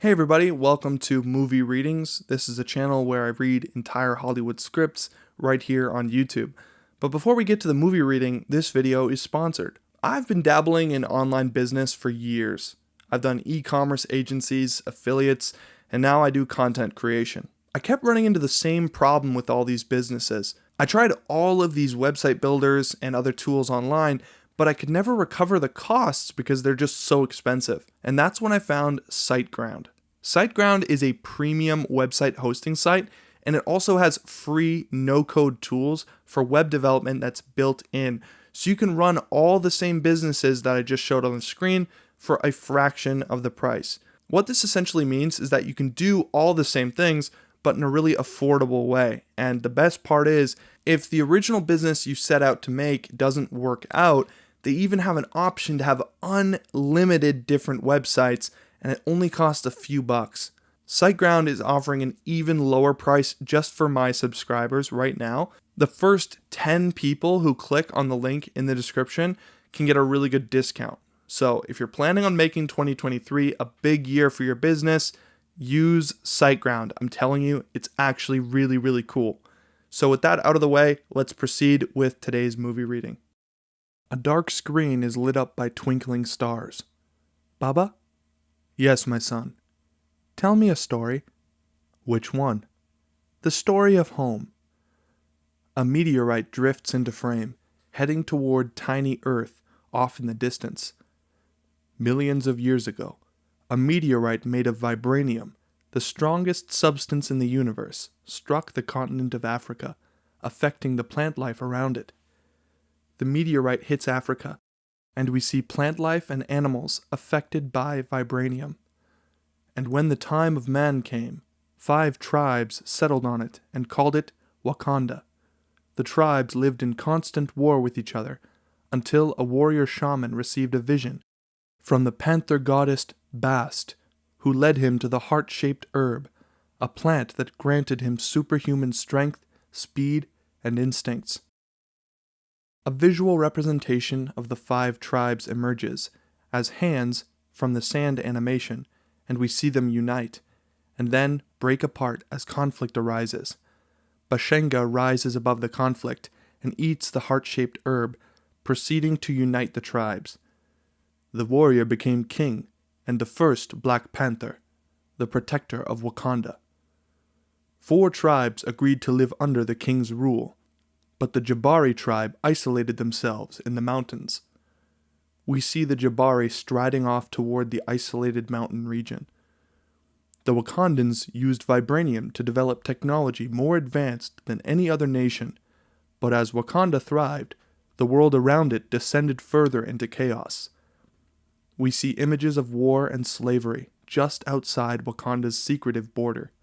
Hey everybody, welcome to Movie Readings. This is a channel where I read entire Hollywood scripts right here on YouTube. But before we get to the movie reading, this video is sponsored. I've been dabbling in online business for years. I've done e-commerce agencies, affiliates, and now I do content creation. I kept running into the same problem with all these businesses. I tried all of these website builders and other tools online, but I could never recover the costs because they're just so expensive. And that's when I found SiteGround. SiteGround is a premium website hosting site, and it also has free no-code tools for web development that's built in. So you can run all the same businesses that I just showed on the screen for a fraction of the price. What this essentially means is that you can do all the same things, but in a really affordable way. And the best part is, if the original business you set out to make doesn't work out, they even have an option to have unlimited different websites, and it only costs a few bucks. SiteGround is offering an even lower price just for my subscribers right now. The first 10 people who click on the link in the description can get a really good discount. So if you're planning on making 2023 a big year for your business, use SiteGround. I'm telling you, it's actually really, really cool. So with that out of the way, let's proceed with today's movie reading. A dark screen is lit up by twinkling stars. Baba? Yes, my son. Tell me a story. Which one? The story of home. A meteorite drifts into frame, heading toward tiny Earth off in the distance. Millions of years ago, a meteorite made of vibranium, the strongest substance in the universe, struck the continent of Africa, affecting the plant life around it. The meteorite hits Africa, and we see plant life and animals affected by vibranium. And when the time of man came, 5 tribes settled on it and called it Wakanda. The tribes lived in constant war with each other until a warrior shaman received a vision from the panther goddess Bast, who led him to the heart-shaped herb, a plant that granted him superhuman strength, speed, and instincts. A visual representation of the 5 tribes emerges as hands from the sand animation, and we see them unite, and then break apart as conflict arises. Bashenga rises above the conflict and eats the heart-shaped herb, proceeding to unite the tribes. The warrior became king, and the first Black Panther, the protector of Wakanda. 4 tribes agreed to live under the king's rule, but the Jabari tribe isolated themselves in the mountains. We see the Jabari striding off toward the isolated mountain region. The Wakandans used vibranium to develop technology more advanced than any other nation, but as Wakanda thrived, the world around it descended further into chaos. We see images of war and slavery just outside Wakanda's secretive border.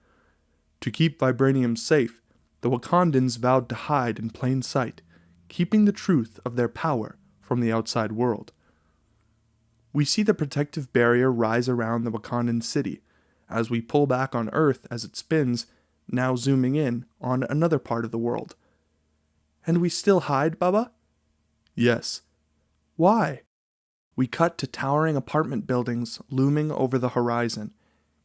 To keep vibranium safe, the Wakandans vowed to hide in plain sight, keeping the truth of their power from the outside world. We see the protective barrier rise around the Wakandan city as we pull back on Earth as it spins, now zooming in on another part of the world. And we still hide, Baba? Yes. Why? We cut to towering apartment buildings looming over the horizon.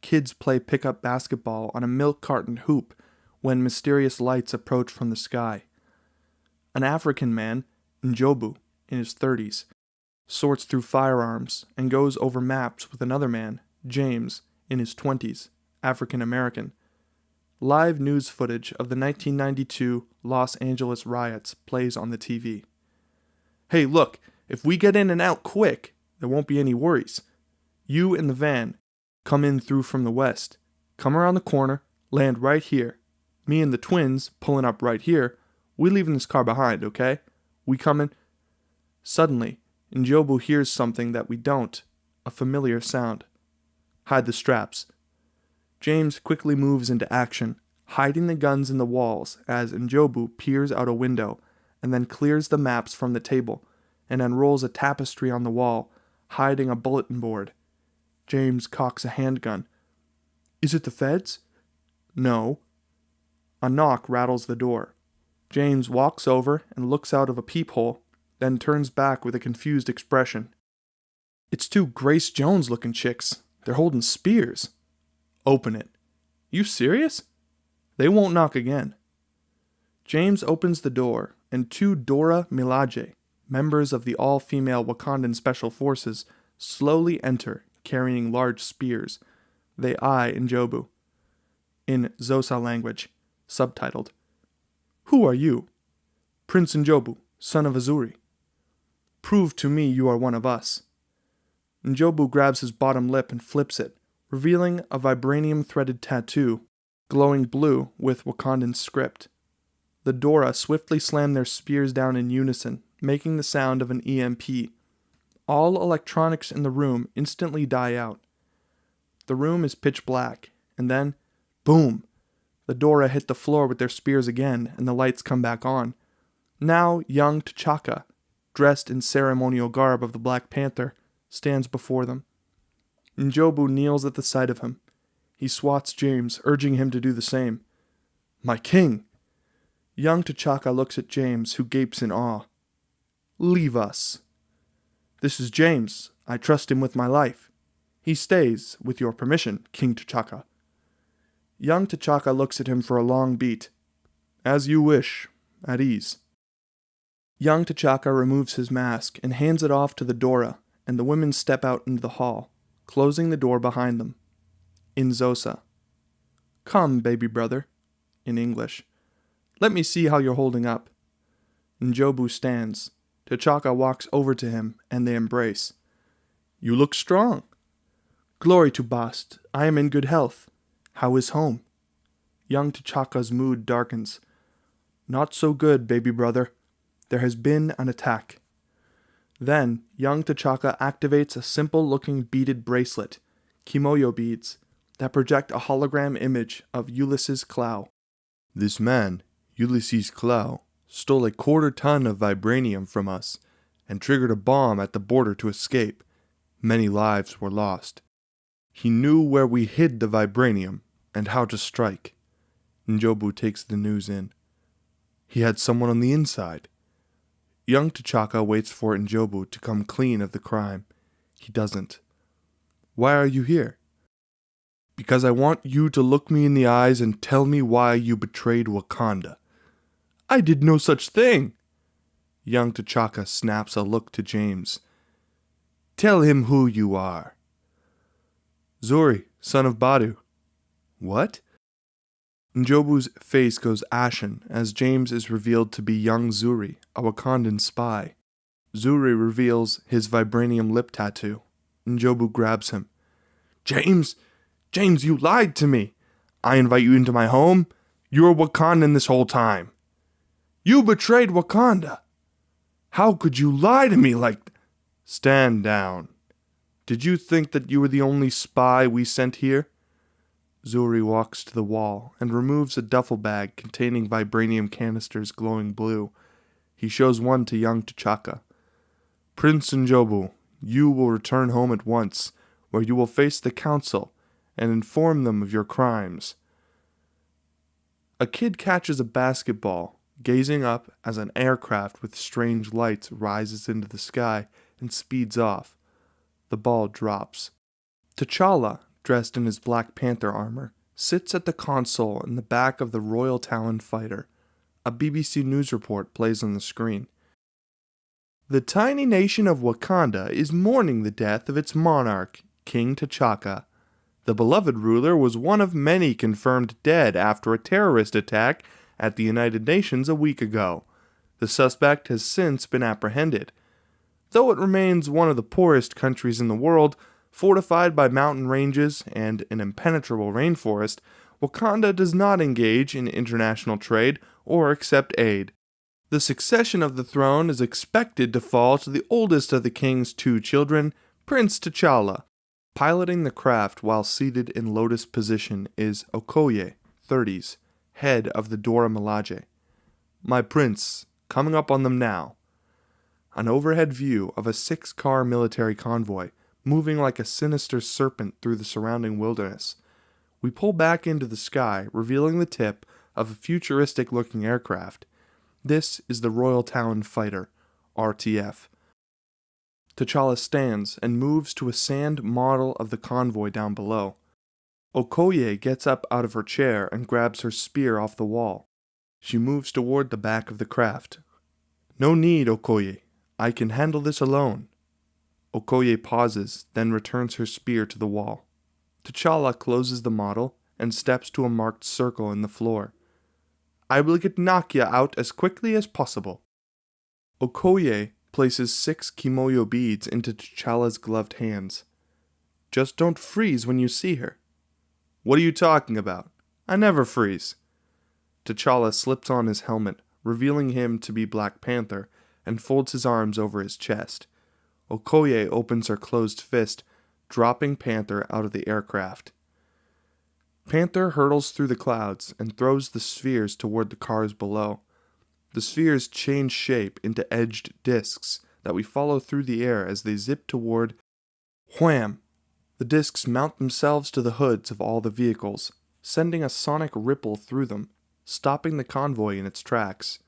Kids play pickup basketball on a milk carton hoop when mysterious lights approach from the sky. An African man, Njobu, in his 30s, sorts through firearms and goes over maps with another man, James, in his 20s, African American. Live news footage of the 1992 Los Angeles riots plays on the TV. Hey, look, if we get in and out quick, there won't be any worries. You and the van come in through from the west, come around the corner, land right here. Me and the twins pulling up right here. We leaving this car behind, okay? We coming? Suddenly, Njobu hears something that we don't, a familiar sound. Hide the straps. James quickly moves into action, hiding the guns in the walls as Njobu peers out a window and then clears the maps from the table and unrolls a tapestry on the wall, hiding a bulletin board. James cocks a handgun. Is it the feds? No. A knock rattles the door. James walks over and looks out of a peephole, then turns back with a confused expression. It's 2 Grace Jones-looking chicks. They're holding spears. Open it. You serious? They won't knock again. James opens the door, and two Dora Milaje, members of the all-female Wakandan Special Forces, slowly enter, carrying large spears. They eye Njobu. In Xhosa language, subtitled. Who are you? Prince Njobu, son of Azuri. Prove to me you are one of us. Njobu grabs his bottom lip and flips it, revealing a vibranium-threaded tattoo, glowing blue with Wakandan script. The Dora swiftly slam their spears down in unison, making the sound of an EMP. All electronics in the room instantly die out. The room is pitch black, and then, boom! The Dora hit the floor with their spears again, and the lights come back on. Now young T'Chaka, dressed in ceremonial garb of the Black Panther, stands before them. Njobu kneels at the sight of him. He swats James, urging him to do the same. My king! Young T'Chaka looks at James, who gapes in awe. Leave us. This is James. I trust him with my life. He stays, with your permission, King T'Chaka. Young T'Chaka looks at him for a long beat. As you wish. At ease. Young T'Chaka removes his mask and hands it off to the Dora, and the women step out into the hall, closing the door behind them. In Xhosa. Come, baby brother. In English. Let me see how you're holding up. Njobu stands. T'Chaka walks over to him, and they embrace. You look strong. Glory to Bast. I am in good health. How is home? Young T'Chaka's mood darkens. Not so good, baby brother. There has been an attack. Then, young T'Chaka activates a simple-looking beaded bracelet, kimoyo beads, that project a hologram image of Ulysses Clow. This man, Ulysses Clow, stole a 1/4 ton of vibranium from us and triggered a bomb at the border to escape. Many lives were lost. He knew where we hid the vibranium and how to strike. Njobu takes the news in. He had someone on the inside. Young T'Chaka waits for Njobu to come clean of the crime. He doesn't. Why are you here? Because I want you to look me in the eyes and tell me why you betrayed Wakanda. I did no such thing. Young T'Chaka snaps a look to James. Tell him who you are. Zuri, son of Badu. What? Njobu's face goes ashen as James is revealed to be young Zuri, a Wakandan spy. Zuri reveals his vibranium lip tattoo. Njobu grabs him. James, you lied to me. I invite you into my home. You were Wakandan this whole time. You betrayed Wakanda. How could you lie to me like... Stand down. Did you think that you were the only spy we sent here? Zuri walks to the wall and removes a duffel bag containing vibranium canisters glowing blue. He shows one to young T'Chaka. Prince Njobu, you will return home at once, where you will face the council and inform them of your crimes. A kid catches a basketball, gazing up as an aircraft with strange lights rises into the sky and speeds off. The ball drops. T'Challa, dressed in his Black Panther armor, sits at the console in the back of the Royal Talon fighter. A BBC News report plays on the screen. The tiny nation of Wakanda is mourning the death of its monarch, King T'Chaka. The beloved ruler was one of many confirmed dead after a terrorist attack at the United Nations a week ago. The suspect has since been apprehended. Though it remains one of the poorest countries in the world, fortified by mountain ranges and an impenetrable rainforest, Wakanda does not engage in international trade or accept aid. The succession of the throne is expected to fall to the oldest of the king's 2 children, Prince T'Challa. Piloting the craft while seated in lotus position is Okoye, 30s, head of the Dora Milaje. My prince, coming up on them now. An overhead view of a 6-car military convoy, moving like a sinister serpent through the surrounding wilderness. We pull back into the sky, revealing the tip of a futuristic-looking aircraft. This is the Royal Talon Fighter, RTF. T'Challa stands and moves to a sand model of the convoy down below. Okoye gets up out of her chair and grabs her spear off the wall. She moves toward the back of the craft. "No need, Okoye. I can handle this alone." Okoye pauses, then returns her spear to the wall. T'Challa closes the model and steps to a marked circle in the floor. "I will get Nakia out as quickly as possible." Okoye places 6 kimoyo beads into T'Challa's gloved hands. "Just don't freeze when you see her." "What are you talking about? I never freeze." T'Challa slips on his helmet, revealing him to be Black Panther, and folds his arms over his chest. Okoye opens her closed fist, dropping Panther out of the aircraft. Panther hurtles through the clouds and throws the spheres toward the cars below. The spheres change shape into edged discs that we follow through the air as they zip toward. Wham! The discs mount themselves to the hoods of all the vehicles, sending a sonic ripple through them, stopping the convoy in its tracks.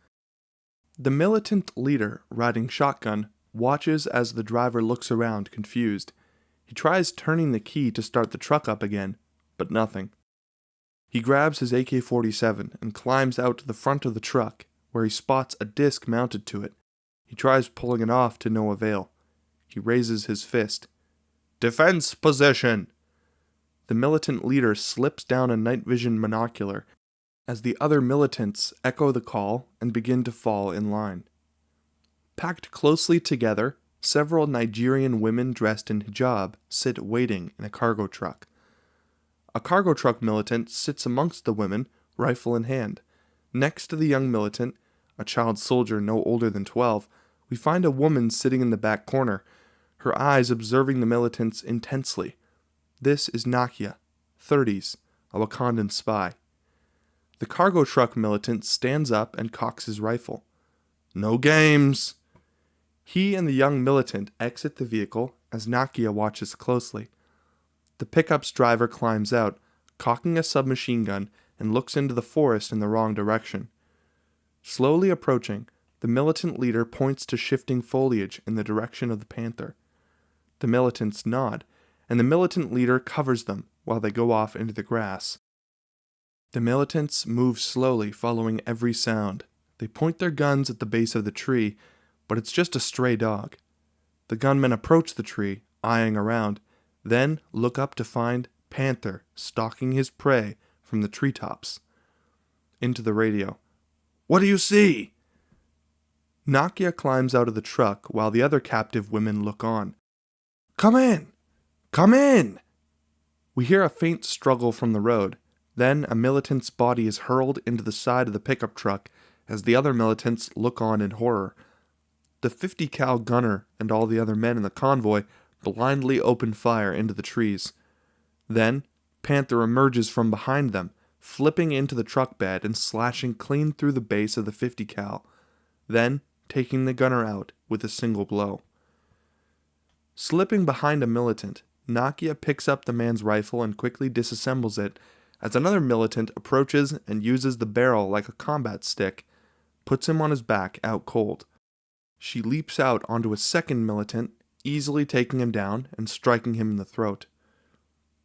The militant leader, riding shotgun, watches as the driver looks around confused. He tries turning the key to start the truck up again, but nothing. He grabs his AK-47 and climbs out to the front of the truck, where he spots a disc mounted to it. He tries pulling it off to no avail. He raises his fist. "Defense position!" The militant leader slips down a night vision monocular as the other militants echo the call and begin to fall in line. Packed closely together, several Nigerian women dressed in hijab sit waiting in a cargo truck. A cargo truck militant sits amongst the women, rifle in hand. Next to the young militant, a child soldier no older than 12, we find a woman sitting in the back corner, her eyes observing the militants intensely. This is Nakia, 30s, a Wakandan spy. The cargo truck militant stands up and cocks his rifle. "No games!" He and the young militant exit the vehicle as Nakia watches closely. The pickup's driver climbs out, cocking a submachine gun, and looks into the forest in the wrong direction. Slowly approaching, the militant leader points to shifting foliage in the direction of the panther. The militants nod, and the militant leader covers them while they go off into the grass. The militants move slowly, following every sound. They point their guns at the base of the tree, but it's just a stray dog. The gunmen approach the tree, eyeing around, then look up to find Panther stalking his prey from the treetops. Into the radio. "What do you see?" Nakia climbs out of the truck while the other captive women look on. "Come in! Come in!" We hear a faint struggle from the road. Then a militant's body is hurled into the side of the pickup truck as the other militants look on in horror. The 50 cal gunner and all the other men in the convoy blindly open fire into the trees. Then, Panther emerges from behind them, flipping into the truck bed and slashing clean through the base of the 50 cal, then taking the gunner out with a single blow. Slipping behind a militant, Nakia picks up the man's rifle and quickly disassembles it as another militant approaches and uses the barrel like a combat stick, puts him on his back out cold. She leaps out onto a second militant, easily taking him down and striking him in the throat.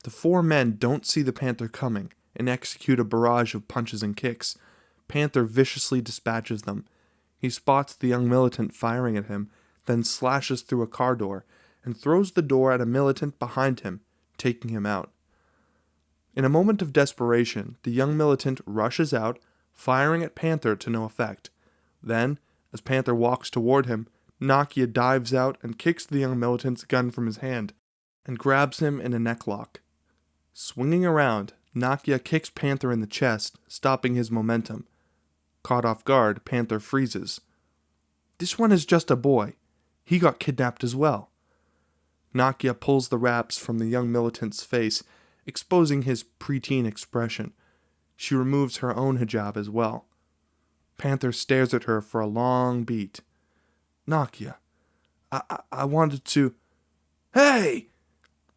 The 4 men don't see the Panther coming and execute a barrage of punches and kicks. Panther viciously dispatches them. He spots the young militant firing at him, then slashes through a car door and throws the door at a militant behind him, taking him out. In a moment of desperation, the young militant rushes out, firing at Panther to no effect. Then, as Panther walks toward him, Nakia dives out and kicks the young militant's gun from his hand and grabs him in a necklock. Swinging around, Nakia kicks Panther in the chest, stopping his momentum. Caught off guard, Panther freezes. "This one is just a boy. He got kidnapped as well." Nakia pulls the wraps from the young militant's face, exposing his preteen expression. She removes her own hijab as well. Panther stares at her for a long beat. "Nakia, I wanted to..." "Hey!"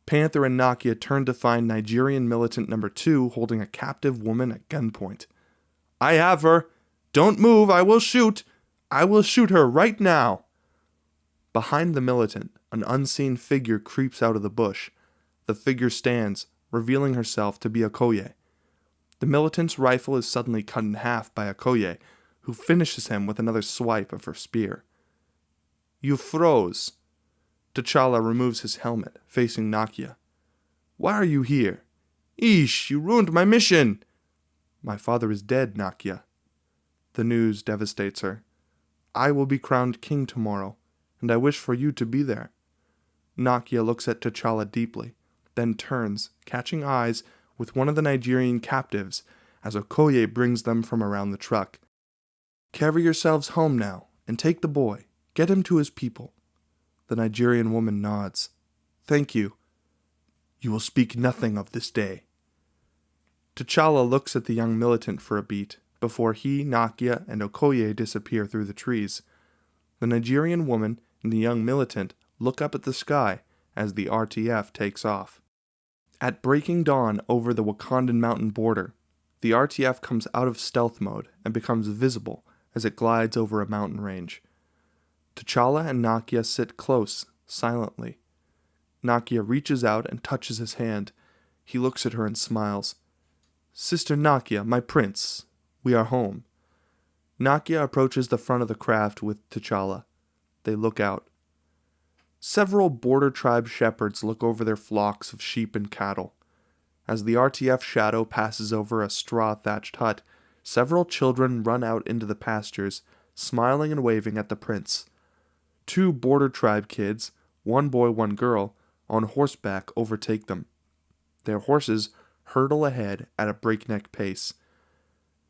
Panther and Nakia turn to find Nigerian militant number 2 holding a captive woman at gunpoint. "I have her! Don't move, I will shoot! I will shoot her right now!" Behind the militant, an unseen figure creeps out of the bush. The figure stands, revealing herself to be Okoye. The militant's rifle is suddenly cut in half by Okoye, who finishes him with another swipe of her spear. You froze. T'Challa removes his helmet, facing Nakia. Why are you here? Eesh, you ruined my mission! My father is dead, Nakia. The news devastates her. I will be crowned king tomorrow, and I wish for you to be there. Nakia looks at T'Challa deeply, then turns, catching eyes with one of the Nigerian captives as Okoye brings them from around the truck. Carry yourselves home now, and take the boy. Get him to his people. The Nigerian woman nods. Thank you. You will speak nothing of this day. T'Challa looks at the young militant for a beat, before he, Nakia, and Okoye disappear through the trees. The Nigerian woman and the young militant look up at the sky as the RTF takes off. At breaking dawn over the Wakandan mountain border, the RTF comes out of stealth mode and becomes visible as it glides over a mountain range. T'Challa and Nakia sit close, silently. Nakia reaches out and touches his hand. He looks at her and smiles. Sister Nakia, my prince, we are home. Nakia approaches the front of the craft with T'Challa. They look out. Several border tribe shepherds look over their flocks of sheep and cattle. As the RTF shadow passes over a straw-thatched hut, several children run out into the pastures, smiling and waving at the prince. 2 border tribe kids, 1 boy, 1 girl, on horseback overtake them. Their horses hurtle ahead at a breakneck pace.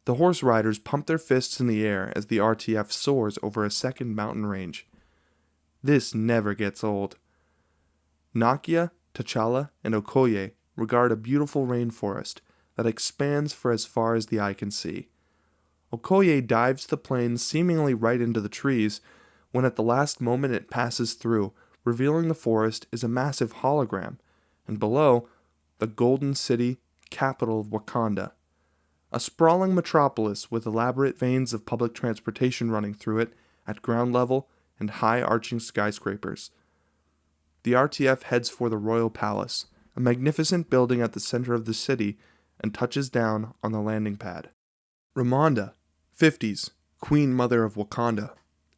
The horse riders pump their fists in the air as the RTF soars over a second mountain range. This never gets old. Nakia, T'Challa, and Okoye regard a beautiful rainforest that expands for as far as the eye can see. Okoye dives the plane seemingly right into the trees, when at the last moment it passes through, revealing the forest is a massive hologram, and below, the Golden City, capital of Wakanda. A sprawling metropolis with elaborate veins of public transportation running through it at ground level and high arching skyscrapers. The RTF heads for the Royal Palace, a magnificent building at the center of the city, and touches down on the landing pad. Ramonda, 50s, Queen Mother of Wakanda,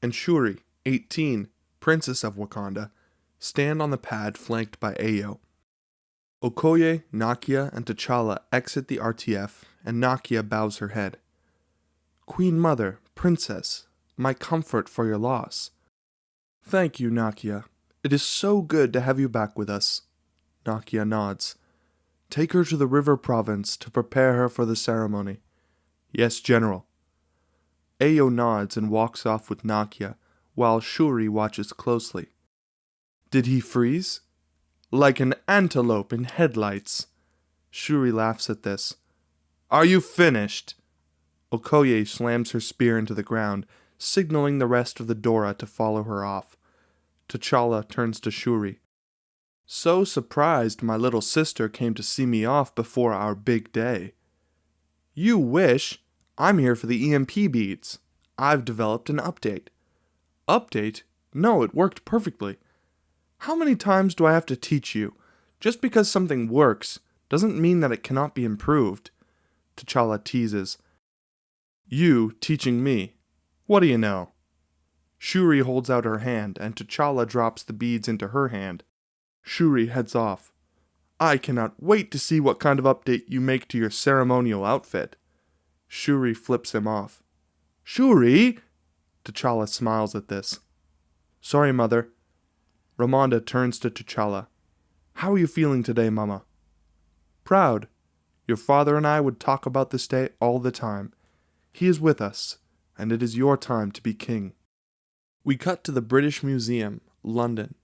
and Shuri, 18, Princess of Wakanda, stand on the pad flanked by Ayo. Okoye, Nakia, and T'Challa exit the RTF, and Nakia bows her head. Queen Mother, Princess, my comfort for your loss. Thank you, Nakia. It is so good to have you back with us. Nakia nods. Take her to the river province to prepare her for the ceremony. Yes, General. Ayo nods and walks off with Nakia, while Shuri watches closely. Did he freeze? Like an antelope in headlights. Shuri laughs at this. Are you finished? Okoye slams her spear into the ground, signaling the rest of the Dora to follow her off. T'Challa turns to Shuri. So surprised my little sister came to see me off before our big day. You wish. I'm here for the EMP beads. I've developed an update. Update? No, it worked perfectly. How many times do I have to teach you? Just because something works doesn't mean that it cannot be improved. T'Challa teases. You teaching me. What do you know? Shuri holds out her hand, and T'Challa drops the beads into her hand. Shuri heads off. I cannot wait to see what kind of update you make to your ceremonial outfit. Shuri flips him off. Shuri? T'Challa smiles at this. Sorry, Mother. Ramonda turns to T'Challa. How are you feeling today, Mama? Proud. Your father and I would talk about this day all the time. He is with us, and it is your time to be king. We cut to the British Museum, London.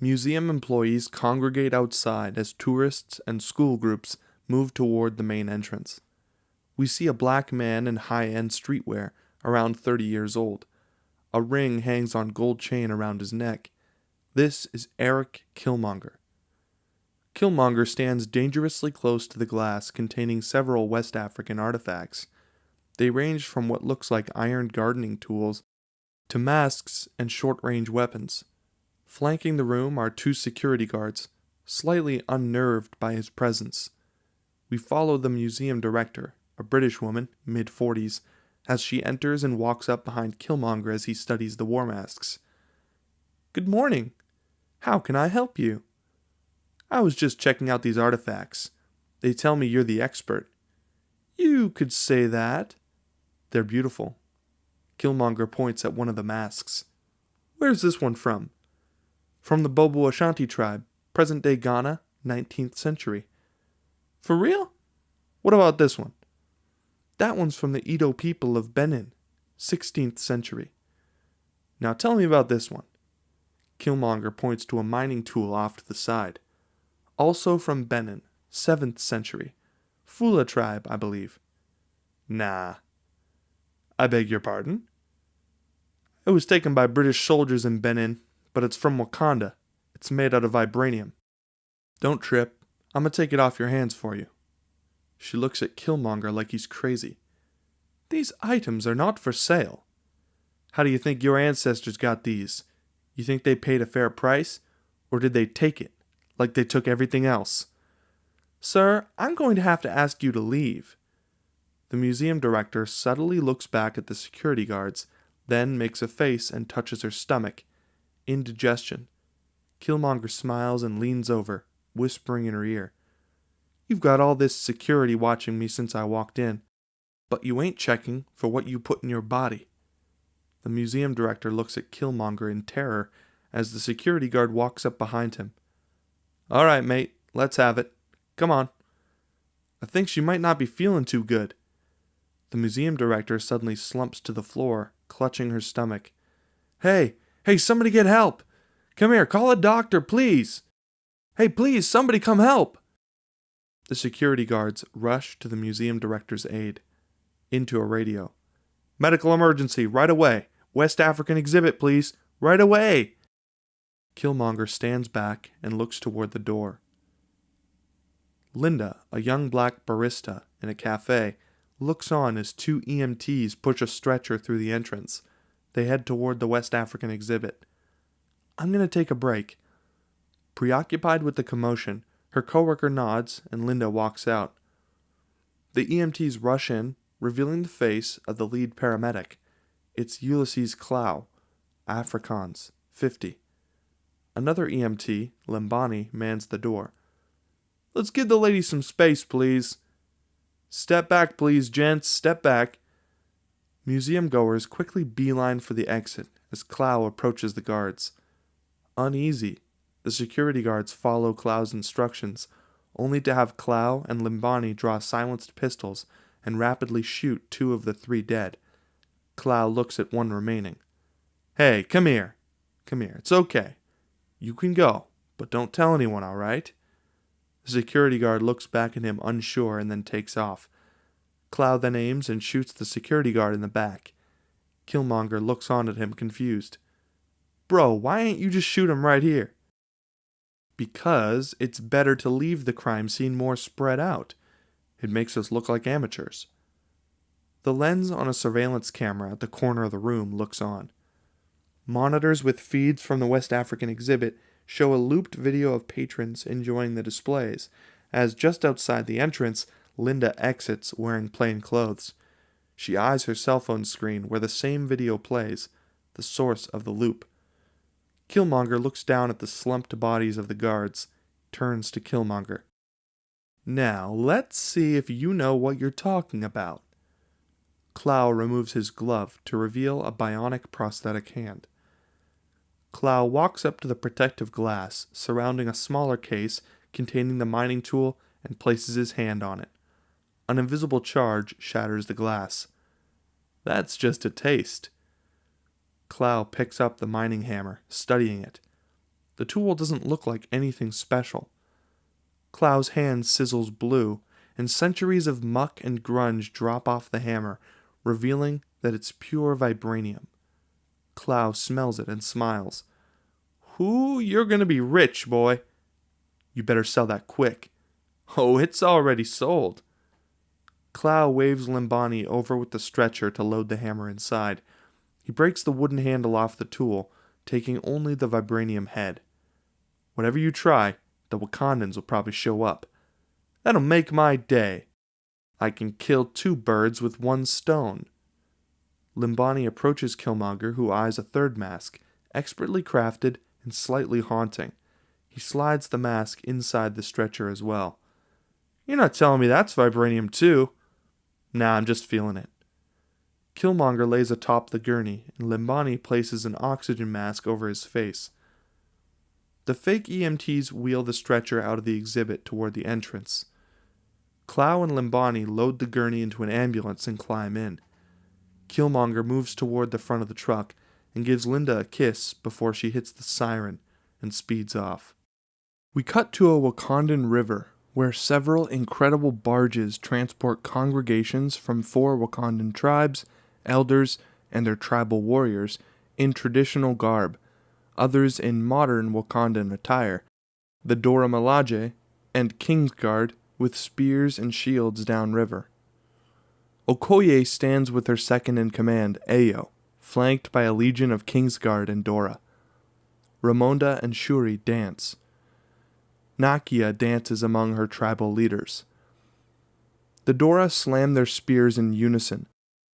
Museum employees congregate outside as tourists and school groups move toward the main entrance. We see a black man in high-end streetwear, around 30 years old. A ring hangs on gold chain around his neck. This is Eric Killmonger. Killmonger stands dangerously close to the glass containing several West African artifacts. They range from what looks like iron gardening tools to masks and short-range weapons. Flanking the room are 2 security guards, slightly unnerved by his presence. We follow the museum director, a British woman, mid-40s, as she enters and walks up behind Killmonger as he studies the war masks. "Good morning. How can I help you?" "I was just checking out these artifacts. They tell me you're the expert." "You could say that." "They're beautiful." Killmonger points at one of the masks. "Where's this one from?" "From the Bobo Ashanti tribe, present-day Ghana, 19th century." "For real? What about this one?" "That one's from the Edo people of Benin, 16th century." "Now tell me about this one." Killmonger points to a mining tool off to the side. "Also from Benin, 7th century. Fula tribe, I believe." "Nah." "I beg your pardon?" "It was taken by British soldiers in Benin, but it's from Wakanda. It's made out of vibranium." "Don't trip. I'm gonna take it off your hands for you." She looks at Killmonger like he's crazy. "These items are not for sale." "How do you think your ancestors got these? You think they paid a fair price? Or did they take it, like they took everything else?" "Sir, I'm going to have to ask you to leave." The museum director subtly looks back at the security guards, then makes a face and touches her stomach. Indigestion. Killmonger smiles and leans over, whispering in her ear. "You've got all this security watching me since I walked in, but you ain't checking for what you put in your body." The museum director looks at Killmonger in terror as the security guard walks up behind him. "All right, mate, let's have it. Come on." "I think she might not be feeling too good." The museum director suddenly slumps to the floor, clutching her stomach. Hey, somebody get help! Come here, call a doctor, please! Hey, please, somebody come help!" The security guards rush to the museum director's aid. Into a radio. "Medical emergency, right away! West African exhibit, please! Right away!" Killmonger stands back and looks toward the door. Linda, a young black barista in a cafe, looks on as two EMTs push a stretcher through the entrance. They head toward the West African exhibit. "I'm going to take a break." Preoccupied with the commotion, her coworker nods and Linda walks out. The EMTs rush in, revealing the face of the lead paramedic. It's Ulysses Clow, Afrikaans, 50. Another EMT, Limbani, mans the door. "Let's give the lady some space, please." "Step back, please, gents, step back." Museum goers quickly beeline for the exit as Clow approaches the guards. Uneasy, the security guards follow Clow's instructions, only to have Clow and Limbani draw silenced pistols and rapidly shoot two of the three dead. Clow looks at one remaining. "Hey, come here. Come here, it's okay. You can go, but don't tell anyone, all right?" The security guard looks back at him unsure and then takes off. Clow then aims and shoots the security guard in the back. Killmonger looks on at him confused. "Bro, why ain't you just shoot him right here?" "Because it's better to leave the crime scene more spread out. It makes us look like amateurs." The lens on a surveillance camera at the corner of the room looks on. Monitors with feeds from the West African exhibit show a looped video of patrons enjoying the displays, as just outside the entrance, Linda exits wearing plain clothes. She eyes her cell phone screen where the same video plays, the source of the loop. Killmonger looks down at the slumped bodies of the guards, turns to Killmonger. "Now, let's see if you know what you're talking about." Clow removes his glove to reveal a bionic prosthetic hand. Clow walks up to the protective glass surrounding a smaller case containing the mining tool and places his hand on it. An invisible charge shatters the glass. "That's just a taste." Clow picks up the mining hammer, studying it. The tool doesn't look like anything special. Clow's hand sizzles blue, and centuries of muck and grunge drop off the hammer, revealing that it's pure vibranium. Clow smells it and smiles. "Whoo, you're gonna be rich, boy." "You better sell that quick." "Oh, it's already sold." Clow waves Limbani over with the stretcher to load the hammer inside. He breaks the wooden handle off the tool, taking only the vibranium head. "Whatever you try, The Wakandans will probably show up. That'll make my day. I can kill 2 birds with 1 stone. Limbani approaches Killmonger, who eyes a third mask, expertly crafted and slightly haunting. He slides the mask inside the stretcher as well. You're not telling me that's vibranium too? Nah, I'm just feeling it. Killmonger lays atop the gurney, and Limbani places an oxygen mask over his face. The fake EMTs wheel the stretcher out of the exhibit toward the entrance. Clow and Limbani load the gurney into an ambulance and climb in. Killmonger moves toward the front of the truck and gives Linda a kiss before she hits the siren and speeds off. We cut to a Wakandan river, where several incredible barges transport congregations from 4 Wakandan tribes, elders, and their tribal warriors in traditional garb, others in modern Wakandan attire, the Dora Milaje, and Kingsguard with spears and shields downriver. Okoye stands with her second-in-command, Ayo, flanked by a legion of Kingsguard and Dora. Ramonda and Shuri dance. Nakia dances among her tribal leaders. The Dora slam their spears in unison,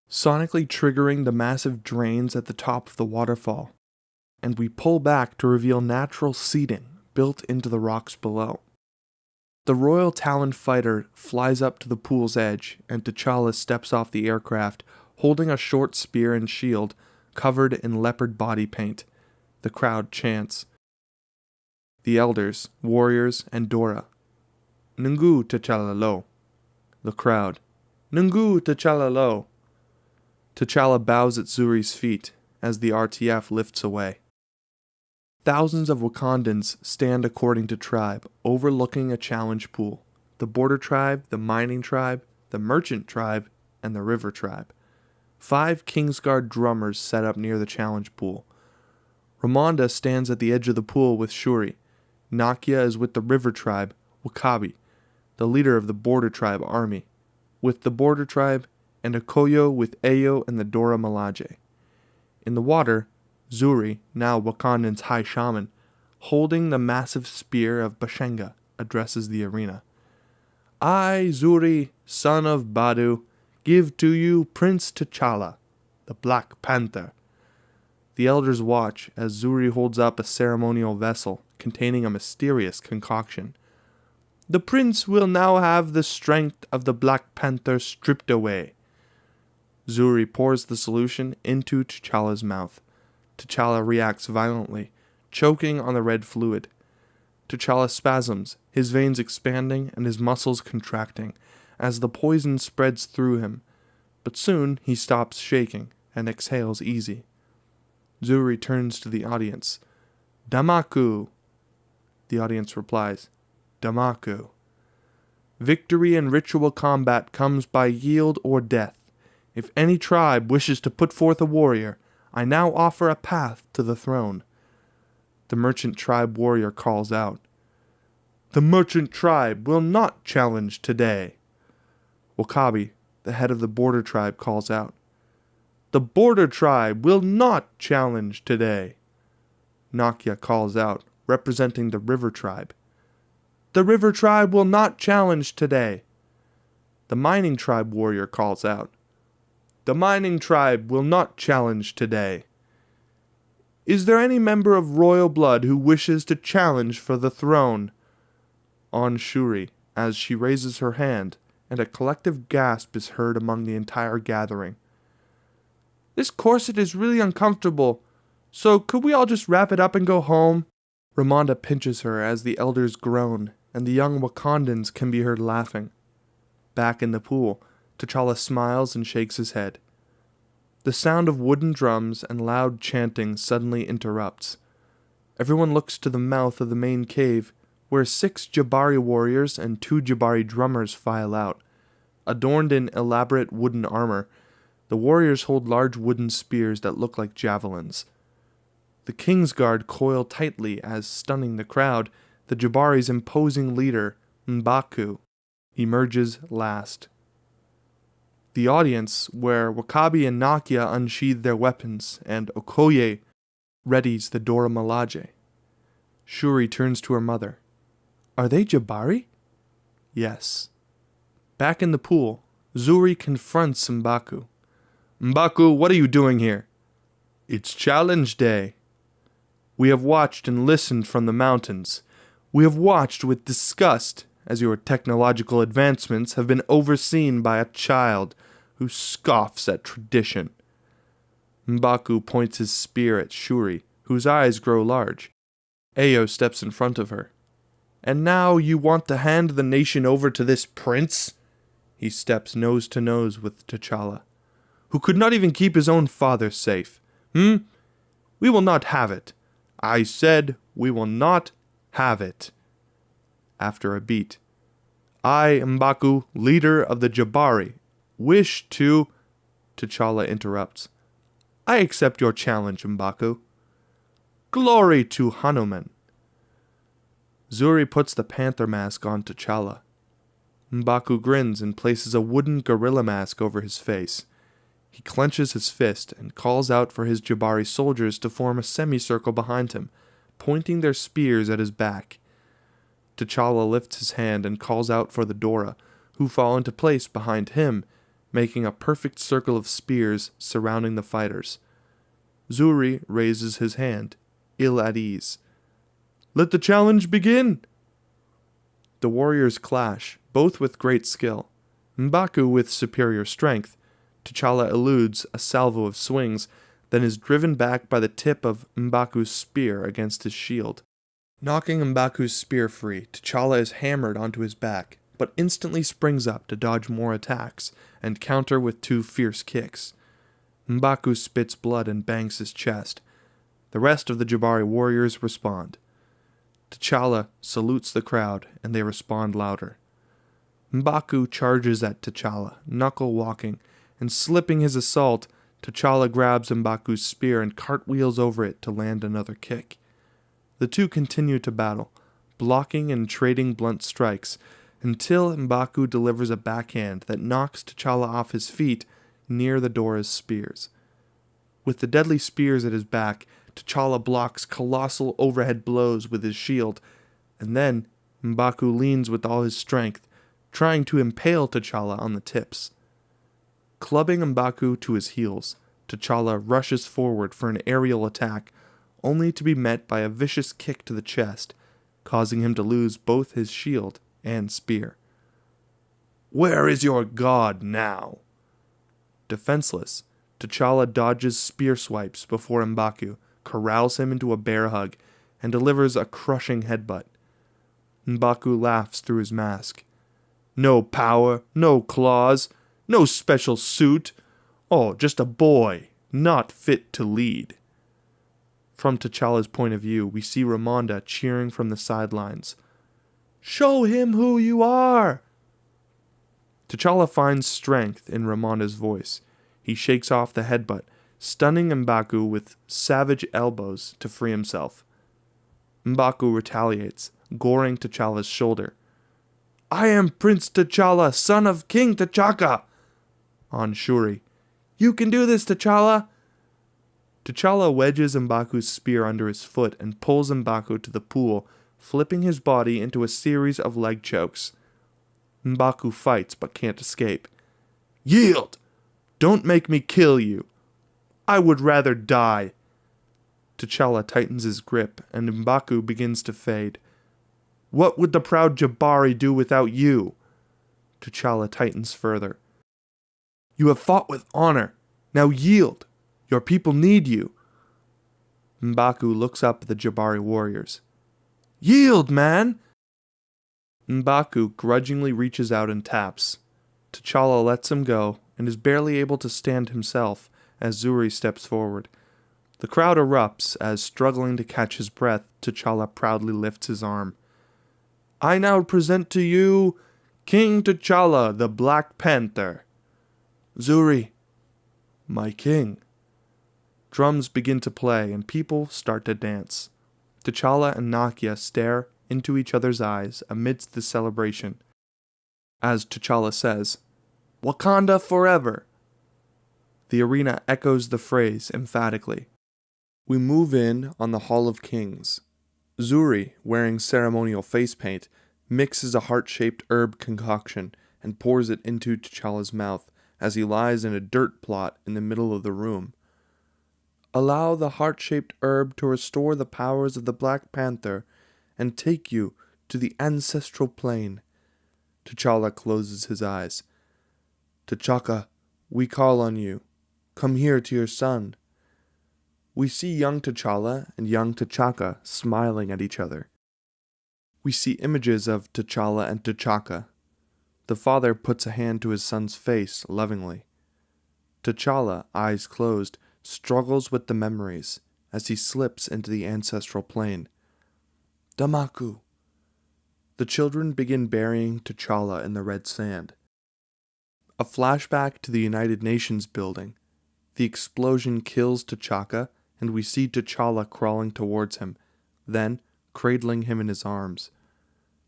sonically triggering the massive drains at the top of the waterfall, and we pull back to reveal natural seating built into the rocks below. The Royal Talon fighter flies up to the pool's edge, and T'Challa steps off the aircraft, holding a short spear and shield covered in leopard body paint. The crowd chants. The elders, warriors, and Dora. Nungu T'Challa lo. The crowd. Nungu T'Challa lo. T'Challa bows at Zuri's feet as the RTF lifts away. Thousands of Wakandans stand according to tribe, overlooking a challenge pool. The border tribe, the mining tribe, the merchant tribe, and the river tribe. 5 Kingsguard drummers set up near the challenge pool. Ramonda stands at the edge of the pool with Shuri. Nakia is with the river tribe, Wakabi, the leader of the border tribe army, with the border tribe, and Okoyo with Ayo and the Dora Milaje. In the water, Zuri, now Wakandan's high shaman, holding the massive spear of Bashenga, addresses the arena. I, Zuri, son of Badu, give to you Prince T'Challa, the Black Panther. The elders watch as Zuri holds up a ceremonial vessel containing a mysterious concoction. The prince will now have the strength of the Black Panther stripped away. Zuri pours the solution into T'Challa's mouth. T'Challa reacts violently, choking on the red fluid. T'Challa spasms, his veins expanding and his muscles contracting, as the poison spreads through him. But soon he stops shaking and exhales easy. Zuri turns to the audience. Damaku! The audience replies, Damaku. Victory in ritual combat comes by yield or death. If any tribe wishes to put forth a warrior, I now offer a path to the throne. The merchant tribe warrior calls out. The merchant tribe will not challenge today. Wakabi, the head of the border tribe, calls out. The border tribe will not challenge today. Nakia calls out, representing the river tribe. The river tribe will not challenge today. The mining tribe warrior calls out. The mining tribe will not challenge today. Is there any member of royal blood who wishes to challenge for the throne? On Shuri, as she raises her hand, and a collective gasp is heard among the entire gathering. This corset is really uncomfortable, so could we all just wrap it up and go home? Ramonda pinches her as the elders groan, and the young Wakandans can be heard laughing. Back in the pool, T'Challa smiles and shakes his head. The sound of wooden drums and loud chanting suddenly interrupts. Everyone looks to the mouth of the main cave, where 6 Jabari warriors and 2 Jabari drummers file out. Adorned in elaborate wooden armor, the warriors hold large wooden spears that look like javelins. The Kingsguard coil tightly as, stunning the crowd, the Jabari's imposing leader, M'Baku, emerges last. The audience, where Wakabi and Nakia unsheathe their weapons, and Okoye readies the Dora Milaje. Shuri turns to her mother. Are they Jabari? Yes. Back in the pool, Zuri confronts M'Baku. M'Baku, what are you doing here? It's challenge day. We have watched and listened from the mountains. We have watched with disgust as your technological advancements have been overseen by a child who scoffs at tradition. M'Baku points his spear at Shuri, whose eyes grow large. Ayo steps in front of her. And now you want to hand the nation over to this prince? He steps nose to nose with T'Challa, who could not even keep his own father safe. We will not have it. I said we will not have it. After a beat, I, M'Baku, leader of the Jabari, wish to... T'Challa interrupts. I accept your challenge, M'Baku. Glory to Hanuman. Zuri puts the panther mask on T'Challa. M'Baku grins and places a wooden gorilla mask over his face. He clenches his fist and calls out for his Jabari soldiers to form a semicircle behind him, pointing their spears at his back. T'Challa lifts his hand and calls out for the Dora, who fall into place behind him, making a perfect circle of spears surrounding the fighters. Zuri raises his hand, ill at ease. Let the challenge begin! The warriors clash, both with great skill. M'Baku with superior strength. T'Challa eludes a salvo of swings, then is driven back by the tip of M'Baku's spear against his shield. Knocking M'Baku's spear free, T'Challa is hammered onto his back, but instantly springs up to dodge more attacks and counter with 2 fierce kicks. M'Baku spits blood and bangs his chest. The rest of the Jabari warriors respond. T'Challa salutes the crowd, and they respond louder. M'Baku charges at T'Challa, knuckle walking, and slipping his assault, T'Challa grabs M'Baku's spear and cartwheels over it to land another kick. The two continue to battle, blocking and trading blunt strikes, until M'Baku delivers a backhand that knocks T'Challa off his feet near the Dora's spears. With the deadly spears at his back, T'Challa blocks colossal overhead blows with his shield, and then M'Baku leans with all his strength, trying to impale T'Challa on the tips. Clubbing M'Baku to his heels, T'Challa rushes forward for an aerial attack, only to be met by a vicious kick to the chest, causing him to lose both his shield and spear. Where is your god now? Defenseless, T'Challa dodges spear swipes before M'Baku corrals him into a bear hug and delivers a crushing headbutt. M'Baku laughs through his mask. No power, no claws, no special suit. Oh, just a boy, not fit to lead. From T'Challa's point of view, we see Ramonda cheering from the sidelines. Show him who you are! T'Challa finds strength in Ramonda's voice. He shakes off the headbutt, stunning M'Baku with savage elbows to free himself. M'Baku retaliates, goring T'Challa's shoulder. I am Prince T'Challa, son of King T'Chaka! On Shuri. You can do this, T'Challa! T'Challa wedges M'Baku's spear under his foot and pulls M'Baku to the pool, flipping his body into a series of leg chokes. M'Baku fights but can't escape. Yield! Don't make me kill you! I would rather die! T'Challa tightens his grip, and M'Baku begins to fade. What would the proud Jabari do without you? T'Challa tightens further. You have fought with honor. Now yield! Your people need you. M'Baku looks up at the Jabari warriors. Yield, man! M'Baku grudgingly reaches out and taps. T'Challa lets him go and is barely able to stand himself as Zuri steps forward. The crowd erupts as, struggling to catch his breath, T'Challa proudly lifts his arm. I now present to you King T'Challa, the Black Panther. Zuri, my king. Drums begin to play and people start to dance. T'Challa and Nakia stare into each other's eyes amidst the celebration. As T'Challa says, Wakanda forever! The arena echoes the phrase emphatically. We move in on the Hall of Kings. Zuri, wearing ceremonial face paint, mixes a heart-shaped herb concoction and pours it into T'Challa's mouth as he lies in a dirt plot in the middle of the room. Allow the heart-shaped herb to restore the powers of the Black Panther and take you to the ancestral plane. T'Challa closes his eyes. T'Chaka, we call on you. Come here to your son. We see young T'Challa and young T'Chaka smiling at each other. We see images of T'Challa and T'Chaka. The father puts a hand to his son's face lovingly. T'Challa, eyes closed, struggles with the memories as he slips into the ancestral plane. Damaku. The children begin burying T'Challa in the red sand. A flashback to the United Nations building. The explosion kills T'Chaka, and we see T'Challa crawling towards him, then cradling him in his arms.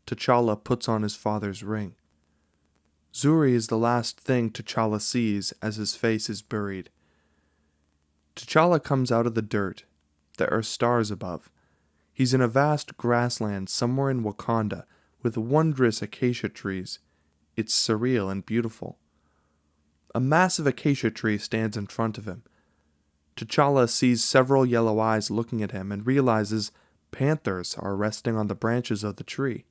T'Challa puts on his father's ring. Zuri is the last thing T'Challa sees as his face is buried. T'Challa comes out of the dirt. There are stars above. He's in a vast grassland somewhere in Wakanda with wondrous acacia trees. It's surreal and beautiful. A massive acacia tree stands in front of him. T'Challa sees several yellow eyes looking at him and realizes panthers are resting on the branches of the tree.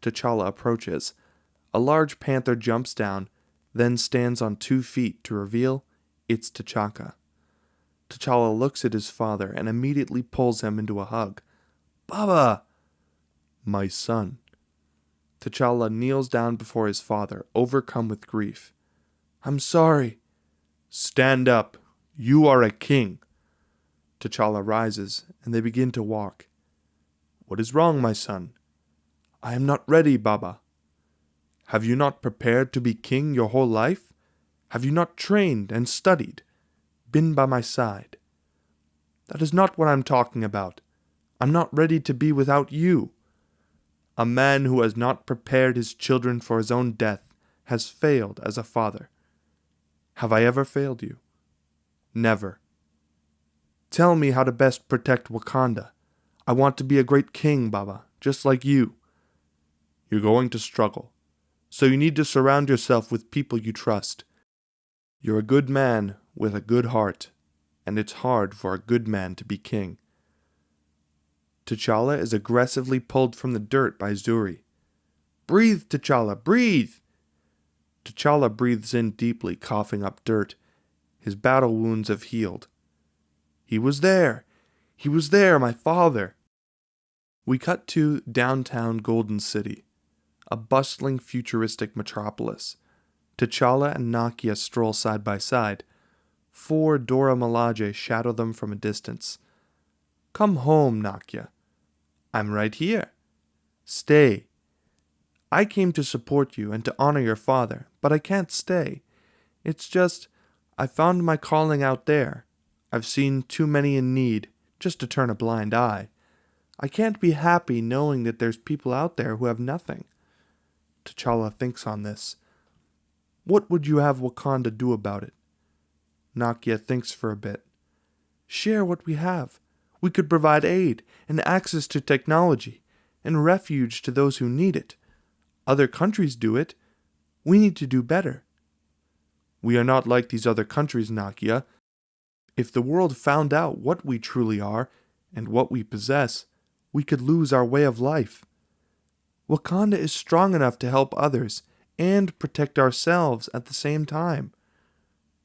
T'Challa approaches. A large panther jumps down, then stands on 2 feet to reveal it's T'Chaka. T'Challa looks at his father and immediately pulls him into a hug. Baba! My son. T'Challa kneels down before his father, overcome with grief. I'm sorry. Stand up. You are a king. T'Challa rises, and they begin to walk. What is wrong, my son? I am not ready, Baba. Have you not prepared to be king your whole life? Have you not trained and studied? Been by my side? That is not what I'm talking about. I'm not ready to be without you. A man who has not prepared his children for his own death has failed as a father. Have I ever failed you? Never. Tell me how to best protect Wakanda. I want to be a great king, Baba, just like you. You're going to struggle, so you need to surround yourself with people you trust. You're a good man with a good heart, and it's hard for a good man to be king. T'Challa is aggressively pulled from the dirt by Zuri. Breathe, T'Challa, breathe! T'Challa breathes in deeply, coughing up dirt. His battle wounds have healed. He was there, my father. We cut to downtown Golden City, a bustling futuristic metropolis. T'Challa and Nakia stroll side by side. 4 Dora Milaje shadow them from a distance. Come home, Nakia. I'm right here. Stay. I came to support you and to honor your father, but I can't stay. It's just, I found my calling out there. I've seen too many in need just to turn a blind eye. I can't be happy knowing that there's people out there who have nothing. T'Challa thinks on this. What would you have Wakanda do about it? Nakia thinks for a bit. Share what we have. We could provide aid and access to technology and refuge to those who need it. Other countries do it. We need to do better. We are not like these other countries, Nakia. If the world found out what we truly are and what we possess, we could lose our way of life. Wakanda is strong enough to help others and protect ourselves at the same time.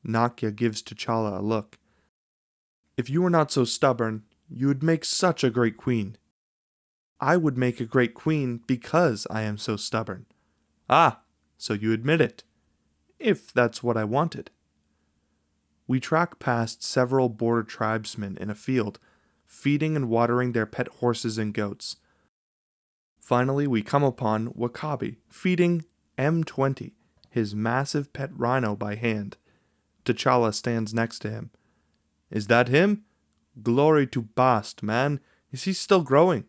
Nakia gives T'Challa a look. If you were not so stubborn, you would make such a great queen. I would make a great queen because I am so stubborn. Ah, so you admit it. If that's what I wanted. We track past several border tribesmen in a field, feeding and watering their pet horses and goats. Finally, we come upon Wakabi feeding M20, his massive pet rhino, by hand. T'Challa stands next to him. Is that him? Glory to Bast, man. Is he still growing?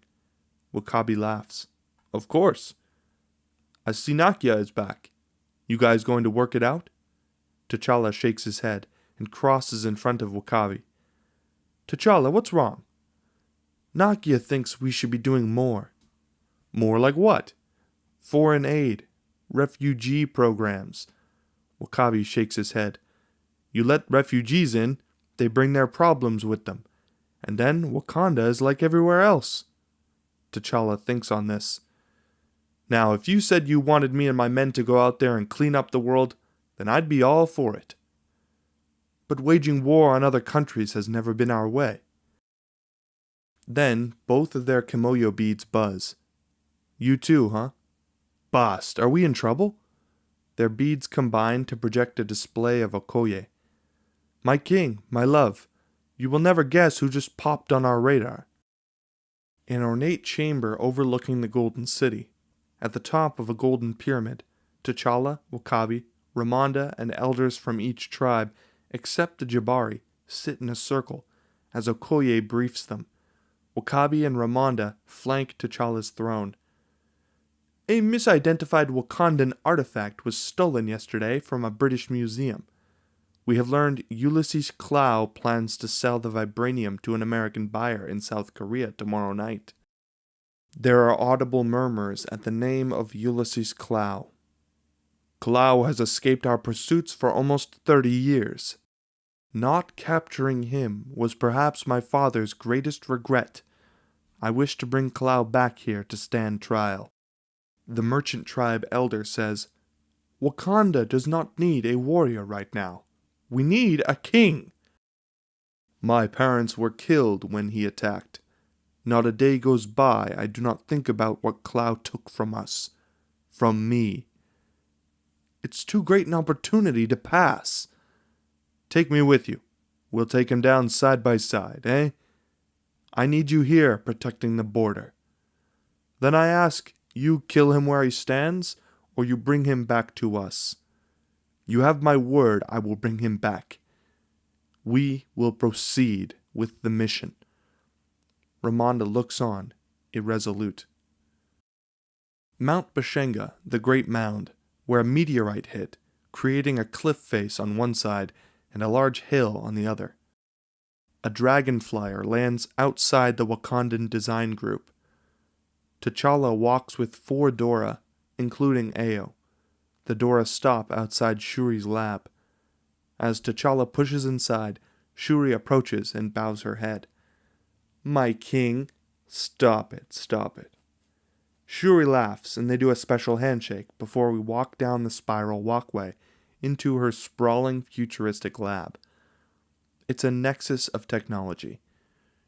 Wakabi laughs. Of course. I see Nakia is back. You guys going to work it out? T'Challa shakes his head and crosses in front of Wakabi. T'Challa, what's wrong? Nakia thinks we should be doing more. More like what? foreign aid, refugee programs. Wakabi shakes his head. You let refugees in, they bring their problems with them. And then Wakanda is like everywhere else. T'Challa thinks on this. Now, if you said you wanted me and my men to go out there and clean up the world, then I'd be all for it. But waging war on other countries has never been our way. Then both of their kimoyo beads buzz. You too, huh? Bast, are we in trouble? Their beads combine to project a display of Okoye. My king, my love, you will never guess who just popped on our radar. An ornate chamber overlooking the Golden City. At the top of a golden pyramid, T'Challa, Wakabi, Ramonda, and elders from each tribe, except the Jabari, sit in a circle, as Okoye briefs them. Wakabi and Ramonda flank T'Challa's throne. A misidentified Wakandan artifact was stolen yesterday from a British museum. We have learned Ulysses Klaue plans to sell the vibranium to an American buyer in South Korea tomorrow night. There are audible murmurs at the name of Ulysses Klaue. Klaue has escaped our pursuits for almost 30 years. Not capturing him was perhaps my father's greatest regret. I wish to bring Klaue back here to stand trial. The merchant tribe elder says, Wakanda does not need a warrior right now. We need a king. My parents were killed when he attacked. Not a day goes by I do not think about what Klaue took from us. From me. It's too great an opportunity to pass. Take me with you. We'll take him down side by side, eh? I need you here protecting the border. Then I ask, you kill him where he stands, or you bring him back to us. You have my word I will bring him back. We will proceed with the mission. Ramonda looks on, irresolute. Mount Bashenga, the great mound, where a meteorite hit, creating a cliff face on one side and a large hill on the other. A dragonflyer lands outside the Wakandan design group. T'Challa walks with 4 Dora, including Ayo. The Dora stop outside Shuri's lab. As T'Challa pushes inside, Shuri approaches and bows her head. My king, stop it, stop it. Shuri laughs and they do a special handshake before we walk down the spiral walkway into her sprawling futuristic lab. It's a nexus of technology.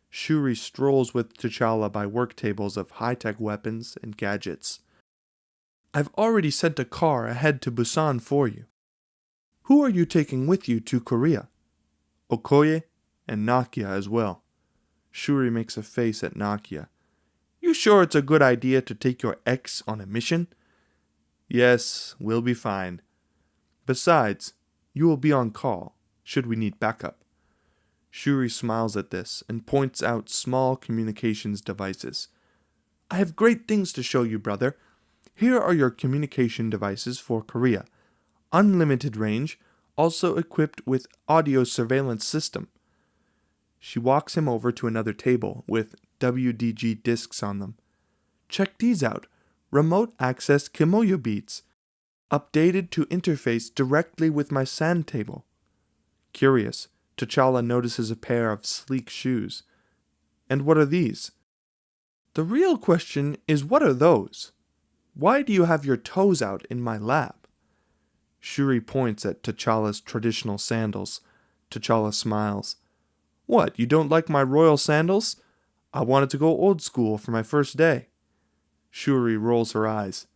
Shuri strolls with T'Challa by work tables of high-tech weapons and gadgets. I've already sent a car ahead to Busan for you. Who are you taking with you to Korea? Okoye and Nakia as well. Shuri makes a face at Nakia. You sure it's a good idea to take your ex on a mission? Yes, we'll be fine. Besides, you will be on call, should we need backup. Shuri smiles at this and points out small communications devices. I have great things to show you, brother. Here are your communication devices for Korea. Unlimited range, also equipped with audio surveillance system. She walks him over to another table with WDG discs on them. Check these out. Remote access kimoyo beats. Updated to interface directly with my sand table. Curious, T'Challa notices a pair of sleek shoes. And what are these? The real question is, what are those? Why do you have your toes out in my lab? Shuri points at T'Challa's traditional sandals. T'Challa smiles. What, you don't like my royal sandals? I wanted to go old school for my first day. Shuri rolls her eyes.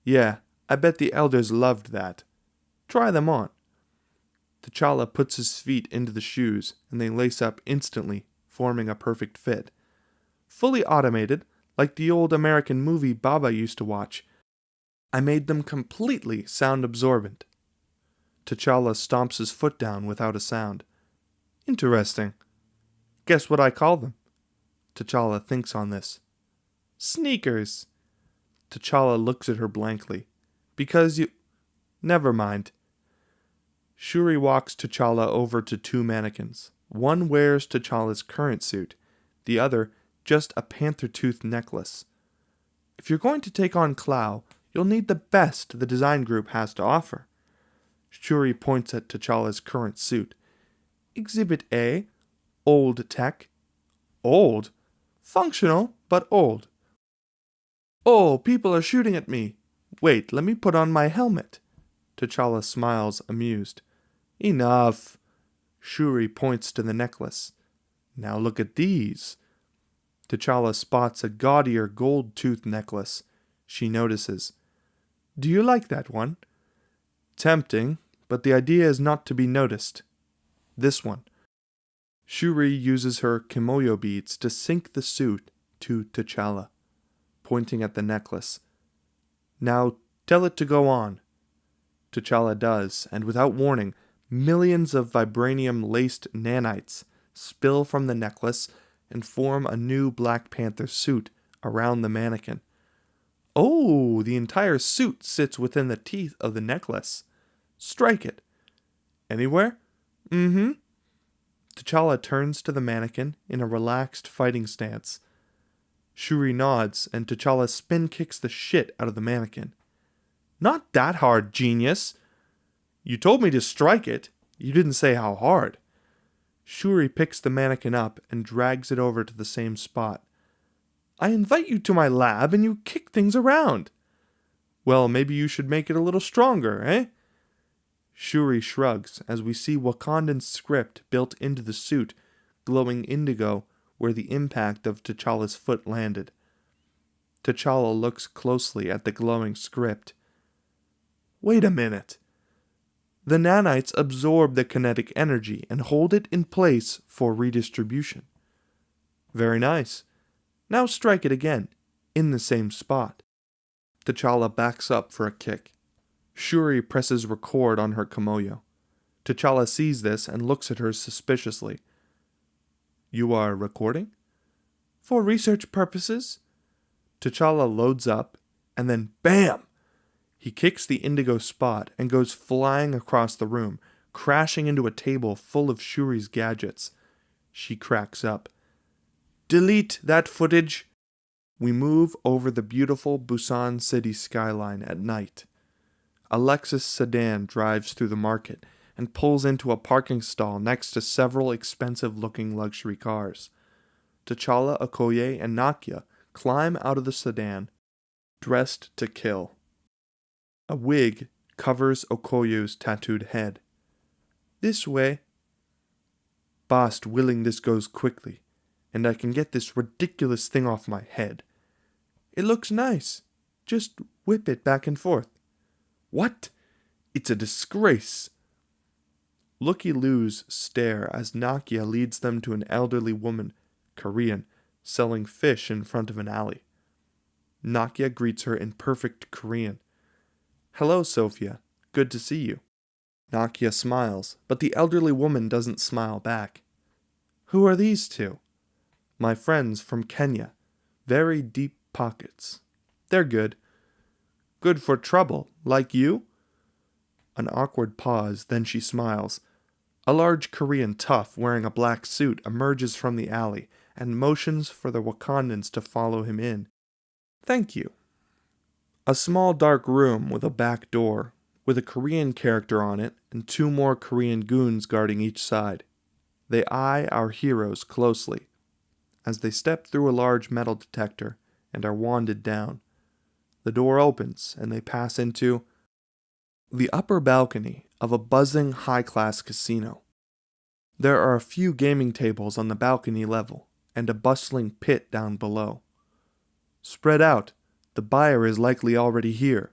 Yeah, I bet the elders loved that. Try them on. T'Challa puts his feet into the shoes, and they lace up instantly, forming a perfect fit. Fully automated, like the old American movie Baba used to watch. I made them completely sound absorbent. T'Challa stomps his foot down without a sound. Interesting. Guess what I call them? T'Challa thinks on this. Sneakers. T'Challa looks at her blankly. Because you... Never mind. Shuri walks T'Challa over to 2 mannequins. One wears T'Challa's current suit, the other just a panther tooth necklace. If you're going to take on Klaue, You'll need the best the design group has to offer. Shuri points at T'Challa's current suit. Exhibit A, old tech. Old? Functional, but old. Oh, people are shooting at me. Wait, let me put on my helmet. T'Challa smiles, amused. Enough. Shuri points to the necklace. Now look at these. T'Challa spots a gaudier gold-toothed necklace. She notices. Do you like that one? Tempting, but the idea is not to be noticed. This one. Shuri uses her kimoyo beads to sync the suit to T'Challa, pointing at the necklace. Now tell it to go on. T'Challa does, and without warning, millions of vibranium-laced nanites spill from the necklace and form a new Black Panther suit around the mannequin. Oh, the entire suit sits within the teeth of the necklace. Strike it. Anywhere? Mm-hmm. T'Challa turns to the mannequin in a relaxed fighting stance. Shuri nods, and T'Challa spin kicks the shit out of the mannequin. Not that hard, genius. You told me to strike it. You didn't say how hard. Shuri picks the mannequin up and drags it over to the same spot. I invite you to my lab and you kick things around. Well, maybe you should make it a little stronger, eh? Shuri shrugs as we see Wakandan script built into the suit, glowing indigo where the impact of T'Challa's foot landed. T'Challa looks closely at the glowing script. Wait a minute. The nanites absorb the kinetic energy and hold it in place for redistribution. Very nice. Now strike it again, in the same spot. T'Challa backs up for a kick. Shuri presses record on her kimoyo. T'Challa sees this and looks at her suspiciously. You are recording? For research purposes. T'Challa loads up, and then BAM! He kicks the indigo spot and goes flying across the room, crashing into a table full of Shuri's gadgets. She cracks up. Delete that footage. We move over the beautiful Busan city skyline at night. A Lexus sedan drives through the market and pulls into a parking stall next to several expensive-looking luxury cars. T'Challa, Okoye, and Nakia climb out of the sedan, dressed to kill. A wig covers Okoye's tattooed head. This way. Bast willing this goes quickly, and I can get this ridiculous thing off my head. It looks nice. Just whip it back and forth. What? It's a disgrace. Looky-loos stare as Nakia leads them to an elderly woman, Korean, selling fish in front of an alley. Nakia greets her in perfect Korean. Hello, Sophia. Good to see you. Nakia smiles, but the elderly woman doesn't smile back. Who are these two? My friends from Kenya. Very deep pockets. They're good. Good for trouble, like you? An awkward pause, then she smiles. A large Korean tough wearing a black suit emerges from the alley and motions for the Wakandans to follow him in. Thank you. A small dark room with a back door, with a Korean character on it and two more Korean goons guarding each side. They eye our heroes closely as they step through a large metal detector and are wanded down. The door opens and they pass into the upper balcony of a buzzing high-class casino. There are a few gaming tables on the balcony level and a bustling pit down below. Spread out, the buyer is likely already here.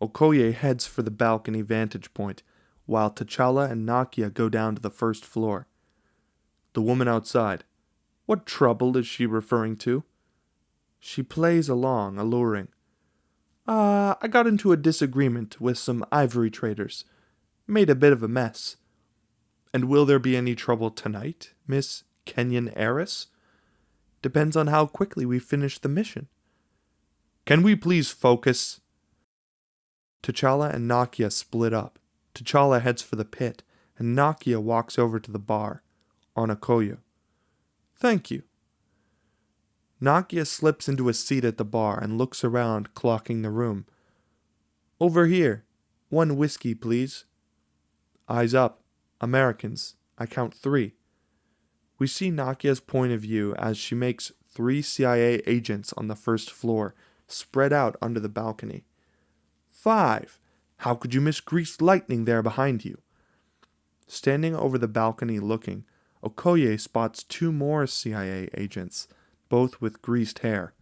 Okoye heads for the balcony vantage point, while T'Challa and Nakia go down to the first floor. The woman outside. What trouble is she referring to? She plays along, alluring. I got into a disagreement with some ivory traders. Made a bit of a mess. And will there be any trouble tonight, Miss Kenyan heiress? Depends on how quickly we finish the mission. Can we please focus? T'Challa and Nakia split up. T'Challa heads for the pit, and Nakia walks over to the bar, on Okoye. Thank you. Nakia slips into a seat at the bar and looks around, clocking the room. Over here. 1 whiskey, please. Eyes up. Americans. I count 3. We see Nakia's point of view as she makes 3 CIA agents on the first floor spread out under the balcony. 5. How could you miss greased lightning there behind you? Standing over the balcony looking, Okoye spots 2 more CIA agents, both with greased hair.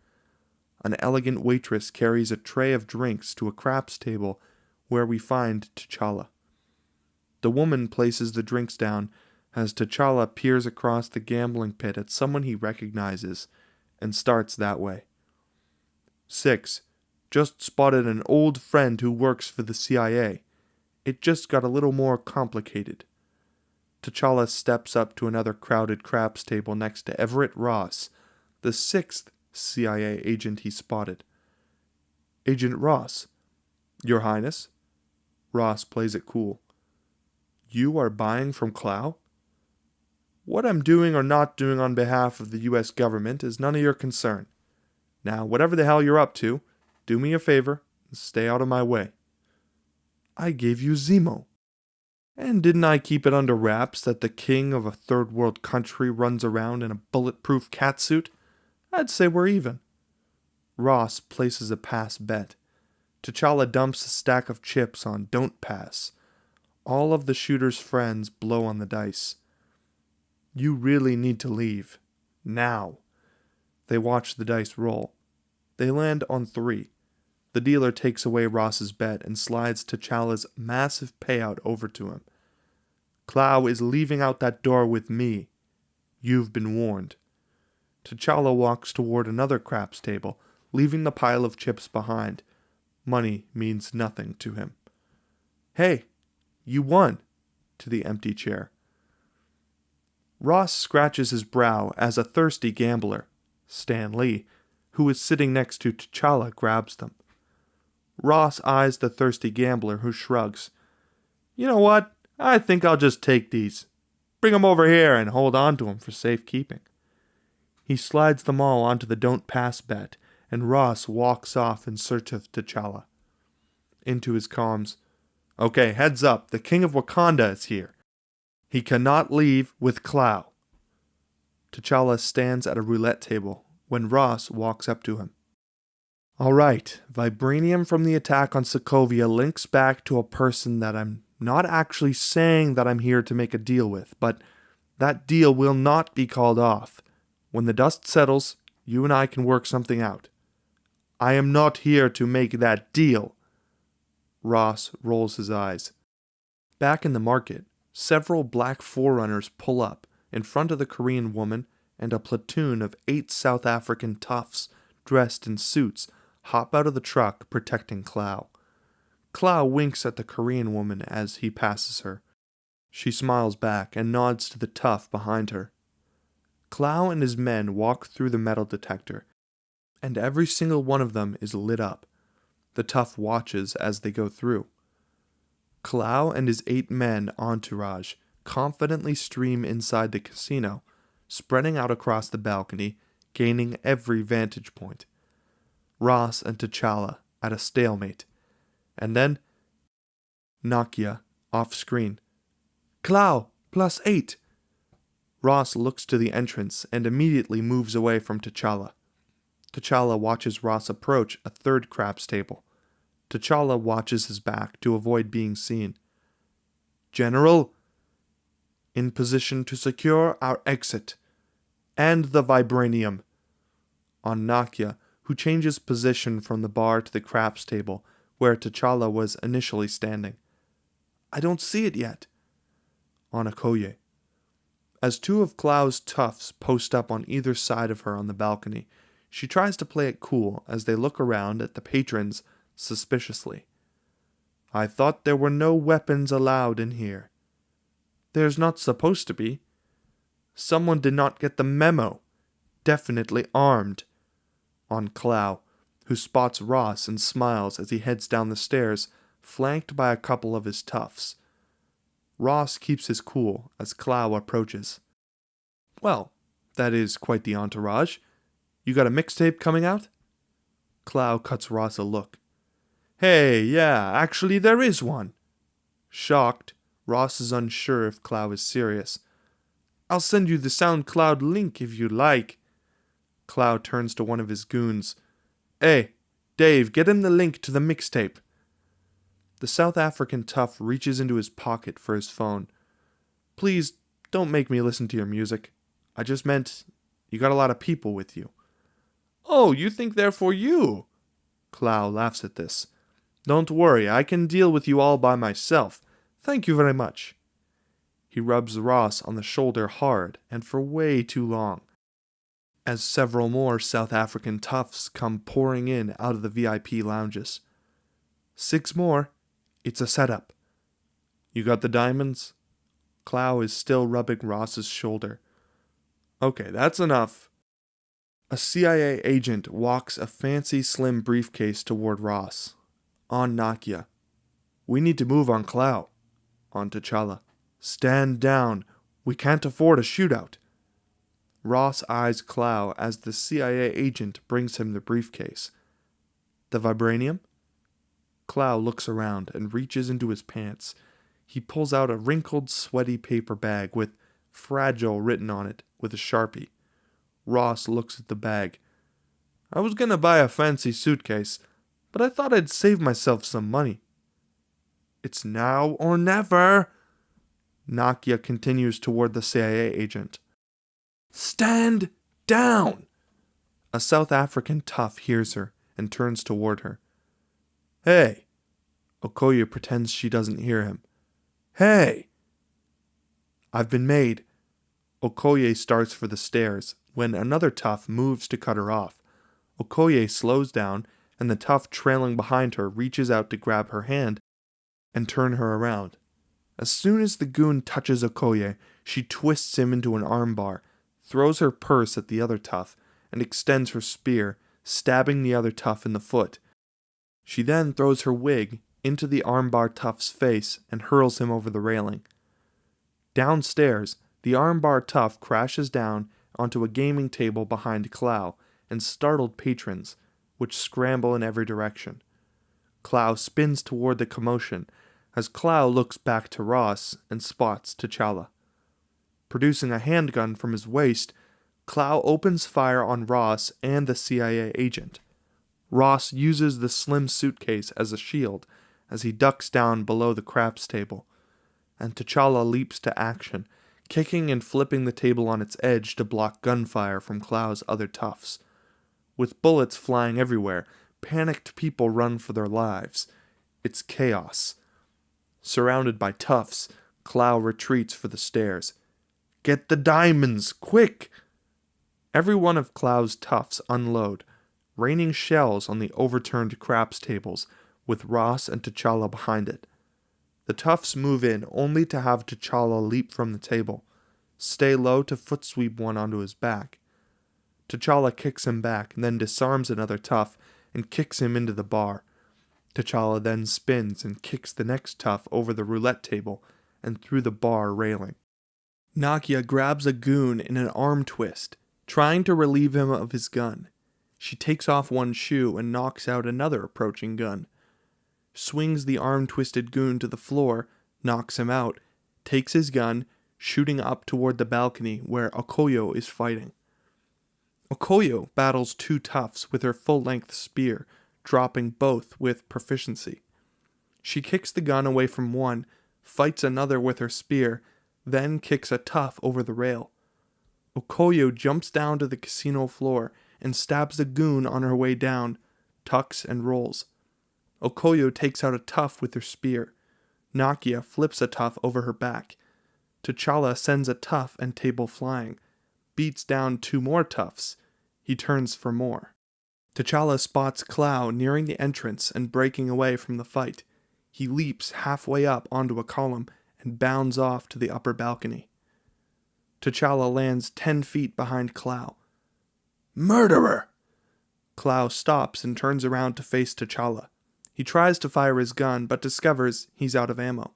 An elegant waitress carries a tray of drinks to a craps table where we find T'Challa. The woman places the drinks down as T'Challa peers across the gambling pit at someone he recognizes and starts that way. 6. Just spotted an old friend who works for the CIA. It just got a little more complicated. T'Challa steps up to another crowded craps table next to Everett Ross, the 6th CIA agent he spotted. Agent Ross. Your Highness? Ross plays it cool. You are buying from Clow? What I'm doing or not doing on behalf of the U.S. government is none of your concern. Now, whatever the hell you're up to, do me a favor and stay out of my way. I gave you Zemo. And didn't I keep it under wraps that the king of a third world country runs around in a bulletproof catsuit? I'd say we're even. Ross places a pass bet. T'Challa dumps a stack of chips on don't pass. All of the shooter's friends blow on the dice. You really need to leave. Now. They watch the dice roll. They land on 3. The dealer takes away Ross's bet and slides T'Challa's massive payout over to him. Clow is leaving out that door with me. You've been warned. T'Challa walks toward another craps table, leaving the pile of chips behind. Money means nothing to him. Hey, you won, to the empty chair. Ross scratches his brow as a thirsty gambler, Stan Lee, who is sitting next to T'Challa, grabs them. Ross eyes the thirsty gambler, who shrugs. You know what? I think I'll just take these. Bring them over here and hold on to them for safekeeping. He slides them all onto the don't pass bet, and Ross walks off in search of T'Challa. Into his comms. Okay, heads up, the King of Wakanda is here. He cannot leave with Clow. T'Challa stands at a roulette table when Ross walks up to him. Alright, vibranium from the attack on Sokovia links back to a person that I'm not actually saying that I'm here to make a deal with, but that deal will not be called off. When the dust settles, you and I can work something out. I am not here to make that deal. Ross rolls his eyes. Back in the market, several black forerunners pull up in front of the Korean woman, and a platoon of 8 South African toughs dressed in suits hop out of the truck protecting Clow. Clow winks at the Korean woman as he passes her. She smiles back and nods to the tough behind her. Clow and his men walk through the metal detector, and every single one of them is lit up. The tough watches as they go through. Clow and his 8 men entourage confidently stream inside the casino, spreading out across the balcony, gaining every vantage point. Ross and T'Challa at a stalemate. And then Nakia off screen. Clow, +8. Ross looks to the entrance and immediately moves away from T'Challa. T'Challa watches Ross approach a third craps table. T'Challa watches his back to avoid being seen. General, in position to secure our exit. And the vibranium. On Nakia, who changes position from the bar to the craps table, where T'Challa was initially standing. I don't see it yet. On Okoye. As 2 of Clow's toughs post up on either side of her on the balcony, she tries to play it cool as they look around at the patrons suspiciously. I thought there were no weapons allowed in here. There's not supposed to be. Someone did not get the memo. Definitely armed. On Clow, who spots Ross and smiles as he heads down the stairs, flanked by a couple of his toughs. Ross keeps his cool as Clow approaches. Well, that is quite the entourage. You got a mixtape coming out? Clow cuts Ross a look. Hey, yeah, actually there is one. Shocked, Ross is unsure if Clow is serious. I'll send you the SoundCloud link if you like. Clow turns to one of his goons. Hey, Dave, get him the link to the mixtape. The South African tough reaches into his pocket for his phone. Please, don't make me listen to your music. I just meant you got a lot of people with you. Oh, you think they're for you? Clow laughs at this. Don't worry, I can deal with you all by myself. Thank you very much. He rubs Ross on the shoulder hard and for way too long, as several more South African toughs come pouring in out of the VIP lounges. 6 more. It's a setup. You got the diamonds? Clow is still rubbing Ross's shoulder. Okay, that's enough. A CIA agent walks a fancy slim briefcase toward Ross. On Nakia. We need to move on Clow. On T'Challa. Stand down. We can't afford a shootout. Ross eyes Clow as the CIA agent brings him the briefcase. The vibranium? Clow looks around and reaches into his pants. He pulls out a wrinkled, sweaty paper bag with Fragile written on it with a Sharpie. Ross looks at the bag. I was gonna buy a fancy suitcase, but I thought I'd save myself some money. It's now or never. Nakia continues toward the CIA agent. Stand down! A South African tough hears her and turns toward her. Hey! Okoye pretends she doesn't hear him. Hey! I've been made. Okoye starts for the stairs when another tough moves to cut her off. Okoye slows down and the tough trailing behind her reaches out to grab her hand and turn her around. As soon as the goon touches Okoye, she twists him into an armbar, throws her purse at the other tough, and extends her spear, stabbing the other tough in the foot. She then throws her wig into the armbar tough's face and hurls him over the railing. Downstairs, the armbar tough crashes down onto a gaming table behind Clow and startled patrons, which scramble in every direction. Clow spins toward the commotion as Clow looks back to Ross and spots T'Challa. Producing a handgun from his waist, Clow opens fire on Ross and the CIA agent. Ross uses the slim suitcase as a shield as he ducks down below the craps table, and T'Challa leaps to action, kicking and flipping the table on its edge to block gunfire from Clow's other toughs. With bullets flying everywhere, panicked people run for their lives. It's chaos. Surrounded by toughs, Clow retreats for the stairs. Get the diamonds, quick! Every one of Clow's toughs unload, raining shells on the overturned craps tables, with Ross and T'Challa behind it. The toughs move in only to have T'Challa leap from the table, stay low to foot sweep one onto his back. T'Challa kicks him back, and then disarms another tough and kicks him into the bar. T'Challa then spins and kicks the next tough over the roulette table and through the bar railing. Nakia grabs a goon in an arm twist, trying to relieve him of his gun. She takes off one shoe and knocks out another approaching gun. Swings the arm-twisted goon to the floor, knocks him out, takes his gun, shooting up toward the balcony where Okoye is fighting. Okoye battles 2 toughs with her full-length spear, dropping both with proficiency. She kicks the gun away from one, fights another with her spear, then kicks a tough over the rail. Okoye jumps down to the casino floor and stabs a goon on her way down, tucks and rolls. Okoye takes out a tough with her spear. Nakia flips a tough over her back. T'Challa sends a tough and table flying, beats down 2 more toughs. He turns for more. T'Challa spots Clow nearing the entrance and breaking away from the fight. He leaps halfway up onto a column and bounds off to the upper balcony. T'Challa lands 10 feet behind Clow. Murderer! Clow stops and turns around to face T'Challa. He tries to fire his gun, but discovers he's out of ammo.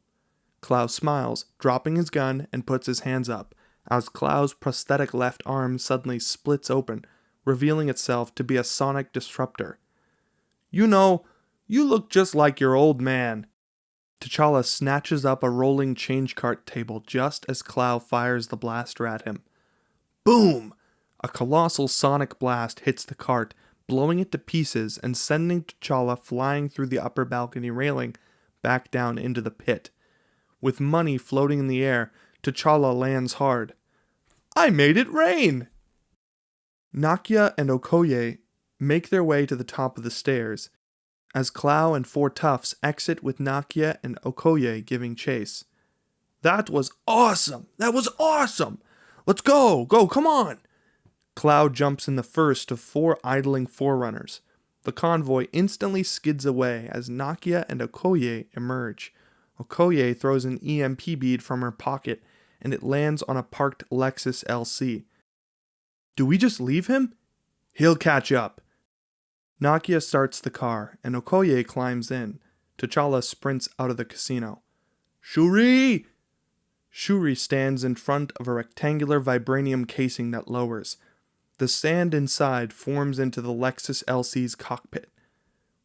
Clow smiles, dropping his gun, and puts his hands up, as Clow's prosthetic left arm suddenly splits open, revealing itself to be a sonic disruptor. You know, You look just like your old man. T'Challa snatches up a rolling change cart table just as Clow fires the blaster at him. Boom! A colossal sonic blast hits the cart, blowing it to pieces and sending T'Challa flying through the upper balcony railing back down into the pit. With money floating in the air, T'Challa lands hard. I made it rain! Nakia and Okoye make their way to the top of the stairs, as Clow and four toughs exit with Nakia and Okoye giving chase. That was awesome! That was awesome! Let's go! Go, come on! Clow jumps in the first of four idling forerunners. The convoy instantly skids away as Nakia and Okoye emerge. Okoye throws an EMP bead from her pocket, and it lands on a parked Lexus LC. Do we just leave him? He'll catch up. Nakia starts the car, and Okoye climbs in. T'Challa sprints out of the casino. Shuri! Shuri stands in front of a rectangular vibranium casing that lowers. The sand inside forms into the Lexus LC's cockpit.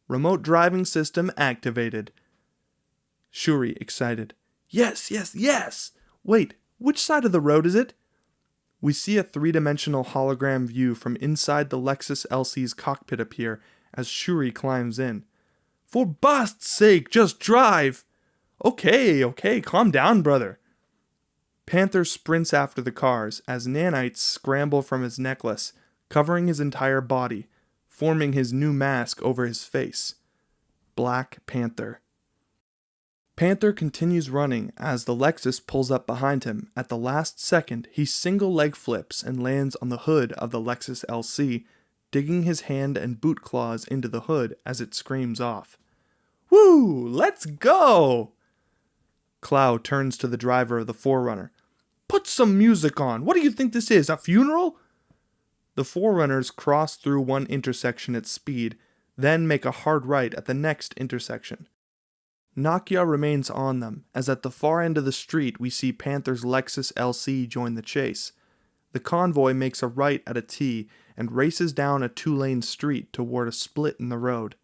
Remote driving system activated. Shuri, excited. Yes, yes, yes! Wait, which side of the road is it? We see a three-dimensional hologram view from inside the Lexus LC's cockpit appear as Shuri climbs in. For bast's sake, just drive! Okay, calm down, brother. Panther sprints after the cars as nanites scramble from his necklace, covering his entire body, forming his new mask over his face. Black Panther. Panther continues running as the Lexus pulls up behind him. At the last second, he single leg flips and lands on the hood of the Lexus LC, digging his hand and boot claws into the hood as it screams off. Woo! Let's go! Clow turns to the driver of the Forerunner. Put some music on. What do you think this is, a funeral? The Forerunners cross through one intersection at speed, then make a hard right at the next intersection. Nakia remains on them, as at the far end of the street we see Panther's Lexus LC join the chase. The convoy makes a right at a T and races down a two-lane street toward a split in the road.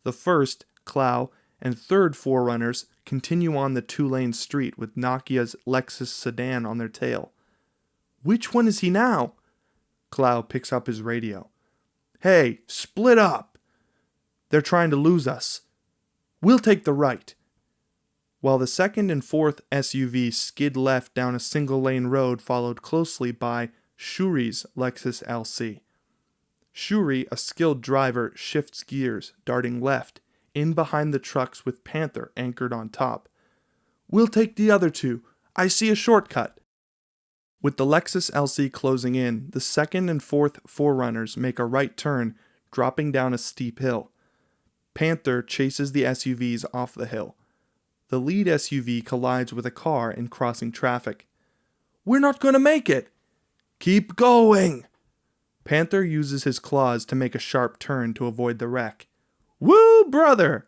The first, Clow, and third Forerunners continue on the two-lane street with Nakia's Lexus sedan on their tail. Which one is he now? Clow picks up his radio. Hey, split up! They're trying to lose us. We'll take the right. While the second and fourth SUV skid left down a single-lane road followed closely by Shuri's Lexus LC. Shuri, a skilled driver, shifts gears, darting left, in behind the trucks with Panther anchored on top. We'll take the other two. I see a shortcut. With the Lexus LC closing in, the second and fourth Forerunners make a right turn, dropping down a steep hill. Panther chases the SUVs off the hill. The lead SUV collides with a car in crossing traffic. We're not going to make it! Keep going! Panther uses his claws to make a sharp turn to avoid the wreck. Woo, brother!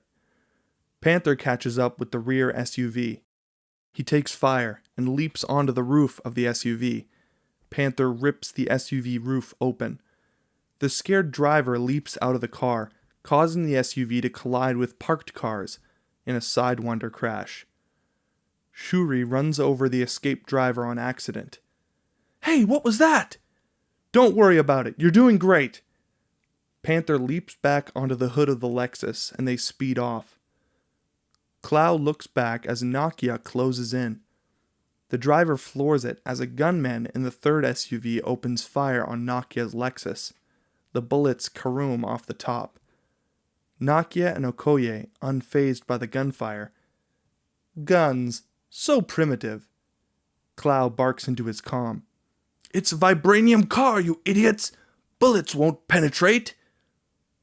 Panther catches up with the rear SUV. He takes fire and leaps onto the roof of the SUV. Panther rips the SUV roof open. The scared driver leaps out of the car, causing the SUV to collide with parked cars in a Sidewinder crash. Shuri runs over the escaped driver on accident. Hey, what was that? Don't worry about it. You're doing great. Panther leaps back onto the hood of the Lexus, and they speed off. Clow looks back as Nakia closes in. The driver floors it as a gunman in the third SUV opens fire on Nakia's Lexus. The bullets caroom off the top. Nakia and Okoye, unfazed by the gunfire. Guns, so primitive. Clow barks into his comm. It's a vibranium car, you idiots! Bullets won't penetrate!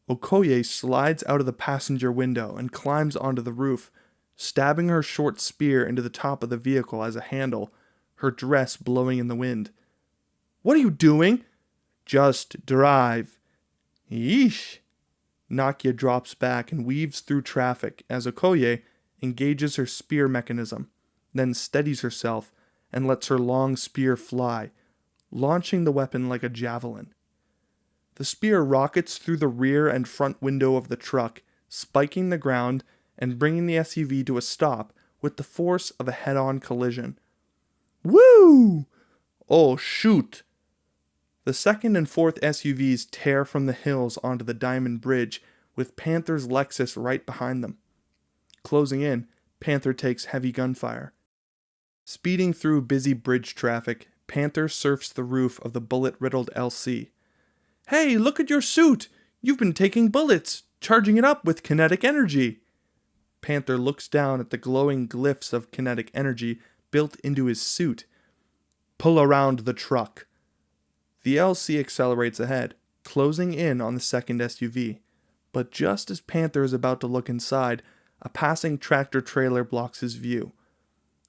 Okoye slides out of the passenger window and climbs onto the roof, stabbing her short spear into the top of the vehicle as a handle, her dress blowing in the wind. What are you doing? Just drive. Yeesh. Nakia drops back and weaves through traffic as Okoye engages her spear mechanism, then steadies herself and lets her long spear fly, launching the weapon like a javelin. The spear rockets through the rear and front window of the truck, spiking the ground and bringing the SUV to a stop with the force of a head-on collision. Woo! Oh, shoot! The second and fourth SUVs tear from the hills onto the Diamond Bridge, with Panther's Lexus right behind them. Closing in, Panther takes heavy gunfire. Speeding through busy bridge traffic, Panther surfs the roof of the bullet-riddled LC. Hey, look at your suit! You've been taking bullets, charging it up with kinetic energy! Panther looks down at the glowing glyphs of kinetic energy built into his suit. Pull around the truck. The LC accelerates ahead, closing in on the second SUV. But just as Panther is about to look inside, a passing tractor-trailer blocks his view.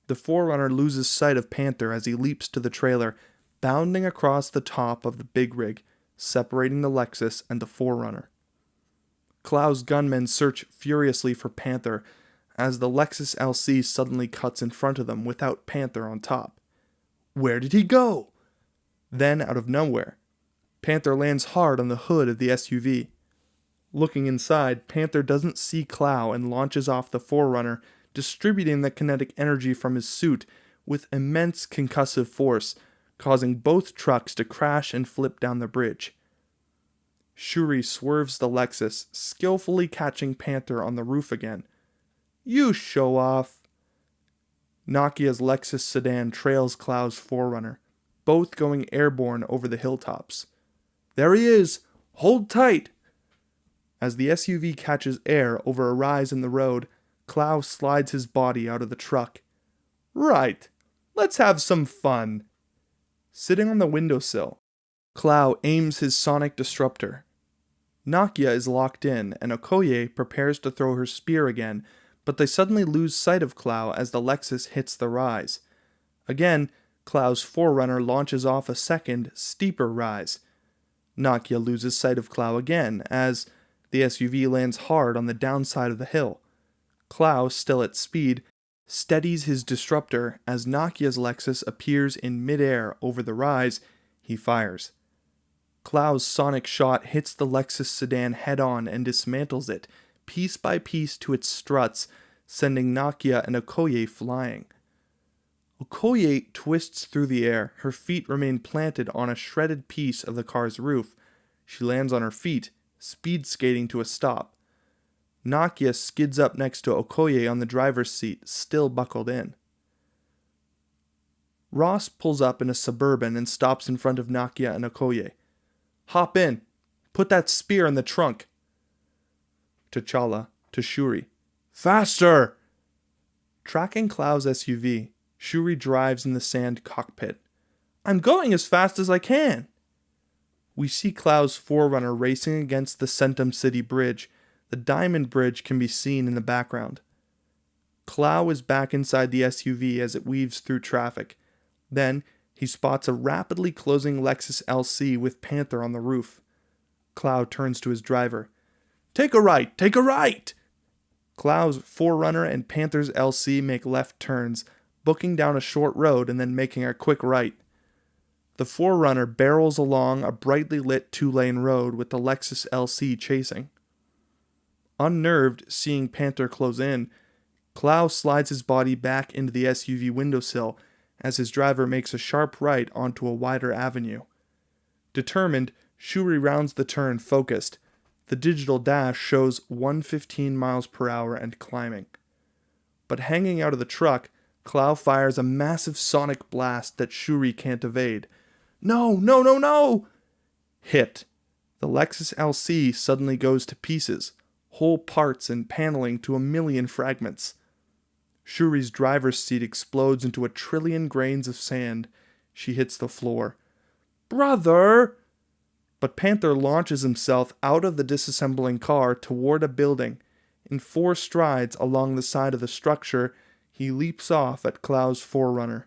The 4Runner loses sight of Panther as he leaps to the trailer, bounding across the top of the big rig, separating the Lexus and the 4Runner. Klau's gunmen search furiously for Panther as the Lexus LC suddenly cuts in front of them without Panther on top. Where did he go? Then, out of nowhere, Panther lands hard on the hood of the SUV. Looking inside, Panther doesn't see Klau and launches off the 4Runner, distributing the kinetic energy from his suit with immense concussive force, causing both trucks to crash and flip down the bridge. Shuri swerves the Lexus, skillfully catching Panther on the roof again. You show off! Nakia's Lexus sedan trails Klau's 4Runner, both going airborne over the hilltops. There he is! Hold tight! As the SUV catches air over a rise in the road, Klau slides his body out of the truck. Right, let's have some fun. Sitting on the windowsill, Klau aims his sonic disruptor. Nakia is locked in, and Okoye prepares to throw her spear again, but they suddenly lose sight of Klau as the Lexus hits the rise. Again, Klau's 4Runner launches off a second, steeper rise. Nakia loses sight of Klau again as the SUV lands hard on the downside of the hill. Klau, still at speed, steadies his disruptor as Nakia's Lexus appears in midair over the rise. He fires. Klau's sonic shot hits the Lexus sedan head-on and dismantles it, piece by piece to its struts, sending Nakia and Okoye flying. Okoye twists through the air. Her feet remain planted on a shredded piece of the car's roof. She lands on her feet, speed skating to a stop. Nakia skids up next to Okoye on the driver's seat, still buckled in. Ross pulls up in a Suburban and stops in front of Nakia and Okoye. Hop in. Put that spear in the trunk. T'Challa to Shuri. Faster! Tracking Klau's SUV, Shuri drives in the sand cockpit. I'm going as fast as I can. We see Klau's 4Runner racing against the Centum City Bridge. The Diamond Bridge can be seen in the background. Klau is back inside the SUV as it weaves through traffic. Then, he spots a rapidly closing Lexus LC with Panther on the roof. Klau turns to his driver. Take a right! Take a right! Klau's 4Runner and Panther's LC make left turns, booking down a short road and then making a quick right. The 4Runner barrels along a brightly lit 2-lane road with the Lexus LC chasing. Unnerved, seeing Panther close in, Klau slides his body back into the SUV windowsill as his driver makes a sharp right onto a wider avenue. Determined, Shuri rounds the turn focused. The digital dash shows 115 miles per hour and climbing. But hanging out of the truck, Klau fires a massive sonic blast that Shuri can't evade. No, no, no, no! Hit. The Lexus LC suddenly goes to pieces, whole parts and paneling to a million fragments. Shuri's driver's seat explodes into a trillion grains of sand. She hits the floor. Brother! But Panther launches himself out of the disassembling car toward a building. In 4 strides along the side of the structure, he leaps off at Klau's 4Runner.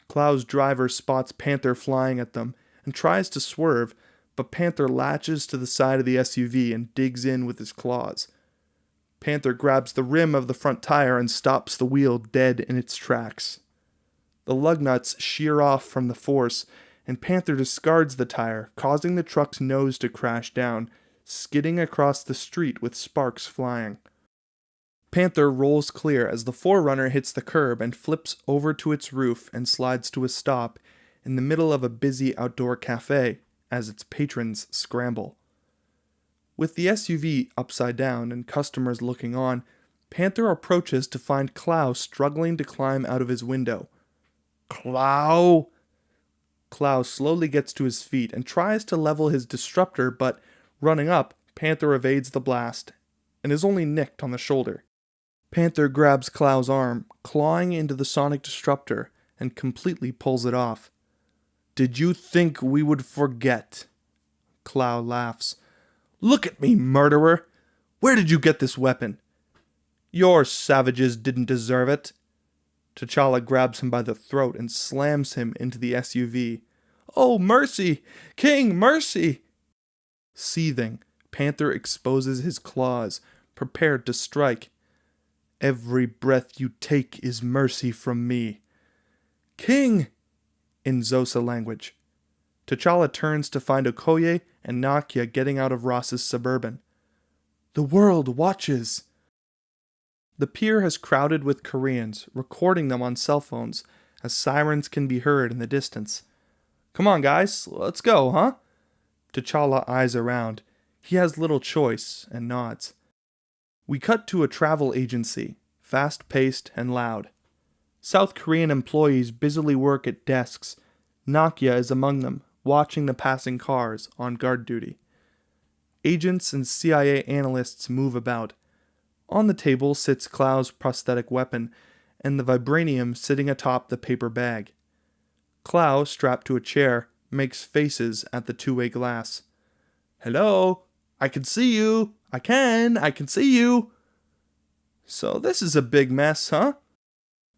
Klau's driver spots Panther flying at them and tries to swerve, but Panther latches to the side of the SUV and digs in with his claws. Panther grabs the rim of the front tire and stops the wheel dead in its tracks. The lug nuts shear off from the force, and Panther discards the tire, causing the truck's nose to crash down, skidding across the street with sparks flying. Panther rolls clear as the Forerunner hits the curb and flips over to its roof and slides to a stop in the middle of a busy outdoor cafe as its patrons scramble. With the SUV upside down and customers looking on, Panther approaches to find Clow struggling to climb out of his window. Clow! Clow slowly gets to his feet and tries to level his disruptor, but running up, Panther evades the blast and is only nicked on the shoulder. Panther grabs Clow's arm, clawing into the sonic disruptor, and completely pulls it off. "Did you think we would forget?" Clow laughs. "Look at me, murderer! Where did you get this weapon? Your savages didn't deserve it." T'Challa grabs him by the throat and slams him into the SUV. "Oh, mercy! King, mercy!" Seething, Panther exposes his claws, prepared to strike. "Every breath you take is mercy from me." "King!" in Xhosa language. T'Challa turns to find Okoye and Nakia getting out of Ross's Suburban. "The world watches." The pier has crowded with Koreans, recording them on cell phones, as sirens can be heard in the distance. "Come on, guys, let's go, huh?" T'Challa eyes around. He has little choice, and nods. We cut to a travel agency, fast-paced and loud. South Korean employees busily work at desks. Nakia is among them, watching the passing cars on guard duty. Agents and CIA analysts move about. On the table sits Clow's prosthetic weapon, and the vibranium sitting atop the paper bag. Clow, strapped to a chair, makes faces at the two-way glass. "Hello? I can see you! I can see you!" "So this is a big mess, huh?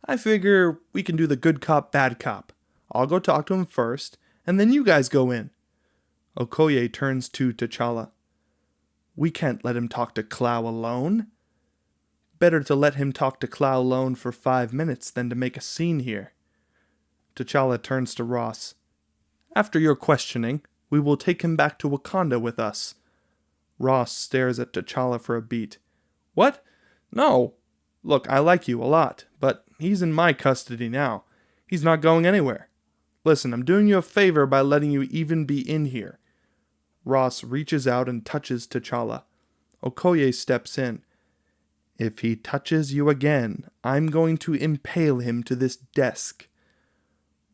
I figure we can do the good cop, bad cop. I'll go talk to him first, and then you guys go in." Okoye turns to T'Challa. "We can't let him talk to Clow alone. Better to let him talk to Clow alone for 5 minutes than to make a scene here." T'Challa turns to Ross. "After your questioning, we will take him back to Wakanda with us." Ross stares at T'Challa for a beat. "What? No. Look, I like you a lot, but he's in my custody now. He's not going anywhere. Listen, I'm doing you a favor by letting you even be in here." Ross reaches out and touches T'Challa. Okoye steps in. "If he touches you again, I'm going to impale him to this desk."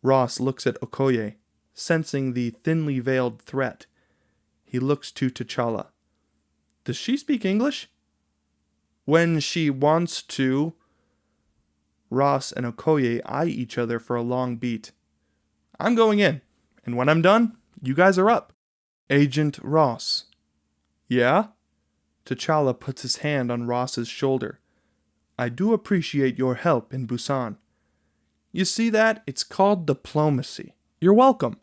Ross looks at Okoye, sensing the thinly veiled threat. He looks to T'Challa. "Does she speak English?" "When she wants to." Ross and Okoye eye each other for a long beat. "I'm going in, and when I'm done, you guys are up." "Agent Ross." "Yeah?" T'Challa puts his hand on Ross's shoulder. "I do appreciate your help in Busan. You see that? It's called diplomacy. You're welcome."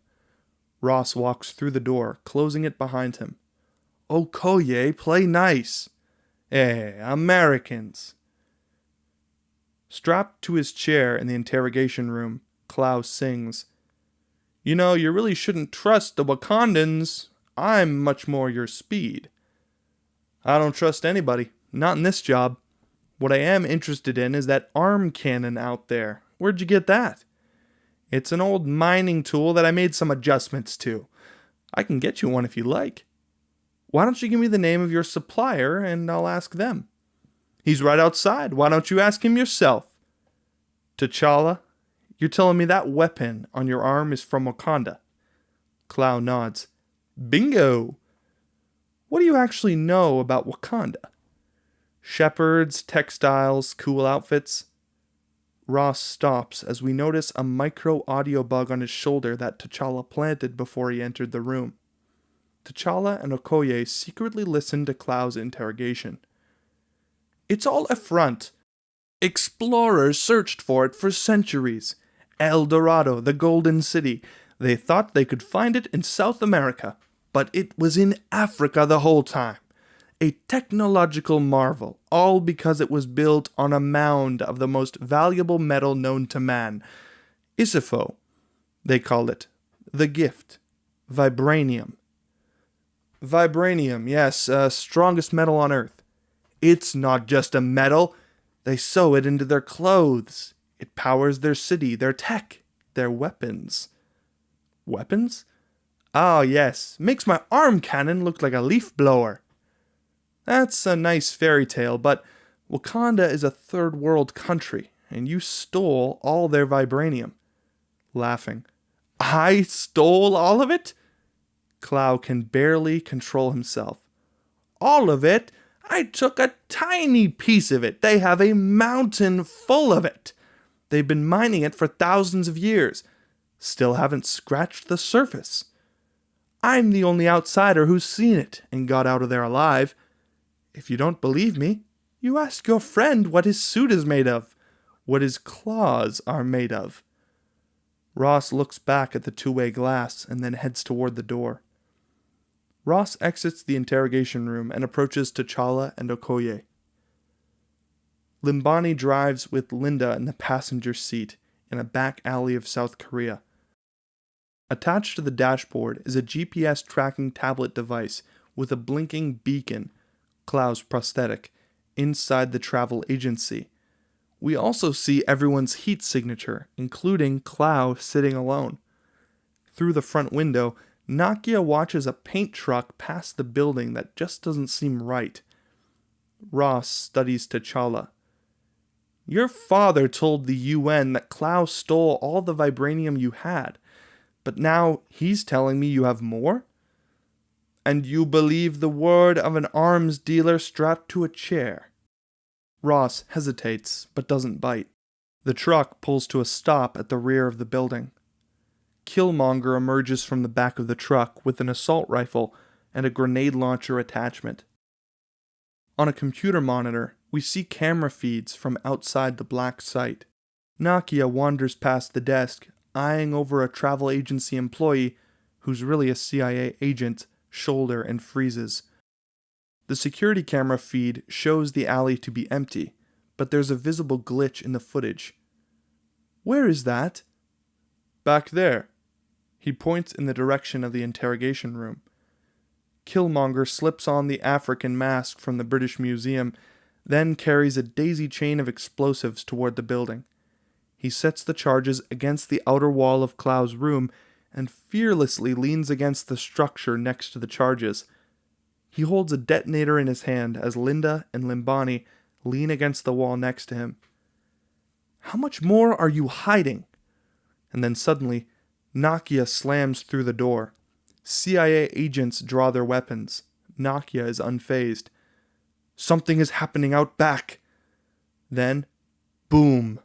Ross walks through the door, closing it behind him. "Okoye, play nice." Americans." Strapped to his chair in the interrogation room, Clow sings. "You know, you really shouldn't trust the Wakandans. I'm much more your speed." "I don't trust anybody. Not in this job. What I am interested in is that arm cannon out there. Where'd you get that?" "It's an old mining tool that I made some adjustments to. I can get you one if you like." "Why don't you give me the name of your supplier and I'll ask them?" "He's right outside. Why don't you ask him yourself?" "T'Challa, you're telling me that weapon on your arm is from Wakanda?" Clow nods. "Bingo! What do you actually know about Wakanda?" "Shepherds, textiles, cool outfits." Ross stops as we notice a micro audio bug on his shoulder that T'Challa planted before he entered the room. T'Challa and Okoye secretly listen to Clow's interrogation. "It's all a front. Explorers searched for it for centuries. El Dorado, the Golden City. They thought they could find it in South America, but it was in Africa the whole time. A technological marvel, all because it was built on a mound of the most valuable metal known to man. Isifo, they call it. The gift. Vibranium." Vibranium, yes, strongest metal on Earth. It's not just a metal. They sew it into their clothes. It powers their city, their tech, their weapons. Weapons? Ah, yes. Makes my arm cannon look like a leaf blower. That's a nice fairy tale, but Wakanda is a third world country, and you stole all their vibranium. Laughing. I stole all of it? Clow can barely control himself. All of it? I took a tiny piece of it. They have a mountain full of it. They've been mining it for thousands of years. Still haven't scratched the surface. I'm the only outsider who's seen it and got out of there alive. If you don't believe me, you ask your friend what his suit is made of, what his claws are made of. Ross looks back at the two-way glass and then heads toward the door. Ross exits the interrogation room and approaches T'Challa and Okoye. Limbani drives with Linda in the passenger seat in a back alley of South Korea. Attached to the dashboard is a GPS tracking tablet device with a blinking beacon, Clow's prosthetic, inside the travel agency. We also see everyone's heat signature, including Clow sitting alone. Through the front window, Nakia watches a paint truck pass the building that just doesn't seem right. Ross studies T'Challa. Your father told the UN that Clow stole all the vibranium you had, but now he's telling me you have more? And you believe the word of an arms dealer strapped to a chair? Ross hesitates, but doesn't bite. The truck pulls to a stop at the rear of the building. Killmonger emerges from the back of the truck with an assault rifle and a grenade launcher attachment. On a computer monitor, we see camera feeds from outside the black site. Nakia wanders past the desk, eyeing over a travel agency employee, who's really a CIA agent, shoulder and freezes. The security camera feed shows the alley to be empty, but there's a visible glitch in the footage. Where is that? Back there. He points in the direction of the interrogation room. Killmonger slips on the African mask from the British Museum, then carries a daisy chain of explosives toward the building. He sets the charges against the outer wall of Clow's room and fearlessly leans against the structure next to the charges. He holds a detonator in his hand as Linda and Limbani lean against the wall next to him. How much more are you hiding? And then suddenly, Nakia slams through the door. CIA agents draw their weapons. Nakia is unfazed. Something is happening out back. Then, boom!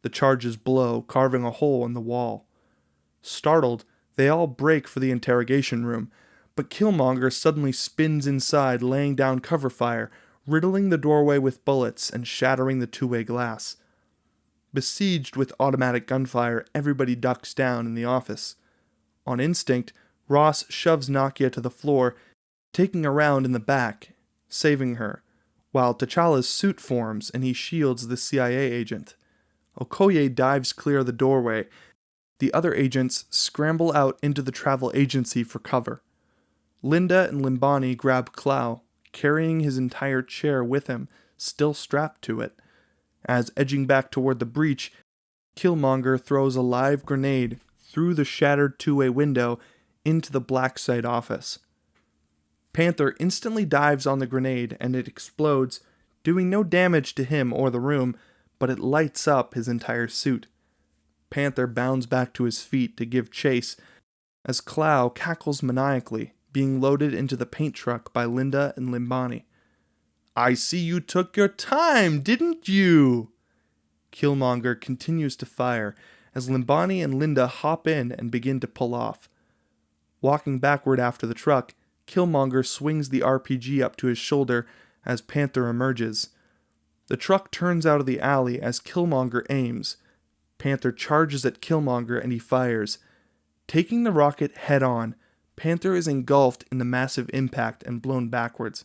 The charges blow, carving a hole in the wall. Startled, they all break for the interrogation room, but Killmonger suddenly spins inside, laying down cover fire, riddling the doorway with bullets and shattering the two-way glass. Besieged with automatic gunfire, everybody ducks down in the office. On instinct, Ross shoves Nakia to the floor, taking a round in the back, saving her, while T'Challa's suit forms and he shields the CIA agent. Okoye dives clear of the doorway. The other agents scramble out into the travel agency for cover. Linda and Limbani grab Clow, carrying his entire chair with him, still strapped to it. As edging back toward the breach, Killmonger throws a live grenade through the shattered two-way window into the black site office. Panther instantly dives on the grenade and it explodes, doing no damage to him or the room, but it lights up his entire suit. Panther bounds back to his feet to give chase as Clow cackles maniacally, being loaded into the paint truck by Linda and Limbani. I see you took your time, didn't you? Killmonger continues to fire as Limbani and Linda hop in and begin to pull off. Walking backward after the truck, Killmonger swings the RPG up to his shoulder as Panther emerges. The truck turns out of the alley as Killmonger aims. Panther charges at Killmonger and he fires. Taking the rocket head on, Panther is engulfed in the massive impact and blown backwards.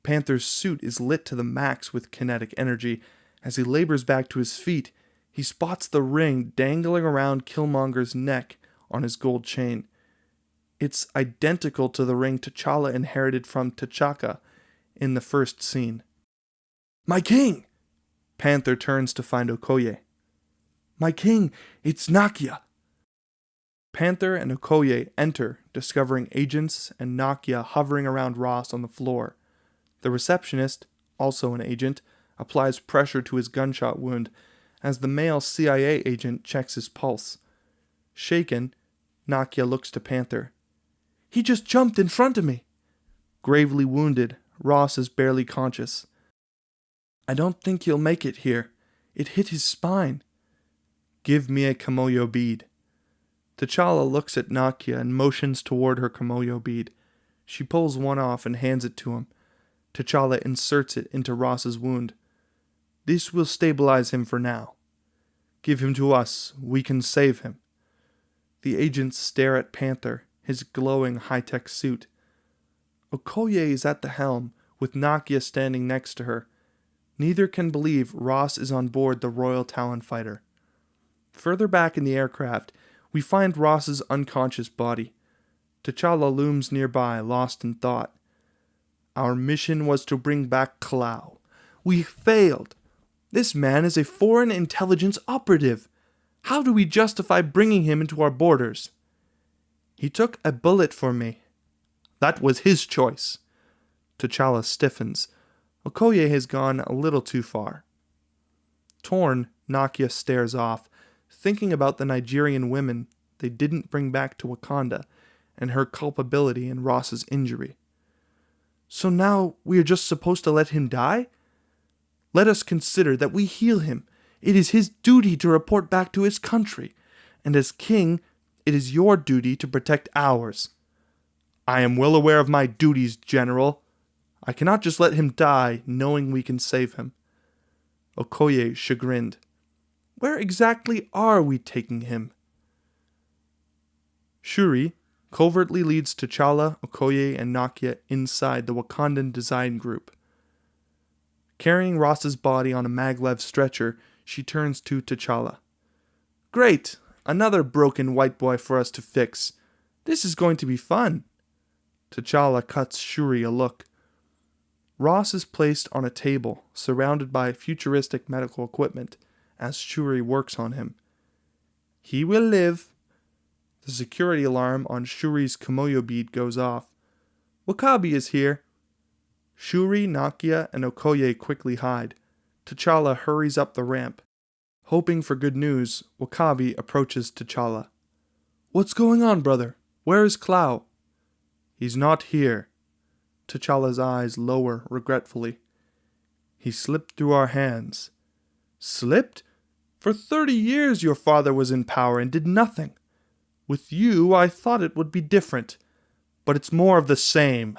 Panther's suit is lit to the max with kinetic energy. As he labors back to his feet, he spots the ring dangling around Killmonger's neck on his gold chain. It's identical to the ring T'Challa inherited from T'Chaka in the first scene. "My king!" Panther turns to find Okoye. "My king, it's Nakia!" Panther and Okoye enter, discovering agents and Nakia hovering around Ross on the floor. The receptionist, also an agent, applies pressure to his gunshot wound as the male CIA agent checks his pulse. Shaken, Nakia looks to Panther. "He just jumped in front of me." Gravely wounded, Ross is barely conscious. "I don't think he'll make it here. It hit his spine." "Give me a Kimoyo bead." T'Challa looks at Nakia and motions toward her Kimoyo bead. She pulls one off and hands it to him. T'Challa inserts it into Ross's wound. "This will stabilize him for now. Give him to us. We can save him." The agents stare at Panther, his glowing high-tech suit. Okoye is at the helm, with Nakia standing next to her. Neither can believe Ross is on board the Royal Talon fighter. Further back in the aircraft, we find Ross's unconscious body. T'Challa looms nearby, lost in thought. "Our mission was to bring back Clow. We failed. This man is a foreign intelligence operative. How do we justify bringing him into our borders?" "He took a bullet for me." "That was his choice." T'Challa stiffens. Okoye has gone a little too far. Torn, Nakia stares off, thinking about the Nigerian women they didn't bring back to Wakanda and her culpability in Ross's injury. "So now we are just supposed to let him die? Let us consider that we heal him. It is his duty to report back to his country, and as king, it is your duty to protect ours." "I am well aware of my duties, General. I cannot just let him die knowing we can save him." Okoye chagrined. "Where exactly are we taking him?" Shuri covertly leads T'Challa, Okoye, and Nakia inside the Wakandan design group. Carrying Ross's body on a maglev stretcher, she turns to T'Challa. "Great! Another broken white boy for us to fix. This is going to be fun." T'Challa cuts Shuri a look. Ross is placed on a table, surrounded by futuristic medical equipment, as Shuri works on him. "He will live." The security alarm on Shuri's Kimoyo bead goes off. "Wakabi is here." Shuri, Nakia, and Okoye quickly hide. T'Challa hurries up the ramp. Hoping for good news, Wakabi approaches T'Challa. "What's going on, brother? Where is Clow?" "He's not here." T'Challa's eyes lower regretfully. "He slipped through our hands." "Slipped? For 30 years your father was in power and did nothing. With you, I thought it would be different. But it's more of the same."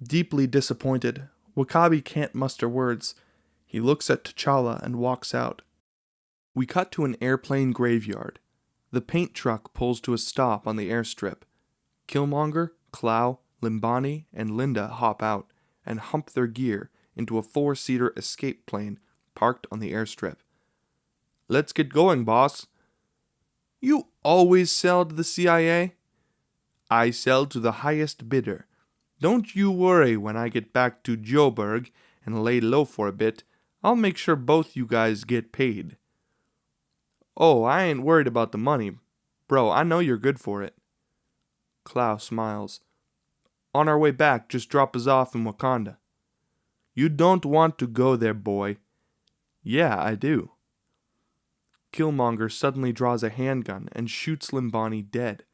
Deeply disappointed, Wakabi can't muster words. He looks at T'Challa and walks out. We cut to an airplane graveyard. The paint truck pulls to a stop on the airstrip. Killmonger, Clow, Limbani, and Linda hop out and hump their gear into a 4-seater escape plane parked on the airstrip. "Let's get going, boss." "You always sell to the CIA?" "I sell to the highest bidder. Don't you worry when I get back to Joburg and lay low for a bit. I'll make sure both you guys get paid." "Oh, I ain't worried about the money. Bro, I know you're good for it." Clow smiles. "On our way back, just drop us off in Wakanda." "You don't want to go there, boy." "Yeah, I do." Killmonger suddenly draws a handgun and shoots Limbani dead.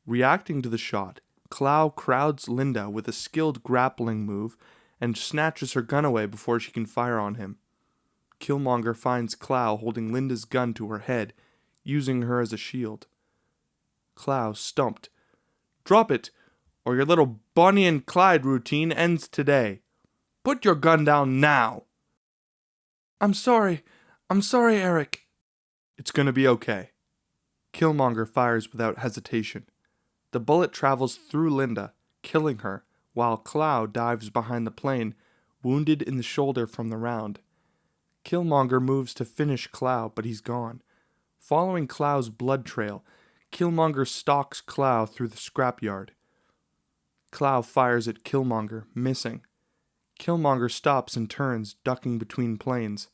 Reacting to the shot, Clow crowds Linda with a skilled grappling move and snatches her gun away before she can fire on him. Killmonger finds Clow holding Linda's gun to her head, using her as a shield. Clow stumped. "Drop it, or your little Bonnie and Clyde routine ends today. Put your gun down now." I'm sorry, Eric." "It's gonna be okay." Killmonger fires without hesitation. The bullet travels through Linda, killing her, while Clow dives behind the plane, wounded in the shoulder from the round. Killmonger moves to finish Clow, but he's gone. Following Clow's blood trail, Killmonger stalks Clow through the scrapyard. Clow fires at Killmonger, missing. Killmonger stops and turns, ducking between planes.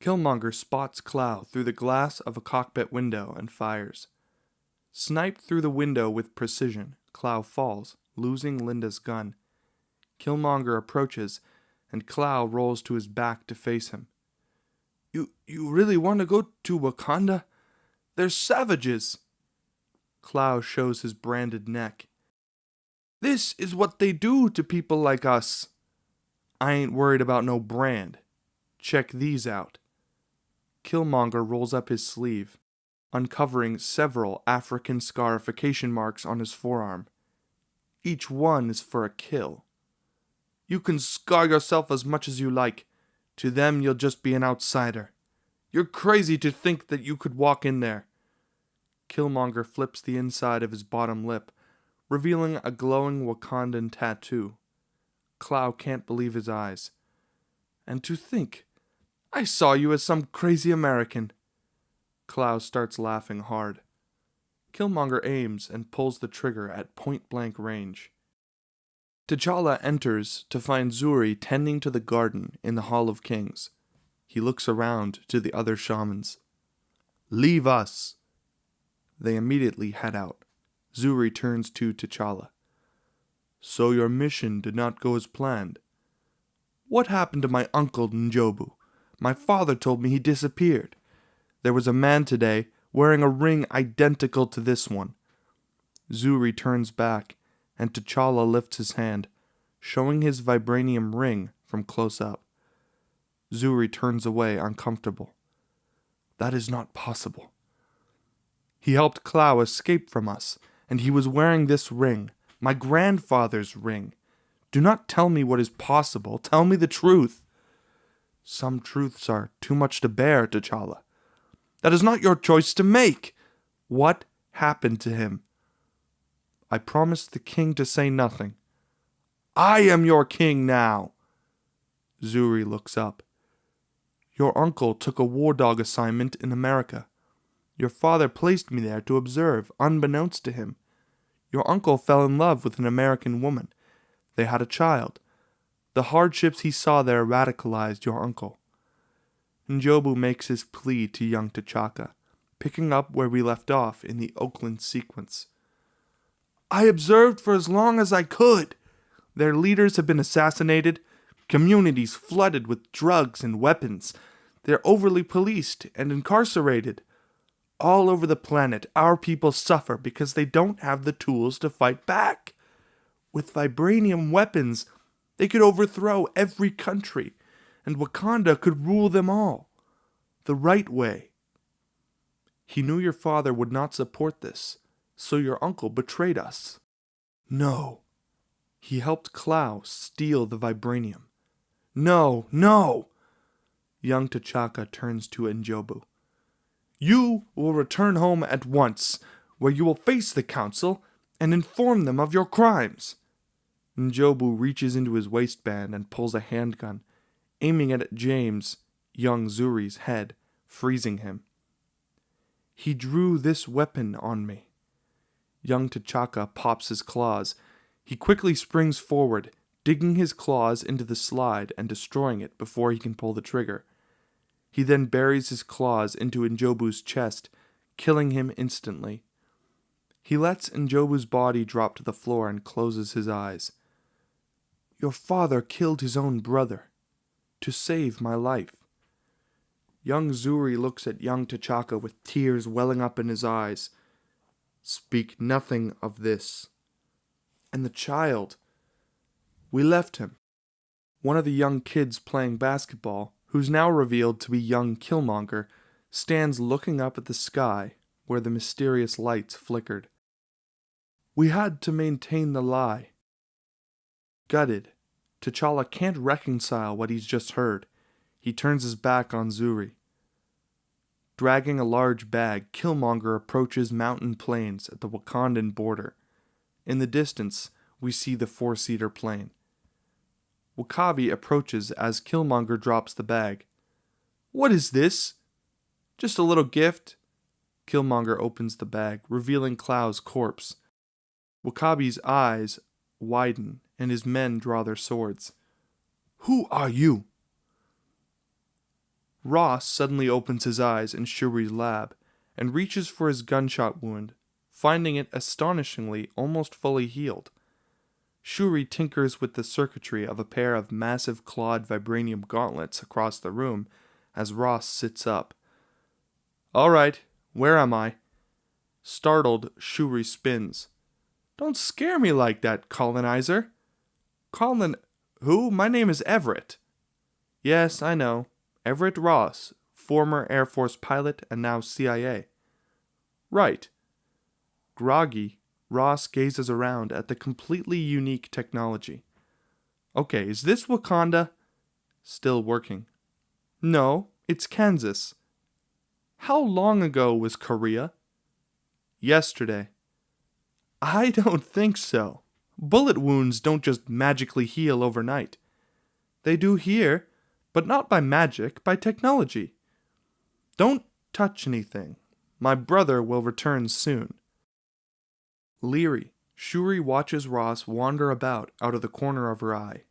Killmonger spots Clow through the glass of a cockpit window and fires. Sniped through the window with precision, Clow falls, losing Linda's gun. Killmonger approaches, and Clow rolls to his back to face him. You really want to go to Wakanda? They're savages! Clow shows his branded neck. This is what they do to people like us. I ain't worried about no brand. Check these out. Killmonger rolls up his sleeve, uncovering several African scarification marks on his forearm. Each one is for a kill. You can scar yourself as much as you like. To them, you'll just be an outsider. You're crazy to think that you could walk in there. Killmonger flips the inside of his bottom lip, revealing a glowing Wakandan tattoo. Clow can't believe his eyes. And to think, I saw you as some crazy American. Clow starts laughing hard. Killmonger aims and pulls the trigger at point-blank range. T'Challa enters to find Zuri tending to the garden in the Hall of Kings. He looks around to the other shamans. Leave us! They immediately head out. Zuri turns to T'Challa. So your mission did not go as planned. What happened to my uncle N'Jobu? My father told me he disappeared. There was a man today wearing a ring identical to this one. Zuri turns back, and T'Challa lifts his hand, showing his vibranium ring from close up. Zuri turns away uncomfortable. That is not possible. He helped Clow escape from us, and he was wearing this ring, my grandfather's ring. Do not tell me what is possible. Tell me the truth. Some truths are too much to bear, T'Challa. That is not your choice to make. What happened to him? I promised the king to say nothing. I am your king now. Zuri looks up. Your uncle took a war dog assignment in America. Your father placed me there to observe, unbeknownst to him. Your uncle fell in love with an American woman. They had a child. The hardships he saw there radicalized your uncle. N'Jobu makes his plea to young T'Chaka, picking up where we left off in the Oakland sequence. I observed for as long as I could. Their leaders have been assassinated, communities flooded with drugs and weapons. They're overly policed and incarcerated. All over the planet, our people suffer because they don't have the tools to fight back. With vibranium weapons, they could overthrow every country, and Wakanda could rule them all. The right way. He knew your father would not support this, so your uncle betrayed us. No. He helped Clow steal the vibranium. No, no! Young T'Chaka turns to N'Jobu. You will return home at once, where you will face the council and inform them of your crimes. N'Jobu reaches into his waistband and pulls a handgun, aiming it at James, young Zuri's head, freezing him. He drew this weapon on me. Young T'Chaka pops his claws. He quickly springs forward, digging his claws into the slide and destroying it before he can pull the trigger. He then buries his claws into N'Jobu's chest, killing him instantly. He lets N'Jobu's body drop to the floor and closes his eyes. Your father killed his own brother to save my life. Young Zuri looks at young T'Chaka with tears welling up in his eyes. Speak nothing of this. And the child. We left him. One of the young kids playing basketball, who's now revealed to be young Killmonger, stands looking up at the sky where the mysterious lights flickered. We had to maintain the lie. Gutted, T'Challa can't reconcile what he's just heard. He turns his back on Zuri. Dragging a large bag, Killmonger approaches mountain plains at the Wakandan border. In the distance, we see the four-seater plane. W'Kabi approaches as Killmonger drops the bag. What is this? Just a little gift? Killmonger opens the bag, revealing Klau's corpse. Wakabi's eyes widen, and his men draw their swords. "Who are you?" Ross suddenly opens his eyes in Shuri's lab and reaches for his gunshot wound, finding it astonishingly almost fully healed. Shuri tinkers with the circuitry of a pair of massive clawed vibranium gauntlets across the room as Ross sits up. "All right, where am I?" Startled, Shuri spins. "Don't scare me like that, colonizer." Who? My name is Everett." "Yes, I know. Everett Ross, former Air Force pilot and now CIA." "Right." Groggy, Ross gazes around at the completely unique technology. "Okay, is this Wakanda?" Still working. "No, it's Kansas." "How long ago was Korea?" "Yesterday." "I don't think so. Bullet wounds don't just magically heal overnight." "They do here, but not by magic, by technology." "Don't touch anything. My brother will return soon." Leery, Shuri watches Ross wander about out of the corner of her eye.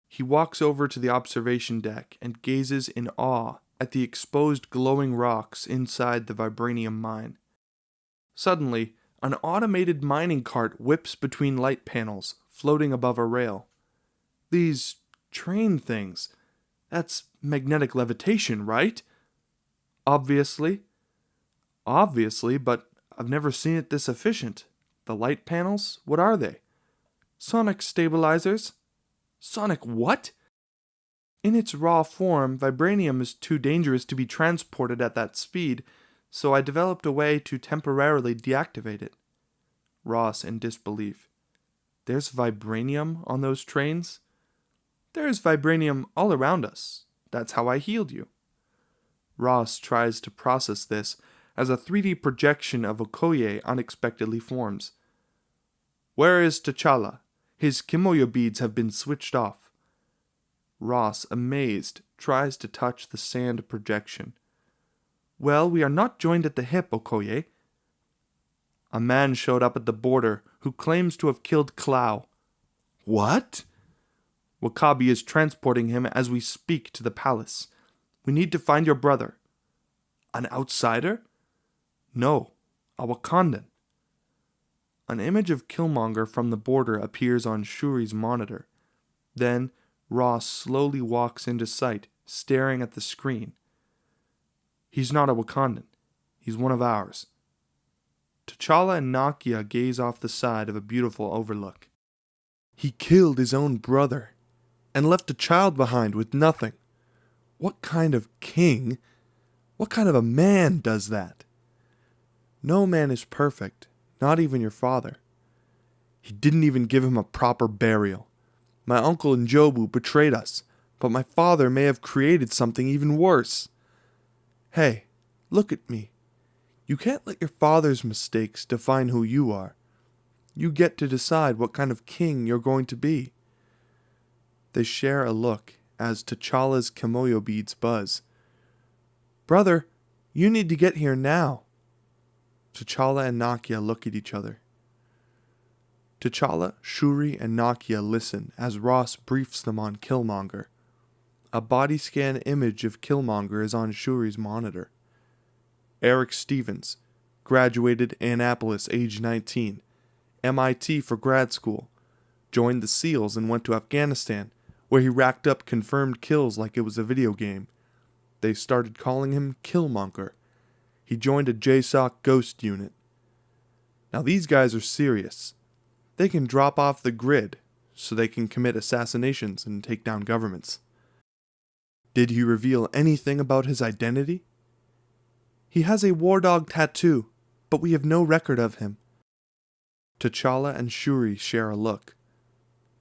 He walks over to the observation deck and gazes in awe at the exposed glowing rocks inside the vibranium mine. Suddenly, an automated mining cart whips between light panels, floating above a rail. "These train things, that's magnetic levitation, right?" "Obviously." "Obviously, but I've never seen it this efficient. The light panels, what are they?" "Sonic stabilizers." "Sonic what?" "In its raw form, vibranium is too dangerous to be transported at that speed, so I developed a way to temporarily deactivate it." Ross in disbelief. "There's vibranium on those trains?" "There's vibranium all around us. That's how I healed you." Ross tries to process this as a 3D projection of Okoye unexpectedly forms. "Where is T'Challa? His Kimoyo beads have been switched off." Ross, amazed, tries to touch the sand projection. "Well, we are not joined at the hip, Okoye." "A man showed up at the border who claims to have killed Klau." "What?" "Wakabi is transporting him as we speak to the palace. We need to find your brother." "An outsider?" "No, a Wakandan." An image of Killmonger from the border appears on Shuri's monitor. Then, Ross slowly walks into sight, staring at the screen. "He's not a Wakandan. He's one of ours." T'Challa and Nakia gaze off the side of a beautiful overlook. "He killed his own brother, and left a child behind with nothing. What kind of king, what kind of a man does that?" "No man is perfect, not even your father." "He didn't even give him a proper burial. My uncle Njobu betrayed us, but my father may have created something even worse." "Hey, look at me. You can't let your father's mistakes define who you are. You get to decide what kind of king you're going to be." They share a look as T'Challa's Kimoyo beads buzz. "Brother, you need to get here now." T'Challa and Nakia look at each other. T'Challa, Shuri, and Nakia listen as Ross briefs them on Killmonger. A body scan image of Killmonger is on Shuri's monitor. Eric Stevens, graduated Annapolis, age 19, MIT for grad school, joined the SEALs and went to Afghanistan, where he racked up confirmed kills like it was a video game. They started calling him Killmonger. He joined a JSOC ghost unit. Now these guys are serious. They can drop off the grid, so they can commit assassinations and take down governments. Did he reveal anything about his identity? He has a war dog tattoo, but we have no record of him. T'Challa and Shuri share a look.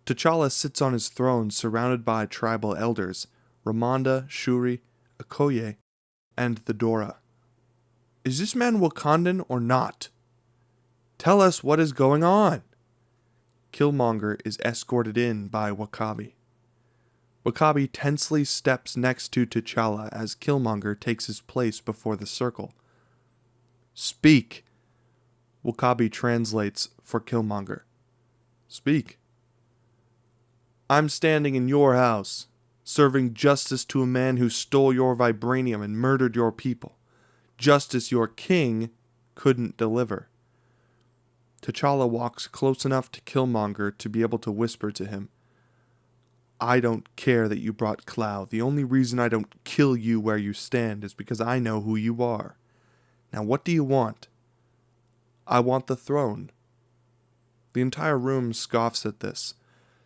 T'Challa sits on his throne surrounded by tribal elders, Ramonda, Shuri, Okoye, and the Dora. Is this man Wakandan or not? Tell us what is going on. Killmonger is escorted in by Wakabi. Wakabi tensely steps next to T'Challa as Killmonger takes his place before the circle. Speak. Wakabi translates for Killmonger. Speak. I'm standing in your house, serving justice to a man who stole your vibranium and murdered your people. Justice your king couldn't deliver. T'Challa walks close enough to Killmonger to be able to whisper to him, I don't care that you brought Cloud. The only reason I don't kill you where you stand is because I know who you are. Now what do you want? I want the throne. The entire room scoffs at this.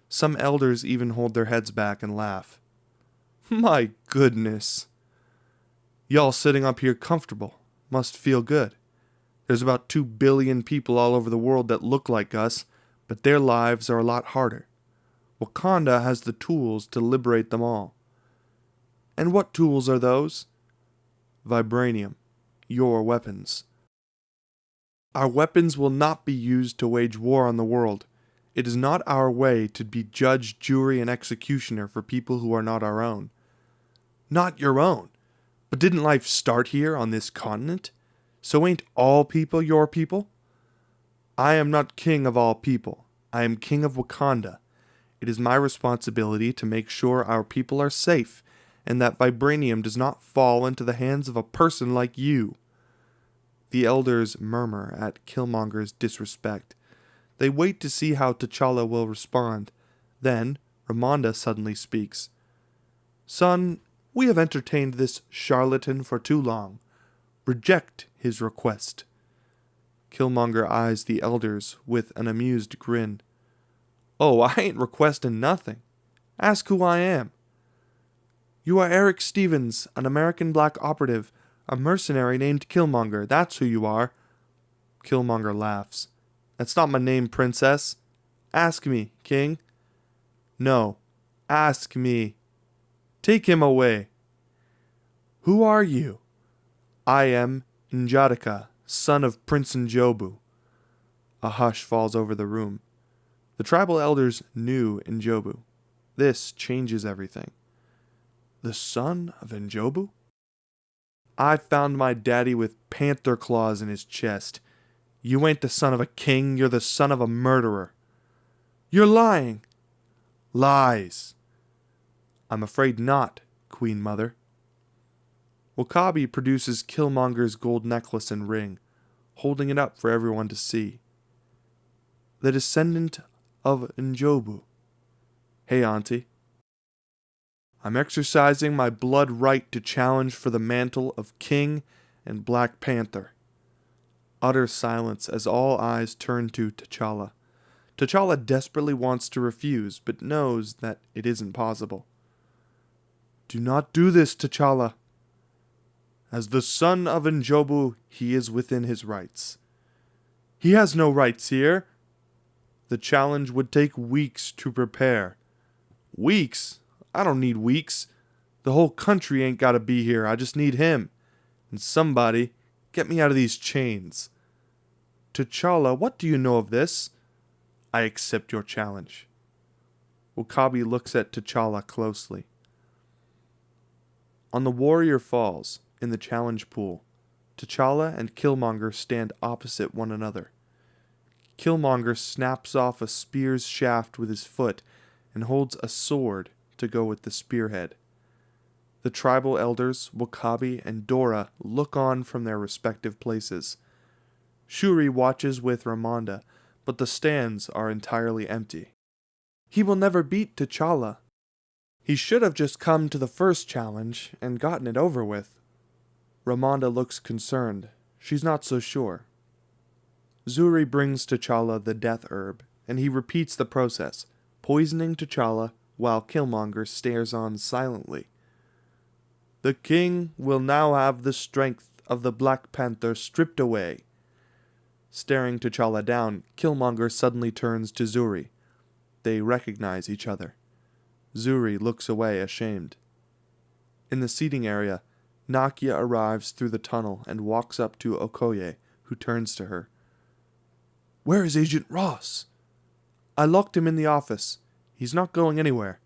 Some elders even hold their heads back and laugh. My goodness. Y'all sitting up here comfortable. Must feel good. There's about 2 billion people all over the world that look like us, but their lives are a lot harder. Wakanda has the tools to liberate them all. And what tools are those? Vibranium. Your weapons. Our weapons will not be used to wage war on the world. It is not our way to be judge, jury, and executioner for people who are not our own. Not your own. But didn't life start here on this continent? So ain't all people your people? I am not king of all people. I am king of Wakanda. It is my responsibility to make sure our people are safe, and that vibranium does not fall into the hands of a person like you. The elders murmur at Killmonger's disrespect. They wait to see how T'Challa will respond. Then, Ramonda suddenly speaks. Son, we have entertained this charlatan for too long. Reject his request. Killmonger eyes the elders with an amused grin. Oh, I ain't requesting nothing. Ask who I am. You are Eric Stevens, an American black operative, a mercenary named Killmonger. That's who you are. Killmonger laughs. That's not my name, princess. Ask me, king. No, ask me. Take him away. Who are you? I am N'Jadaka, son of Prince N'Jobu. A hush falls over the room. The tribal elders knew N'Jobu. This changes everything. The son of N'Jobu? I found my daddy with panther claws in his chest. You ain't the son of a king, you're the son of a murderer. You're lying. Lies. I'm afraid not, Queen Mother. Wakabi produces Killmonger's gold necklace and ring, holding it up for everyone to see. The descendant of N'Jobu. Hey, Auntie. I'm exercising my blood right to challenge for the mantle of King and Black Panther. Utter silence as all eyes turn to T'Challa. T'Challa desperately wants to refuse, but knows that it isn't possible. Do not do this, T'Challa. As the son of N'Jobu, he is within his rights. He has no rights here. The challenge would take weeks to prepare. Weeks? I don't need weeks. The whole country ain't gotta be here. I just need him. And somebody, get me out of these chains. T'Challa, what do you know of this? I accept your challenge. Wakabi looks at T'Challa closely. On the Warrior Falls, in the challenge pool, T'Challa and Killmonger stand opposite one another. Killmonger snaps off a spear's shaft with his foot and holds a sword to go with the spearhead. The tribal elders, Wakabi and Dora, look on from their respective places. Shuri watches with Ramonda, but the stands are entirely empty. He will never beat T'Challa. He should have just come to the first challenge and gotten it over with. Ramonda looks concerned. She's not so sure. Zuri brings T'Challa the death herb, and he repeats the process, poisoning T'Challa while Killmonger stares on silently. The king will now have the strength of the Black Panther stripped away. Staring T'Challa down, Killmonger suddenly turns to Zuri. They recognize each other. Zuri looks away ashamed. In the seating area, Nakia arrives through the tunnel and walks up to Okoye, who turns to her. Where is Agent Ross? I locked him in the office. He's not going anywhere.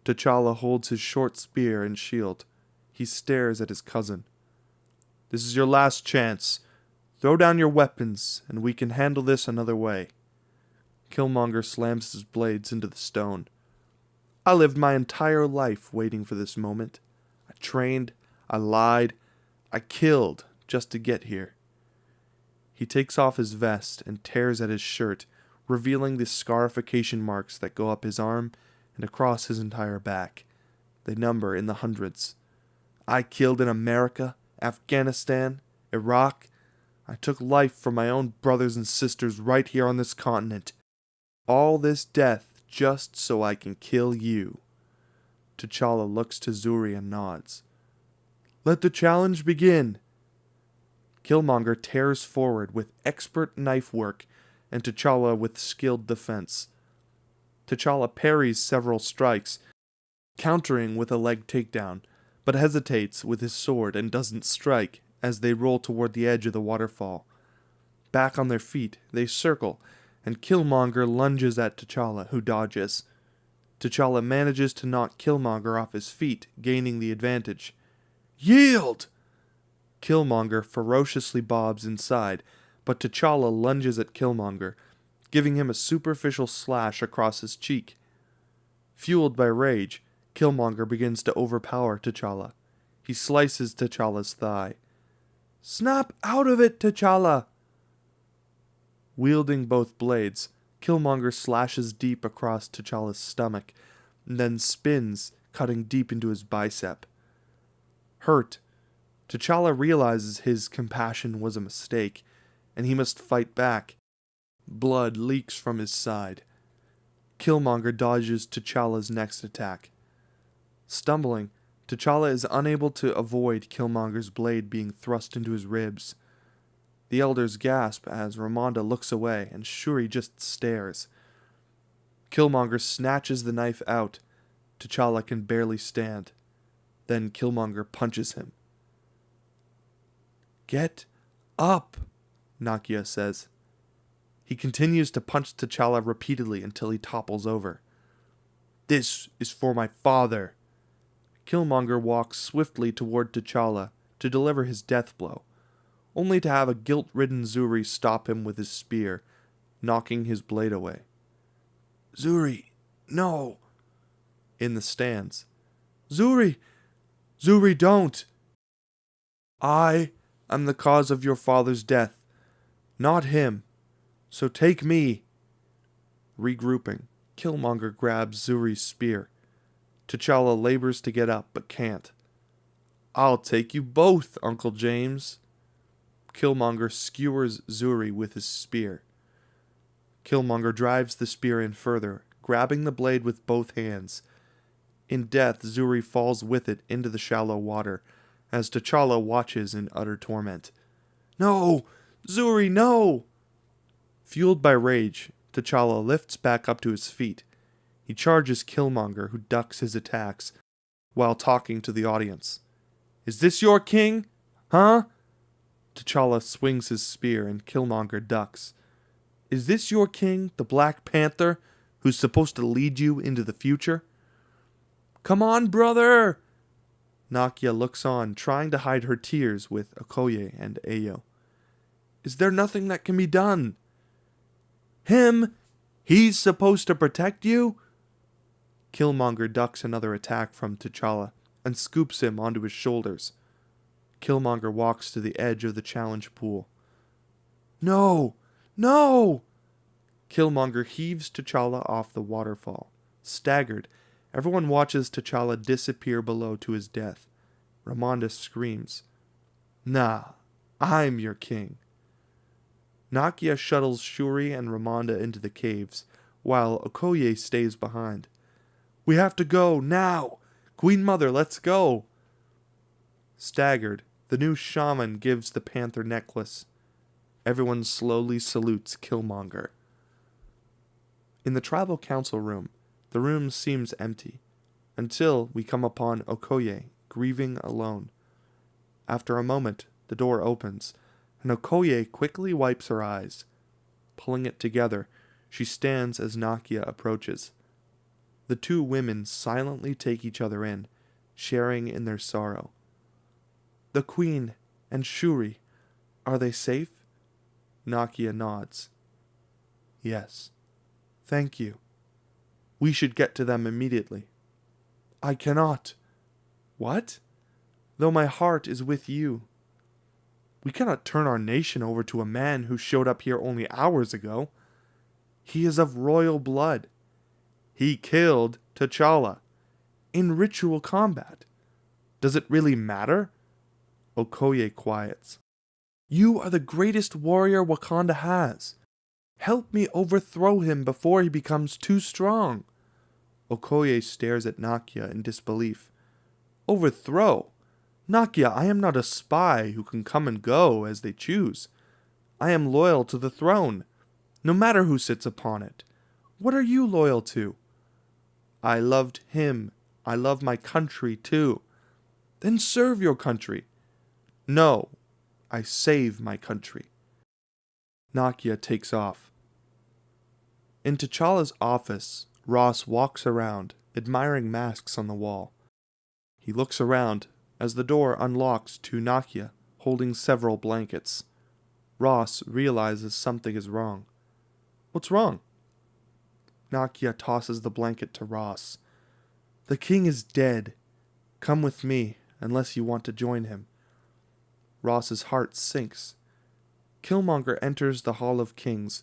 T'Challa holds his short spear and shield. He stares at his cousin. This is your last chance. Throw down your weapons, and we can handle this another way. Killmonger slams his blades into the stone. I lived my entire life waiting for this moment. I trained, I lied, I killed just to get here. He takes off his vest and tears at his shirt, revealing the scarification marks that go up his arm and across his entire back. They number in the hundreds. I killed in America, Afghanistan, Iraq. I took life from my own brothers and sisters right here on this continent. All this death just so I can kill you. T'Challa looks to Zuri and nods. Let the challenge begin. Killmonger tears forward with expert knife work and T'Challa with skilled defense. T'Challa parries several strikes, countering with a leg takedown, but hesitates with his sword and doesn't strike as they roll toward the edge of the waterfall. Back on their feet, they circle, and Killmonger lunges at T'Challa, who dodges. T'Challa manages to knock Killmonger off his feet, gaining the advantage. Yield! Killmonger ferociously bobs inside, but T'Challa lunges at Killmonger, giving him a superficial slash across his cheek. Fueled by rage, Killmonger begins to overpower T'Challa. He slices T'Challa's thigh. Snap out of it, T'Challa! Wielding both blades, Killmonger slashes deep across T'Challa's stomach, and then spins, cutting deep into his bicep. Hurt, T'Challa realizes his compassion was a mistake, and he must fight back. Blood leaks from his side. Killmonger dodges T'Challa's next attack. Stumbling, T'Challa is unable to avoid Killmonger's blade being thrust into his ribs. The elders gasp as Ramonda looks away and Shuri just stares. Killmonger snatches the knife out. T'Challa can barely stand. Then Killmonger punches him. Get up, Nakia says. He continues to punch T'Challa repeatedly until he topples over. This is for my father. Killmonger walks swiftly toward T'Challa to deliver his death blow, only to have a guilt-ridden Zuri stop him with his spear, knocking his blade away. Zuri, no! In the stands. Zuri! Zuri, don't! I am the cause of your father's death, not him. So take me. Regrouping, Killmonger grabs Zuri's spear. T'Challa labors to get up, but can't. I'll take you both, Uncle James. Killmonger skewers Zuri with his spear. Killmonger drives the spear in further, grabbing the blade with both hands. In death, Zuri falls with it into the shallow water, as T'Challa watches in utter torment. No! Zuri, no! Fueled by rage, T'Challa lifts back up to his feet. He charges Killmonger, who ducks his attacks, while talking to the audience. Is this your king? Huh? T'Challa swings his spear and Killmonger ducks. Is this your king, the Black Panther, who's supposed to lead you into the future? Come on, brother! Nakia looks on, trying to hide her tears with Okoye and Ayo. Is there nothing that can be done? Him? He's supposed to protect you? Killmonger ducks another attack from T'Challa and scoops him onto his shoulders. Killmonger walks to the edge of the challenge pool. No! No! Killmonger heaves T'Challa off the waterfall. Staggered, everyone watches T'Challa disappear below to his death. Ramonda screams, Nah, I'm your king. Nakia shuttles Shuri and Ramonda into the caves, while Okoye stays behind. We have to go, now! Queen Mother, let's go! Staggered, the new shaman gives the panther necklace. Everyone slowly salutes Killmonger. In the tribal council room, the room seems empty, until we come upon Okoye, grieving alone. After a moment, the door opens, and Okoye quickly wipes her eyes. Pulling it together, she stands as Nakia approaches. The two women silently take each other in, sharing in their sorrow. The Queen and Shuri, are they safe? Nakia nods. Yes. Thank you. We should get to them immediately. I cannot. What? Though my heart is with you. We cannot turn our nation over to a man who showed up here only hours ago. He is of royal blood. He killed T'Challa in ritual combat. Does it really matter? Okoye quiets. You are the greatest warrior Wakanda has. Help me overthrow him before he becomes too strong. Okoye stares at Nakia in disbelief. Overthrow? Nakia, I am not a spy who can come and go as they choose. I am loyal to the throne, no matter who sits upon it. What are you loyal to? I loved him. I love my country too. Then serve your country. No, I save my country. Nakia takes off. In T'Challa's office, Ross walks around, admiring masks on the wall. He looks around as the door unlocks to Nakia, holding several blankets. Ross realizes something is wrong. What's wrong? Nakia tosses the blanket to Ross. The king is dead. Come with me, unless you want to join him. Ross's heart sinks. Killmonger enters the Hall of Kings,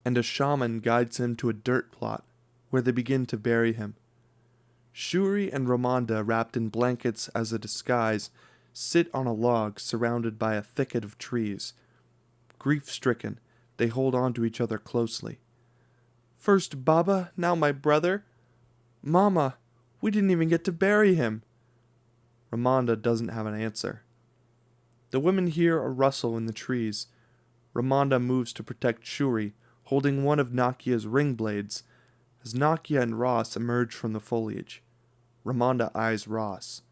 and a shaman guides him to a dirt plot, where they begin to bury him. Shuri and Ramonda, wrapped in blankets as a disguise, sit on a log surrounded by a thicket of trees. Grief-stricken, they hold on to each other closely. First Baba, now my brother. Mama, we didn't even get to bury him. Ramonda doesn't have an answer. The women hear a rustle in the trees. Ramonda moves to protect Shuri, holding one of Nakia's ring blades, as Nakia and Ross emerge from the foliage. Ramonda eyes Ross.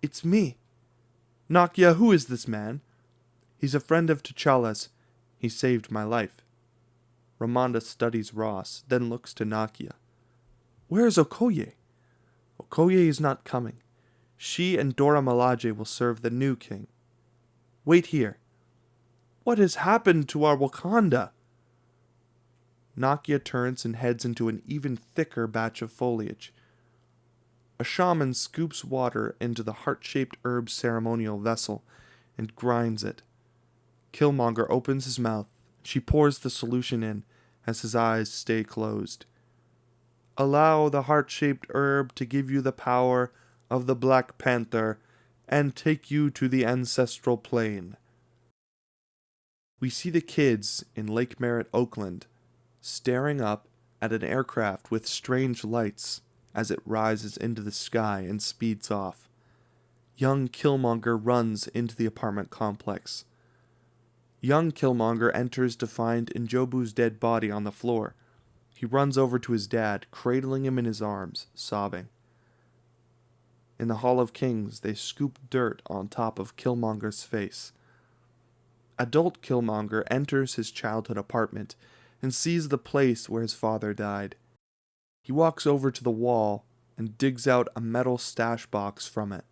It's me. Nakia, who is this man? He's a friend of T'Challa's. He saved my life. Ramonda studies Ross, then looks to Nakia. Where is Okoye? Okoye is not coming. She and Dora Milaje will serve the new king. Wait here. What has happened to our Wakanda? Nakia turns and heads into an even thicker batch of foliage. A shaman scoops water into the heart-shaped herb ceremonial vessel and grinds it. Killmonger opens his mouth. She pours the solution in as his eyes stay closed. Allow the heart-shaped herb to give you the power of the Black Panther and take you to the ancestral plane. We see the kids in Lake Merritt, Oakland, staring up at an aircraft with strange lights as it rises into the sky and speeds off. Young Killmonger runs into the apartment complex. Young Killmonger enters to find Njobu's dead body on the floor. He runs over to his dad, cradling him in his arms, sobbing. In the Hall of Kings, they scoop dirt on top of Killmonger's face. Adult Killmonger enters his childhood apartment and sees the place where his father died. He walks over to the wall and digs out a metal stash box from it.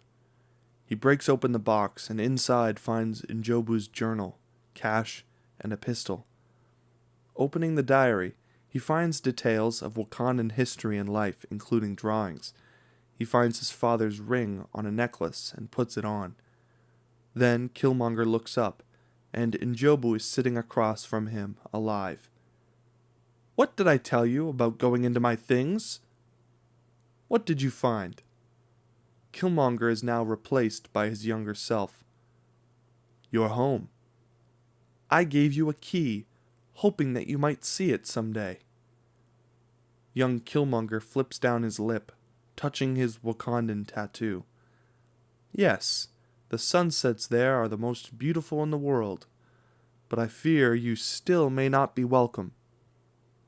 He breaks open the box and inside finds Njobu's journal, cash, and a pistol. Opening the diary, he finds details of Wakandan history and life, including drawings. He finds his father's ring on a necklace and puts it on. Then Killmonger looks up, and Njobu is sitting across from him, alive. What did I tell you about going into my things? What did you find? Killmonger is now replaced by his younger self. Your home. I gave you a key, hoping that you might see it someday. Young Killmonger flips down his lip, touching his Wakandan tattoo. Yes, the sunsets there are the most beautiful in the world, but I fear you still may not be welcome.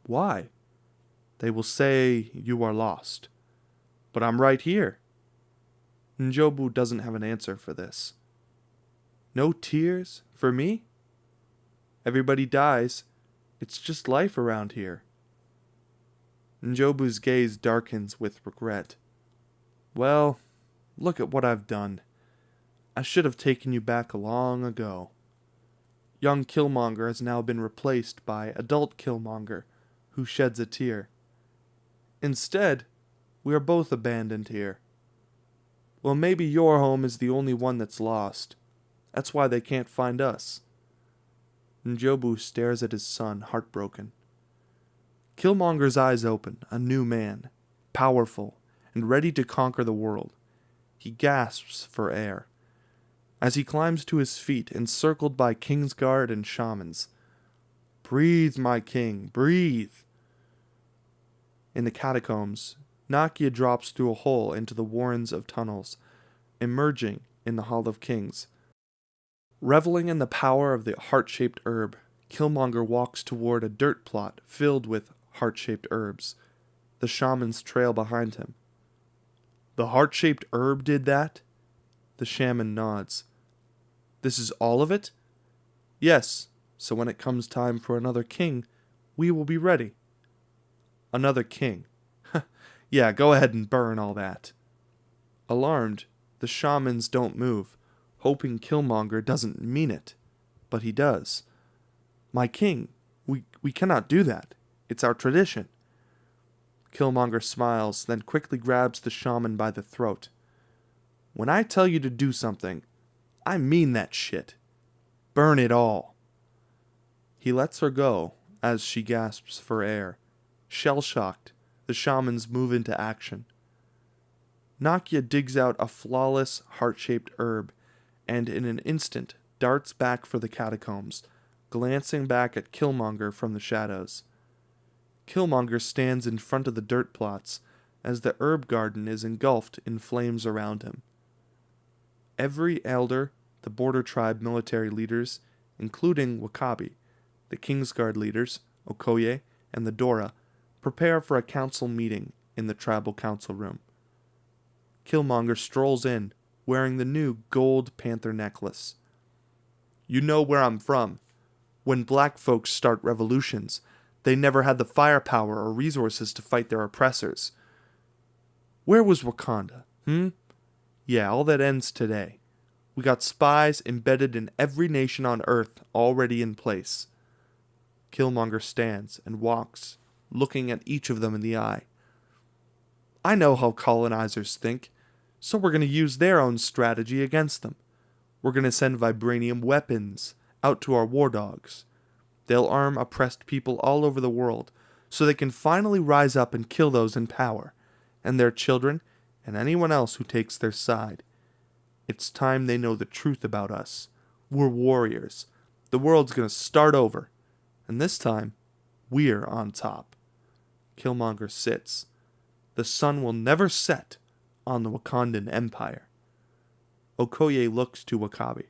Why? They will say you are lost. But I'm right here. Njobu doesn't have an answer for this. No tears for me? Everybody dies. It's just life around here. Njobu's gaze darkens with regret. Well, look at what I've done. I should have taken you back long ago. Young Killmonger has now been replaced by adult Killmonger, who sheds a tear. Instead, we are both abandoned here. Well, maybe your home is the only one that's lost. That's why they can't find us. Njobu stares at his son, heartbroken. Killmonger's eyes open, a new man, powerful, and ready to conquer the world. He gasps for air. As he climbs to his feet, encircled by Kingsguard and shamans. Breathe, my king, breathe! In the catacombs, Nakia drops through a hole into the warrens of tunnels, emerging in the Hall of Kings. Reveling in the power of the heart-shaped herb, Killmonger walks toward a dirt plot filled with heart-shaped herbs. The shamans trail behind him. The heart-shaped herb did that? The shaman nods. This is all of it? Yes, so when it comes time for another king, we will be ready. Another king. Yeah, go ahead and burn all that. Alarmed, the shamans don't move, hoping Killmonger doesn't mean it. But he does. My king, we cannot do that. It's our tradition. Killmonger smiles, then quickly grabs the shaman by the throat. When I tell you to do something, I mean that shit. Burn it all. He lets her go as she gasps for air. Shell-shocked, the shamans move into action. Nakia digs out a flawless, heart-shaped herb, and in an instant darts back for the catacombs, glancing back at Killmonger from the shadows. Killmonger stands in front of the dirt plots as the herb garden is engulfed in flames around him. Every elder, the border tribe military leaders, including Wakabi, the Kingsguard leaders, Okoye, and the Dora, prepare for a council meeting in the tribal council room. Killmonger strolls in, wearing the new gold panther necklace. You know where I'm from. When black folks start revolutions, they never had the firepower or resources to fight their oppressors. Where was Wakanda, Yeah, all that ends today. We got spies embedded in every nation on Earth already in place. Killmonger stands and walks, looking at each of them in the eye. I know how colonizers think, so we're going to use their own strategy against them. We're going to send vibranium weapons out to our war dogs. They'll arm oppressed people all over the world, so they can finally rise up and kill those in power, and their children, and anyone else who takes their side. It's time they know the truth about us. We're warriors. The world's gonna start over. And this time, we're on top. Killmonger sits. The sun will never set on the Wakandan Empire. Okoye looks to Wakabi.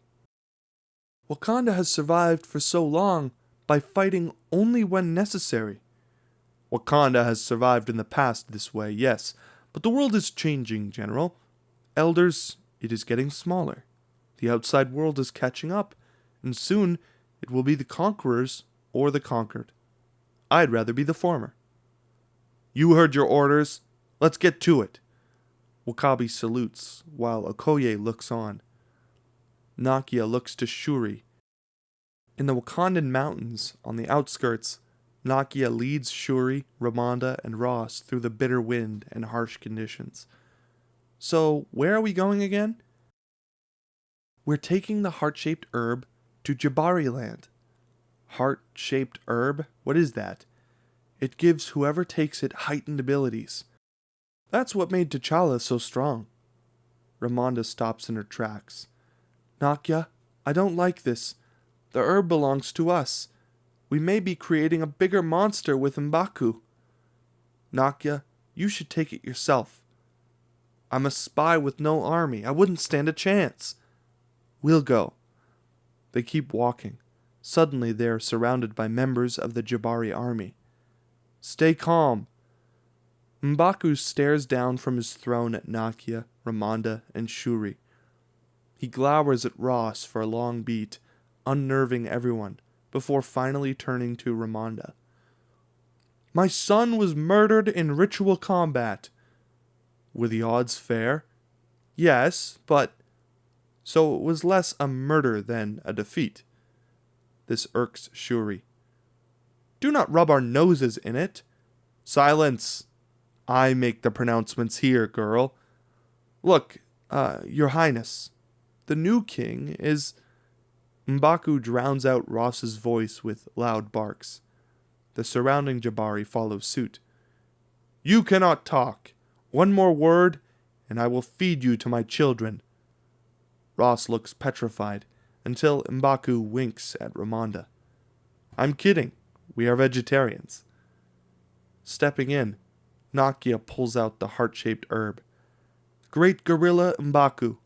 Wakanda has survived for so long by fighting only when necessary. Wakanda has survived in the past this way, yes, but the world is changing, General. Elders, it is getting smaller. The outside world is catching up, and soon it will be the conquerors or the conquered. I'd rather be the former. You heard your orders. Let's get to it. Wakabi salutes, while Okoye looks on. Nakia looks to Shuri. In the Wakandan mountains, on the outskirts, Nakia leads Shuri, Ramonda, and Ross through the bitter wind and harsh conditions. So, where are we going again? We're taking the heart-shaped herb to Jabari land. Heart-shaped herb? What is that? It gives whoever takes it heightened abilities. That's what made T'Challa so strong. Ramonda stops in her tracks. Nakia, I don't like this. The herb belongs to us. We may be creating a bigger monster with M'Baku. Nakia, you should take it yourself. I'm a spy with no army. I wouldn't stand a chance. We'll go. They keep walking. Suddenly they are surrounded by members of the Jabari army. Stay calm. M'Baku stares down from his throne at Nakia, Ramonda, and Shuri. He glowers at Ross for a long beat, unnerving everyone, before finally turning to Ramonda. My son was murdered in ritual combat. Were the odds fair? Yes, but... So it was less a murder than a defeat. This irks Shuri. Do not rub our noses in it. Silence! I make the pronouncements here, girl. Look, Your Highness, the new king is... M'Baku drowns out Ross's voice with loud barks. The surrounding Jabari follow suit. You cannot talk. One more word, and I will feed you to my children. Ross looks petrified, until M'Baku winks at Ramonda. I'm kidding. We are vegetarians. Stepping in, Nakia pulls out the heart-shaped herb. Great Gorilla M'Baku,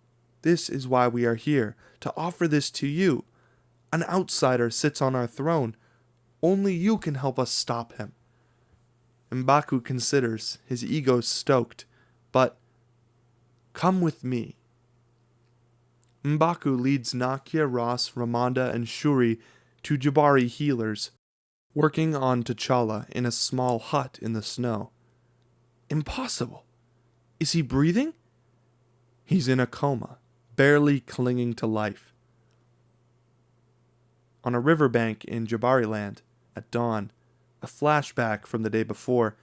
this is why we are here, to offer this to you. An outsider sits on our throne. Only you can help us stop him. M'Baku considers, his ego stoked, but come with me. M'Baku leads Nakia, Ross, Ramonda, and Shuri to Jabari healers, working on T'Challa in a small hut in the snow. Impossible. Is he breathing? He's in a coma, barely clinging to life. On a riverbank in Jabariland, at dawn, a flashback from the day before,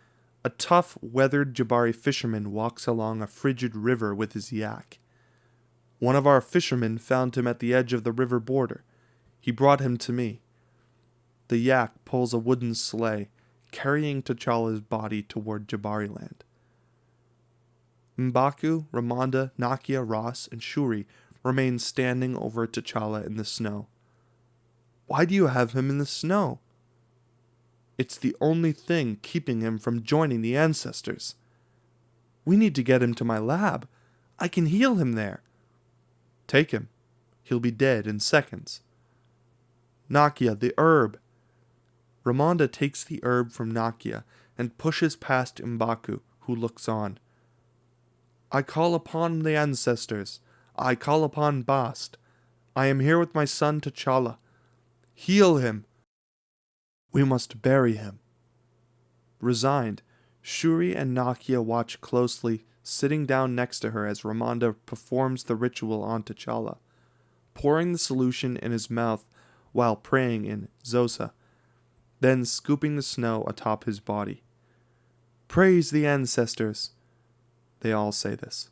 a tough, weathered Jabari fisherman walks along a frigid river with his yak. One of our fishermen found him at the edge of the river border. He brought him to me. The yak pulls a wooden sleigh, carrying T'Challa's body toward Jabariland. M'Baku, Ramonda, Nakia, Ross, and Shuri remain standing over T'Challa in the snow. Why do you have him in the snow? It's the only thing keeping him from joining the ancestors. We need to get him to my lab. I can heal him there. Take him. He'll be dead in seconds. Nakia, the herb. Ramonda takes the herb from Nakia and pushes past M'Baku, who looks on. I call upon the ancestors. I call upon Bast. I am here with my son T'Challa. Heal him. We must bury him. Resigned, Shuri and Nakia watch closely, sitting down next to her as Ramonda performs the ritual on T'Challa, pouring the solution in his mouth while praying in Zosa, then scooping the snow atop his body. Praise the ancestors. They all say this.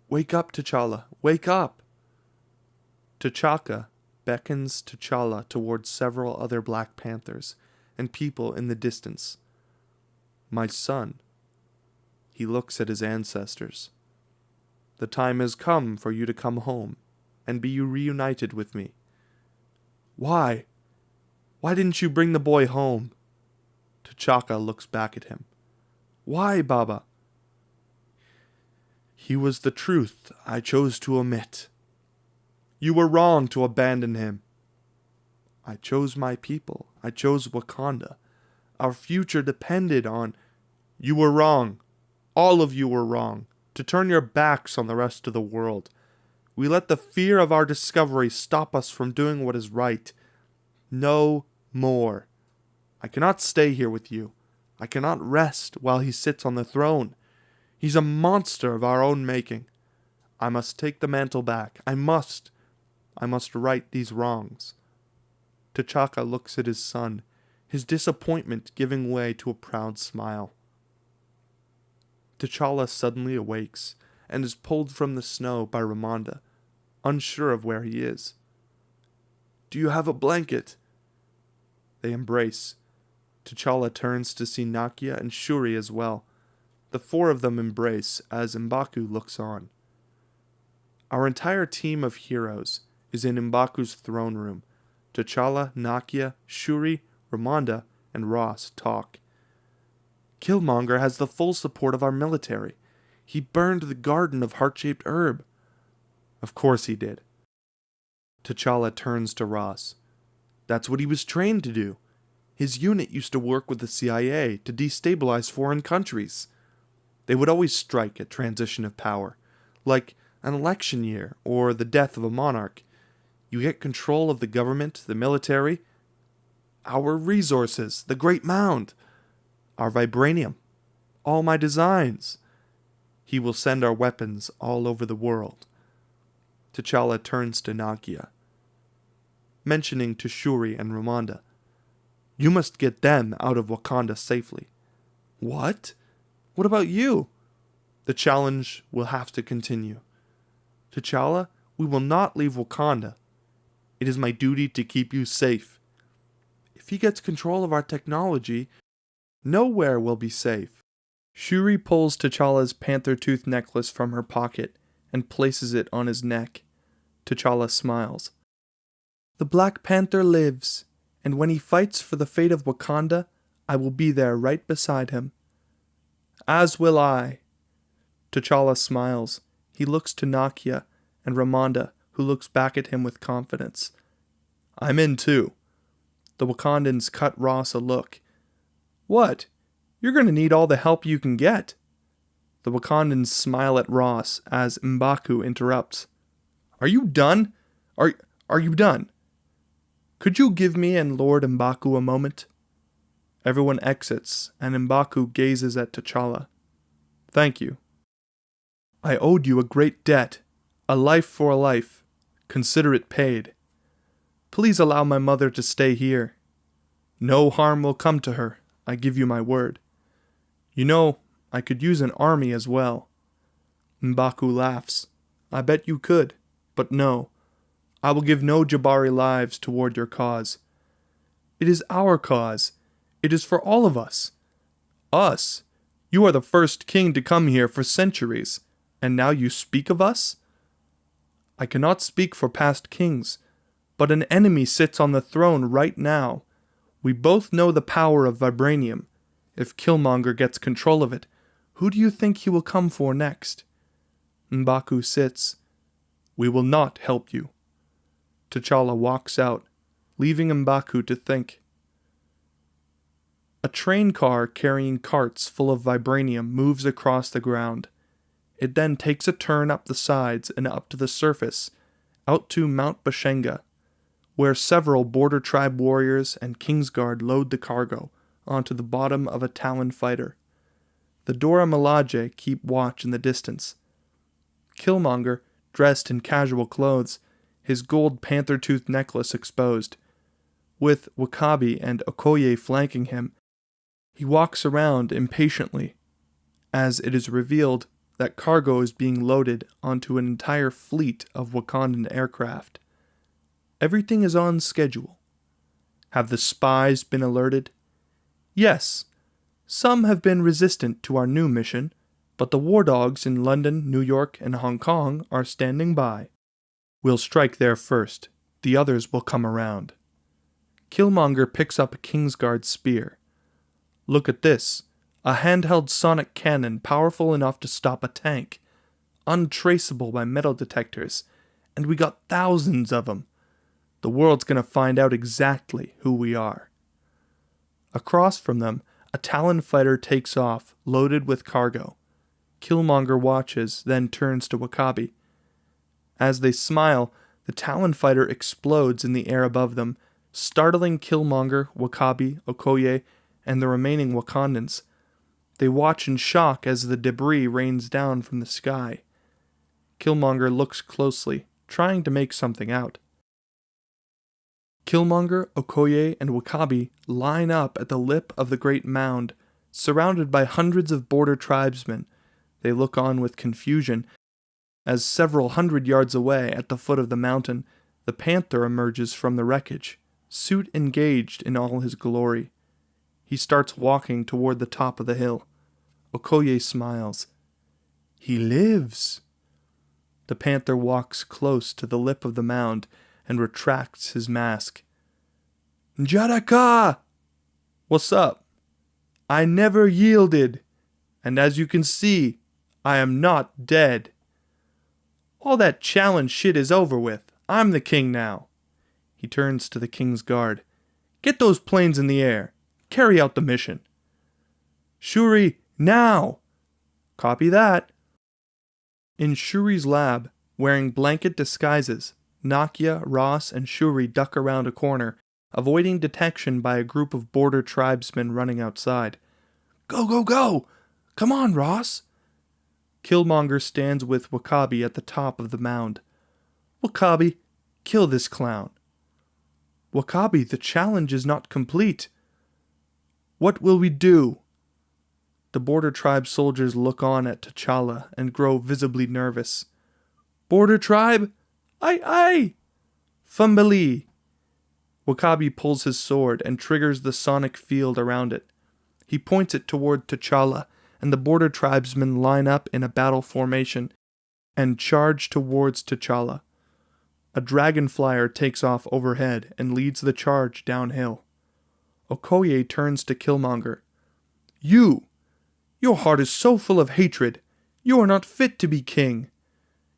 Wake up, T'Challa, wake up! T'Chaka beckons T'Challa towards several other Black Panthers and people in the distance. My son. He looks at his ancestors. The time has come for you to come home and be reunited with me. Why? Why didn't you bring the boy home? T'Chaka looks back at him. Why, Baba? He was the truth I chose to omit. You were wrong to abandon him. I chose my people. I chose Wakanda. Our future depended on... You were wrong. All of you were wrong. To turn your backs on the rest of the world. We let the fear of our discovery stop us from doing what is right. No more. I cannot stay here with you. I cannot rest while he sits on the throne. He's a monster of our own making. I must take the mantle back. I must right these wrongs. T'Chaka looks at his son, his disappointment giving way to a proud smile. T'Challa suddenly awakes and is pulled from the snow by Ramonda, unsure of where he is. Do you have a blanket? They embrace. T'Challa turns to see Nakia and Shuri as well. The four of them embrace as M'Baku looks on. Our entire team of heroes is in M'Baku's throne room. T'Challa, Nakia, Shuri, Ramonda, and Ross talk. Killmonger has the full support of our military. He burned the garden of heart-shaped herb. Of course he did. T'Challa turns to Ross. That's what he was trained to do. His unit used to work with the CIA to destabilize foreign countries. They would always strike at transition of power, like an election year or the death of a monarch. You get control of the government, the military, our resources, the Great Mound, our vibranium, all my designs. He will send our weapons all over the world. T'Challa turns to Nakia. mentioning to Shuri and Ramonda. You must get them out of Wakanda safely. What? What about you? The challenge will have to continue. T'Challa, we will not leave Wakanda. It is my duty to keep you safe. If he gets control of our technology, nowhere will be safe. Shuri pulls T'Challa's panther tooth necklace from her pocket and places it on his neck. T'Challa smiles. The Black Panther lives, and when he fights for the fate of Wakanda, I will be there right beside him. As will I. T'Challa smiles. He looks to Nakia and Ramonda, who looks back at him with confidence. I'm in too. The Wakandans cut Ross a look. What? You're going to need all the help you can get. The Wakandans smile at Ross as M'Baku interrupts. Are you done? Are you done? Could you give me and Lord M'Baku a moment? Everyone exits, and M'Baku gazes at T'Challa. Thank you. I owed you a great debt, a life for a life. Consider it paid. Please allow my mother to stay here. No harm will come to her, I give you my word. You know, I could use an army as well. M'Baku laughs. I bet you could, but no. I will give no Jabari lives toward your cause. It is our cause. It is for all of us. Us? You are the first king to come here for centuries, and now you speak of us? I cannot speak for past kings, but an enemy sits on the throne right now. We both know the power of vibranium. If Killmonger gets control of it, who do you think he will come for next? M'Baku sits. We will not help you. T'Challa walks out, leaving M'Baku to think. A train car carrying carts full of vibranium moves across the ground. It then takes a turn up the sides and up to the surface, out to Mount Bashenga, where several border tribe warriors and Kingsguard load the cargo onto the bottom of a Talon fighter. The Dora Milaje keep watch in the distance. Killmonger, dressed in casual clothes, his gold panther tooth necklace exposed. With W'Kabi and Okoye flanking him, he walks around impatiently, as it is revealed that cargo is being loaded onto an entire fleet of Wakandan aircraft. Everything is on schedule. Have the spies been alerted? Yes. Some have been resistant to our new mission, but the war dogs in London, New York, and Hong Kong are standing by. We'll strike there first. The others will come around. Killmonger picks up a Kingsguard spear. Look at this. A handheld sonic cannon powerful enough to stop a tank. Untraceable by metal detectors. And we got thousands of them. The world's gonna find out exactly who we are. Across from them, a Talon fighter takes off, loaded with cargo. Killmonger watches, then turns to W'Kabi. As they smile, the Talon fighter explodes in the air above them, startling Killmonger, W'Kabi, Okoye, and the remaining Wakandans. They watch in shock as the debris rains down from the sky. Killmonger looks closely, trying to make something out. Killmonger, Okoye, and W'Kabi line up at the lip of the great mound, surrounded by hundreds of border tribesmen. They look on with confusion, as several hundred yards away at the foot of the mountain, the Panther emerges from the wreckage, suit engaged in all his glory. He starts walking toward the top of the hill. Okoye smiles. He lives. The Panther walks close to the lip of the mound and retracts his mask. Njaraka! What's up? I never yielded, and as you can see, I am not dead. All that challenge shit is over with. I'm the king now. He turns to the King's Guard. Get those planes in the air. Carry out the mission. Shuri, now! Copy that. In Shuri's lab, wearing blanket disguises, Nakia, Ross, and Shuri duck around a corner, avoiding detection by a group of border tribesmen running outside. Go, go, go! Come on, Ross! Killmonger stands with W'Kabi at the top of the mound. W'Kabi, kill this clown. Wakabi, the challenge is not complete. What will we do? The Border Tribe soldiers look on at T'Challa and grow visibly nervous. Border Tribe? Aye aye! Fumbali! Wakabi pulls his sword and triggers the sonic field around it. He points it toward T'Challa, and the Border Tribesmen line up in a battle formation and charge towards T'Challa. A dragon flyer takes off overhead and leads the charge downhill. Okoye turns to Killmonger. Your heart is so full of hatred. You are not fit to be king.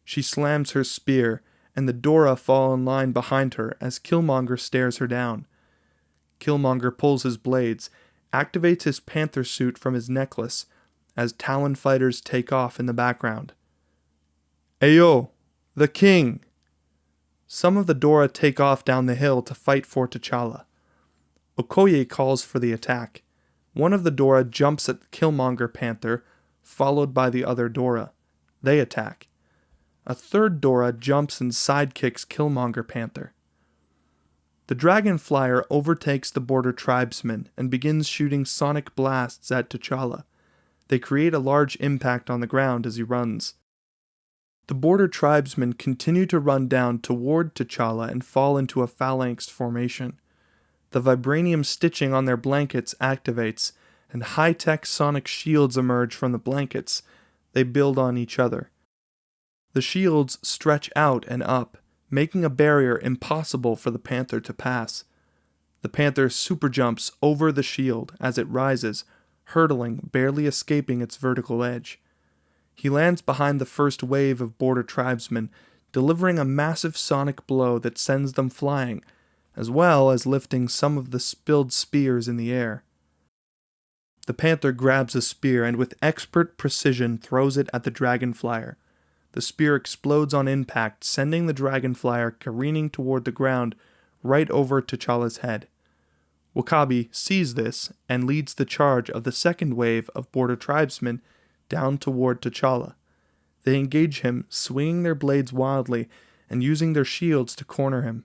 She slams her spear, and the Dora fall in line behind her as Killmonger stares her down. Killmonger pulls his blades, activates his panther suit from his necklace, as Talon fighters take off in the background. Ayo, the king! Some of the Dora take off down the hill to fight for T'Challa. Okoye calls for the attack. One of the Dora jumps at Killmonger Panther, followed by the other Dora. They attack. A third Dora jumps and sidekicks Killmonger Panther. The Dragon Flyer overtakes the Border Tribesmen and begins shooting sonic blasts at T'Challa. They create a large impact on the ground as he runs. The Border Tribesmen continue to run down toward T'Challa and fall into a phalanx formation. The vibranium stitching on their blankets activates, and high-tech sonic shields emerge from the blankets. They build on each other. The shields stretch out and up, making a barrier impossible for the Panther to pass. The Panther superjumps over the shield as it rises, hurtling, barely escaping its vertical edge. He lands behind the first wave of Border Tribesmen, delivering a massive sonic blow that sends them flying, as well as lifting some of the spilled spears in the air. The Panther grabs a spear and with expert precision throws it at the Dragon Flyer. The spear explodes on impact, sending the Dragon Flyer careening toward the ground right over T'Challa's head. Wakabi sees this and leads the charge of the second wave of Border Tribesmen down toward T'Challa. They engage him, swinging their blades wildly and using their shields to corner him.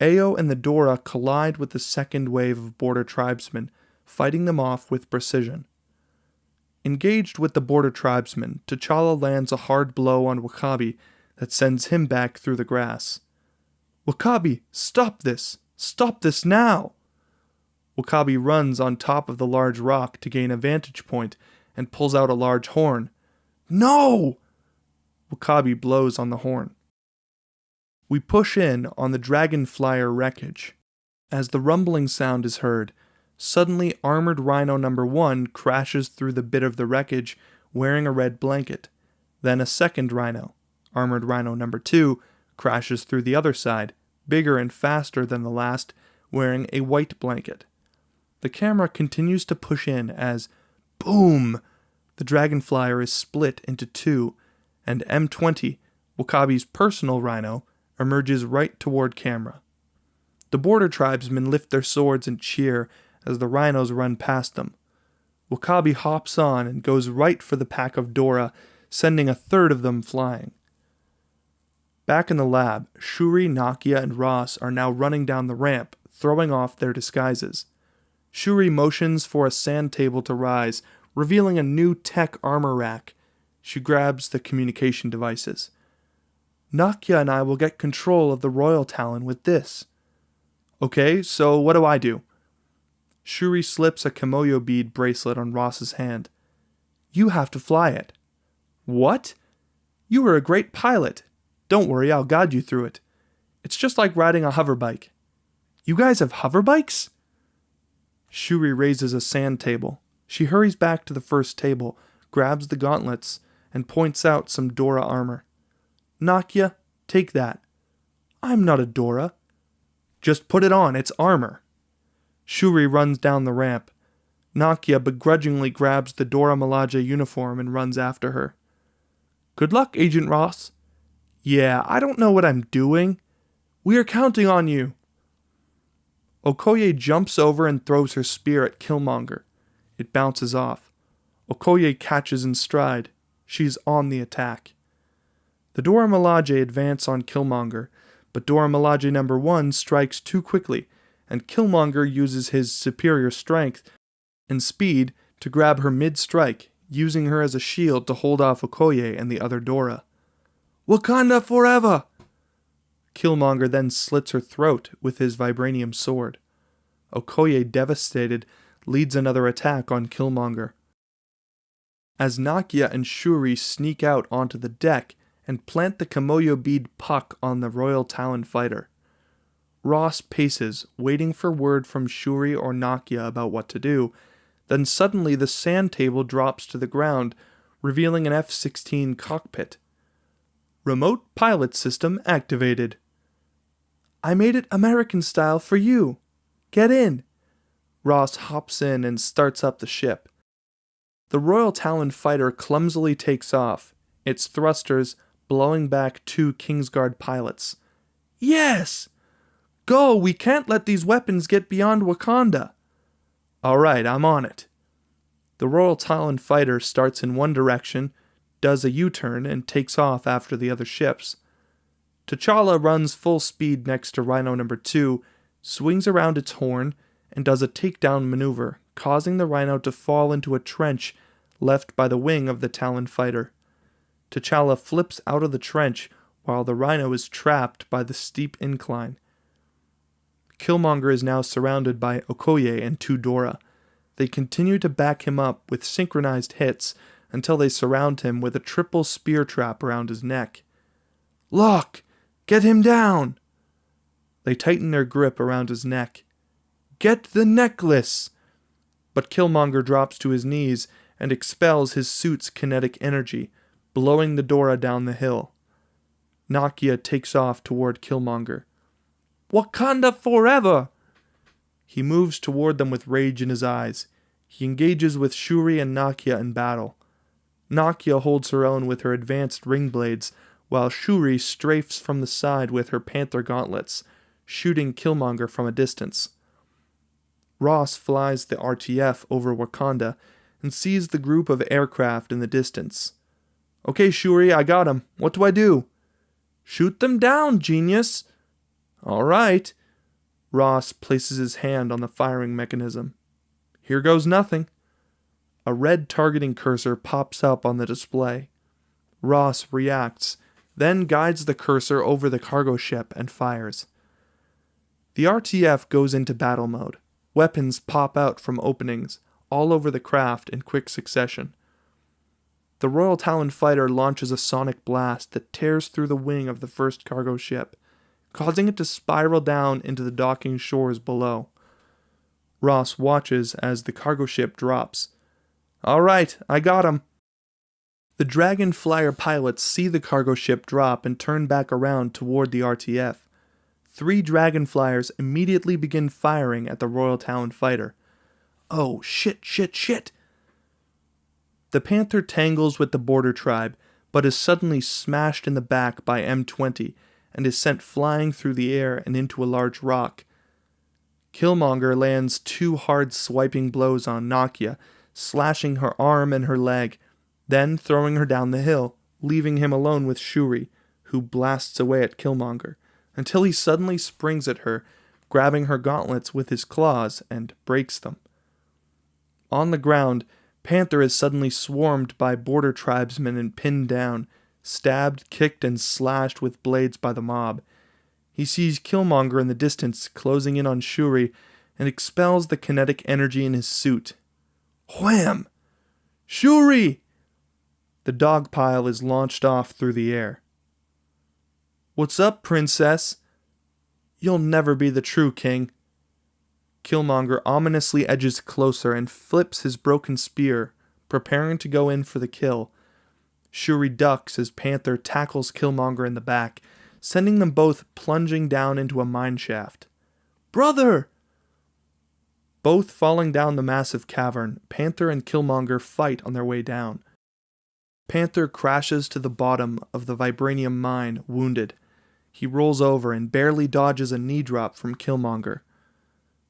Ayo and the Dora collide with the second wave of Border Tribesmen, fighting them off with precision. Engaged with the Border Tribesmen, T'Challa lands a hard blow on Wakabi that sends him back through the grass. Wakabi, stop this! Stop this now! Wakabi runs on top of the large rock to gain a vantage point and pulls out a large horn. No! Wakabi blows on the horn. We push in on the Dragon Flyer wreckage. As the rumbling sound is heard, suddenly Armored Rhino number 1 crashes through the bit of the wreckage wearing a red blanket. Then a second Rhino, Armored Rhino number 2, crashes through the other side, bigger and faster than the last, wearing a white blanket. The camera continues to push in as, boom! The Dragon Flyer is split into two, and M20, Wakabi's personal rhino, emerges right toward camera. The Border Tribesmen lift their swords and cheer as the rhinos run past them. Wakabi hops on and goes right for the pack of Dora, sending a third of them flying. Back in the lab, Shuri, Nakia, and Ross are now running down the ramp, throwing off their disguises. Shuri motions for a sand table to rise, revealing a new tech armor rack. She grabs the communication devices. Nakia and I will get control of the Royal Talon with this. Okay, so what do I do? Shuri slips a Kimoyo bead bracelet on Ross's hand. You have to fly it. What? You were a great pilot. Don't worry, I'll guide you through it. It's just like riding a hoverbike. You guys have hoverbikes? Shuri raises a sand table. She hurries back to the first table, grabs the gauntlets, and points out some Dora armor. Nakia, take that. I'm not a Dora. Just put it on, it's armor. Shuri runs down the ramp. Nakia begrudgingly grabs the Dora Milaje uniform and runs after her. Good luck, Agent Ross. Yeah, I don't know what I'm doing. We are counting on you. Okoye jumps over and throws her spear at Killmonger. It bounces off. Okoye catches in stride. She's on the attack. The Dora Milaje advance on Killmonger, but Dora Milaje number 1 strikes too quickly, and Killmonger uses his superior strength and speed to grab her mid-strike, using her as a shield to hold off Okoye and the other Dora. "Wakanda forever!" Killmonger then slits her throat with his vibranium sword. Okoye, devastated, leads another attack on Killmonger. As Nakia and Shuri sneak out onto the deck and plant the Kimoyo bead puck on the Royal Talon fighter, Ross paces, waiting for word from Shuri or Nakia about what to do. Then suddenly the sand table drops to the ground, revealing an F-16 cockpit. "Remote pilot system activated." "I made it American style for you. Get in." Ross hops in and starts up the ship. The Royal Talon fighter clumsily takes off, its thrusters blowing back 2 Kingsguard pilots. "Yes! Go, we can't let these weapons get beyond Wakanda." "Alright, I'm on it." The Royal Talon fighter starts in one direction, does a U-turn, and takes off after the other ships. T'Challa runs full speed next to Rhino number 2, swings around its horn, and does a takedown maneuver, causing the Rhino to fall into a trench left by the wing of the Talon fighter. T'Challa flips out of the trench while the Rhino is trapped by the steep incline. Killmonger is now surrounded by Okoye and 2 Dora. They continue to back him up with synchronized hits until they surround him with a triple spear trap around his neck. "Lock! Get him down!" They tighten their grip around his neck. "Get the necklace!" But Killmonger drops to his knees and expels his suit's kinetic energy, blowing the Dora down the hill. Nakia takes off toward Killmonger. "Wakanda forever!" He moves toward them with rage in his eyes. He engages with Shuri and Nakia in battle. Nakia holds her own with her advanced ring blades, while Shuri strafes from the side with her Panther gauntlets, shooting Killmonger from a distance. Ross flies the RTF over Wakanda and sees the group of aircraft in the distance. "Okay, Shuri, I got him. What do I do?" "Shoot them down, genius." "All right." Ross places his hand on the firing mechanism. "Here goes nothing." A red targeting cursor pops up on the display. Ross reacts, then guides the cursor over the cargo ship and fires. The RTF goes into battle mode. Weapons pop out from openings all over the craft in quick succession. The Royal Talon fighter launches a sonic blast that tears through the wing of the first cargo ship, causing it to spiral down into the docking shores below. Ross watches as the cargo ship drops. "All right, I got him." The Dragon Flyer pilots see the cargo ship drop and turn back around toward the RTF. 3 Dragon Flyers immediately begin firing at the Royal Talon fighter. "Oh, shit. The Panther tangles with the border tribe, but is suddenly smashed in the back by M20 and is sent flying through the air and into a large rock. Killmonger lands 2 hard swiping blows on Nakia, slashing her arm and her leg, then throwing her down the hill, leaving him alone with Shuri, who blasts away at Killmonger, until he suddenly springs at her, grabbing her gauntlets with his claws, and breaks them. On the ground, Panther is suddenly swarmed by border tribesmen and pinned down, stabbed, kicked, and slashed with blades by the mob. He sees Killmonger in the distance closing in on Shuri and expels the kinetic energy in his suit. Wham! "Shuri!" The dog pile is launched off through the air. "What's up, princess?" "You'll never be the true king." Killmonger ominously edges closer and flips his broken spear, preparing to go in for the kill. Shuri ducks as Panther tackles Killmonger in the back, sending them both plunging down into a mine shaft. "Brother!" Both falling down the massive cavern, Panther and Killmonger fight on their way down. Panther crashes to the bottom of the vibranium mine, wounded. He rolls over and barely dodges a knee drop from Killmonger.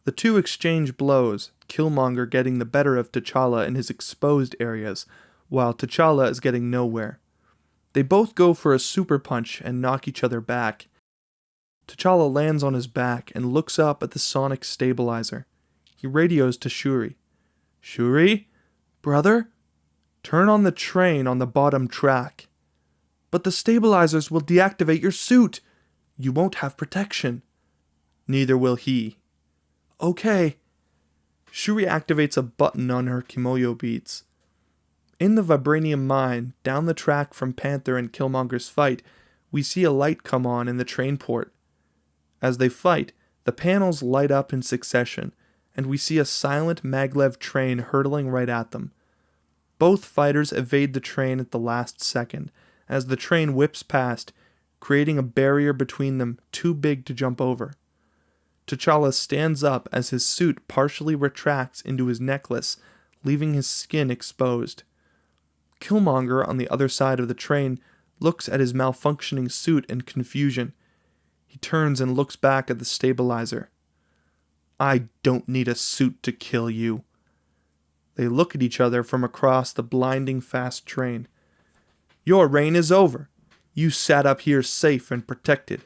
The two exchange blows, Killmonger getting the better of T'Challa in his exposed areas, while T'Challa is getting nowhere. They both go for a super punch and knock each other back. T'Challa lands on his back and looks up at the sonic stabilizer. He radios to Shuri. Shuri? Brother? Turn on the train on the bottom track. But the stabilizers will deactivate your suit. You won't have protection. Neither will he. Okay. Shuri activates a button on her kimoyo beads. In the vibranium mine, down the track from Panther and Killmonger's fight, we see a light come on in the train port. As they fight, the panels light up in succession, and we see a silent maglev train hurtling right at them. Both fighters evade the train at the last second, as the train whips past, creating a barrier between them too big to jump over. T'Challa stands up as his suit partially retracts into his necklace, leaving his skin exposed. Killmonger, on the other side of the train, looks at his malfunctioning suit in confusion. He turns and looks back at the stabilizer. I don't need a suit to kill you. They look at each other from across the blinding fast train. Your reign is over. You sat up here safe and protected.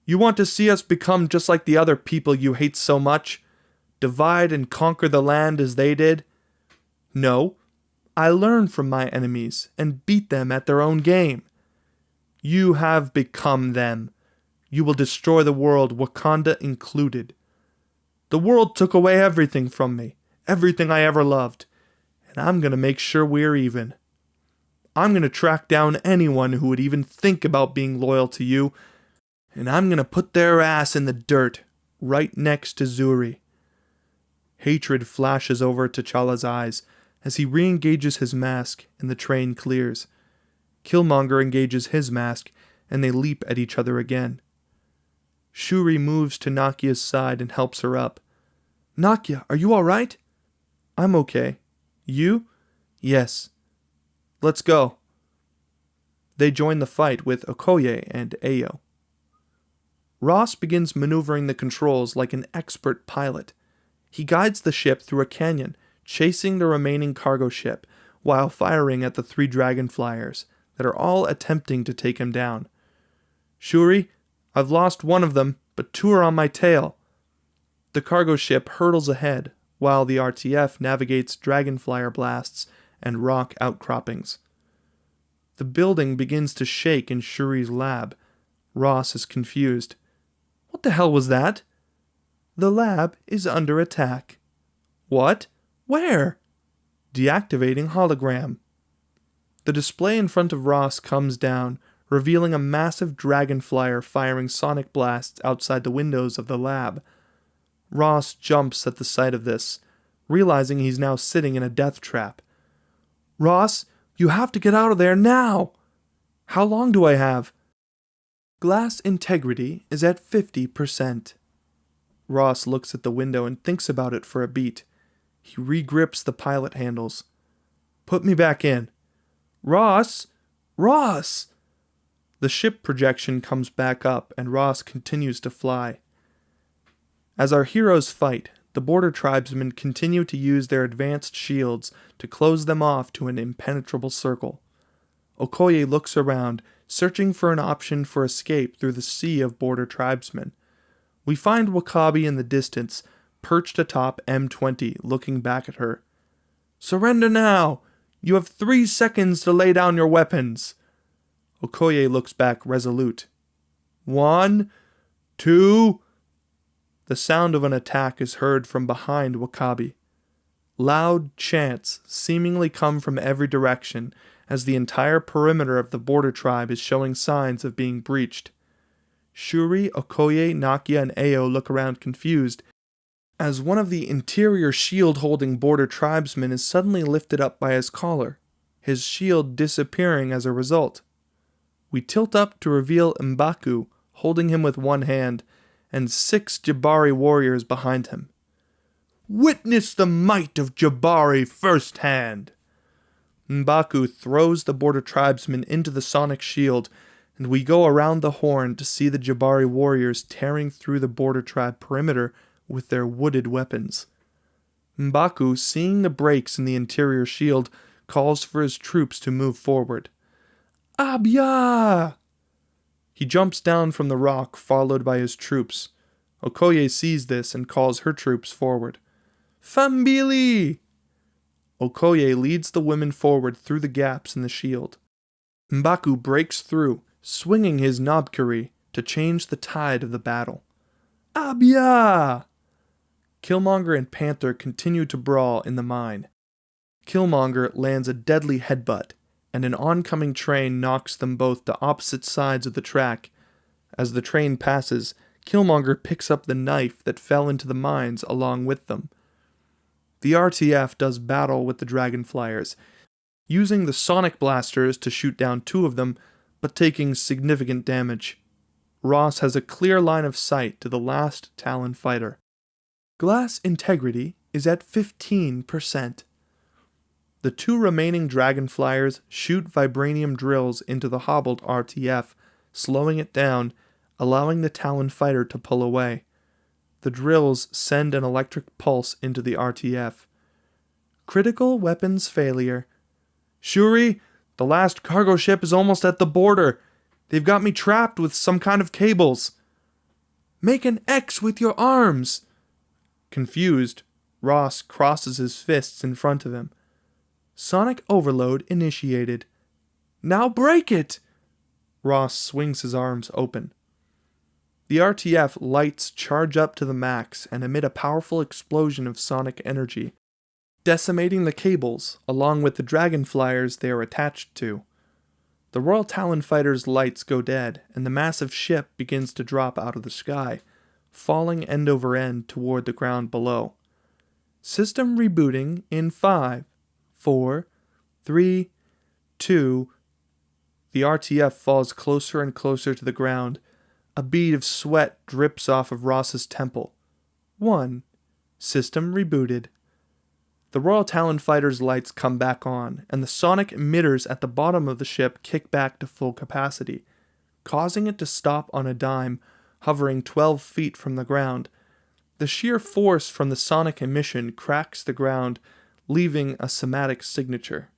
You want to see us become just like the other people you hate so much? Divide and conquer the land as they did? No. I learn from my enemies and beat them at their own game. You have become them. You will destroy the world, Wakanda included. The world took away everything from me, everything I ever loved, and I'm going to make sure we're even. I'm going to track down anyone who would even think about being loyal to you, and I'm going to put their ass in the dirt, right next to Zuri. Hatred flashes over T'Challa's eyes as he re-engages his mask and the train clears. Killmonger engages his mask, and they leap at each other again. Shuri moves to Nakia's side and helps her up. Nakia, are you alright? I'm okay. You? Yes. Let's go. They join the fight with Okoye and Ayo. Ross begins maneuvering the controls like an expert pilot. He guides the ship through a canyon, chasing the remaining cargo ship, while firing at the 3 dragonflyers that are all attempting to take him down. Shuri, I've lost one of them, but 2 are on my tail. The cargo ship hurtles ahead, while the RTF navigates dragonflyer blasts and rock outcroppings. The building begins to shake in Shuri's lab. Ross is confused. What the hell was that? The lab is under attack. What? Where? Deactivating hologram. The display in front of Ross comes down, revealing a massive dragonflyer firing sonic blasts outside the windows of the lab. Ross jumps at the sight of this, realizing he's now sitting in a death trap. Ross, you have to get out of there now! How long do I have? Glass integrity is at 50%. Ross looks at the window and thinks about it for a beat. He regrips the pilot handles. Put me back in. Ross! Ross! The ship projection comes back up and Ross continues to fly. As our heroes fight, the border tribesmen continue to use their advanced shields to close them off to an impenetrable circle. Okoye looks around, searching for an option for escape through the sea of border tribesmen. We find Wakabi in the distance, perched atop M20, looking back at her. Surrender now! You have 3 seconds to lay down your weapons! Okoye looks back resolute. 1, 2... The sound of an attack is heard from behind Wakabi. Loud chants seemingly come from every direction as the entire perimeter of the border tribe is showing signs of being breached. Shuri, Okoye, Nakia, and Ayo look around confused as one of the interior shield-holding border tribesmen is suddenly lifted up by his collar, his shield disappearing as a result. We tilt up to reveal M'Baku holding him with one hand, and 6 Jabari warriors behind him. Witness the might of Jabari firsthand! M'Baku throws the border tribesman into the sonic shield, and we go around the horn to see the Jabari warriors tearing through the border tribe perimeter with their wooded weapons. M'Baku, seeing the breaks in the interior shield, calls for his troops to move forward. Abya! He jumps down from the rock, followed by his troops. Okoye sees this and calls her troops forward. Fambili! Okoye leads the women forward through the gaps in the shield. M'Baku breaks through, swinging his knobkerrie to change the tide of the battle. Abia! Killmonger and Panther continue to brawl in the mine. Killmonger lands a deadly headbutt, and an oncoming train knocks them both to opposite sides of the track. As the train passes, Killmonger picks up the knife that fell into the mines along with them. The RTF does battle with the Dragonflyers, using the sonic blasters to shoot down 2 of them, but taking significant damage. Ross has a clear line of sight to the last Talon fighter. Glass integrity is at 15%. The 2 remaining Dragonflyers shoot vibranium drills into the hobbled RTF, slowing it down, allowing the Talon fighter to pull away. The drills send an electric pulse into the RTF. Critical weapons failure. Shuri, the last cargo ship is almost at the border. They've got me trapped with some kind of cables. Make an X with your arms. Confused, Ross crosses his fists in front of him. Sonic overload initiated. Now break it! Ross swings his arms open. The RTF lights charge up to the max and emit a powerful explosion of sonic energy, decimating the cables along with the Dragonflyers they are attached to. The Royal Talon fighters' lights go dead, and the massive ship begins to drop out of the sky, falling end over end toward the ground below. System rebooting in 5, 4, 3, 2. The RTF falls closer and closer to the ground. A bead of sweat drips off of Ross's temple. 1. System rebooted. The Royal Talon fighters' lights come back on, and the sonic emitters at the bottom of the ship kick back to full capacity, causing it to stop on a dime, hovering 12 feet from the ground. The sheer force from the sonic emission cracks the ground, leaving a somatic signature.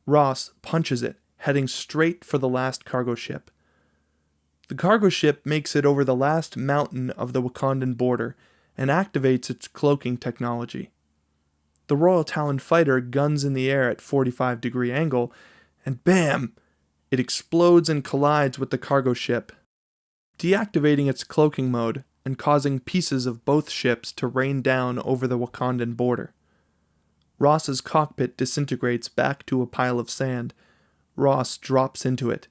Ross punches it, heading straight for the last cargo ship. The cargo ship makes it over the last mountain of the Wakandan border and activates its cloaking technology. The Royal Talon fighter guns in the air at 45-degree angle, and bam! It explodes and collides with the cargo ship, deactivating its cloaking mode and causing pieces of both ships to rain down over the Wakandan border. Ross's cockpit disintegrates back to a pile of sand. Ross drops into it.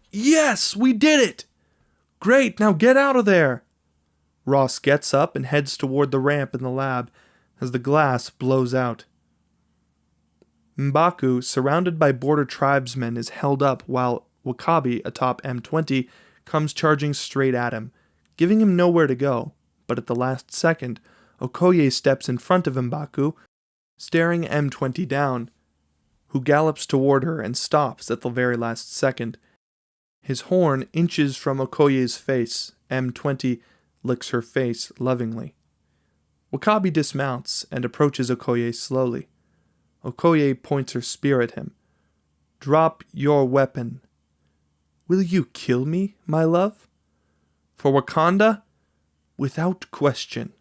Yes, we did it! Great, now get out of there! Ross gets up and heads toward the ramp in the lab as the glass blows out. M'Baku, surrounded by border tribesmen, is held up while Wakabi, atop M20, comes charging straight at him, giving him nowhere to go. But at the last second, Okoye steps in front of M'Baku, staring M20 down, who gallops toward her and stops at the very last second. His horn inches from Okoye's face. M20 licks her face lovingly. Wakabi dismounts and approaches Okoye slowly. Okoye points her spear at him. Drop your weapon. Will you kill me, my love? For Wakanda? Without question.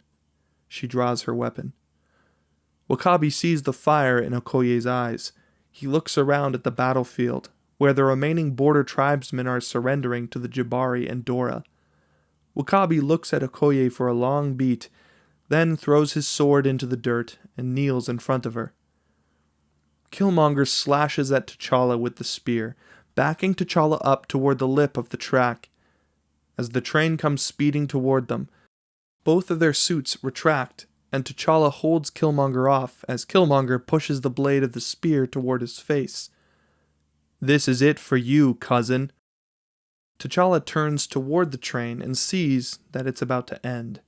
She draws her weapon. Wakabi sees the fire in Okoye's eyes. He looks around at the battlefield, where the remaining border tribesmen are surrendering to the Jabari and Dora. Wakabi looks at Okoye for a long beat, then throws his sword into the dirt and kneels in front of her. Killmonger slashes at T'Challa with the spear, backing T'Challa up toward the lip of the track. As the train comes speeding toward them, both of their suits retract, and T'Challa holds Killmonger off as Killmonger pushes the blade of the spear toward his face. This is it for you, cousin. T'Challa turns toward the train and sees that it's about to end.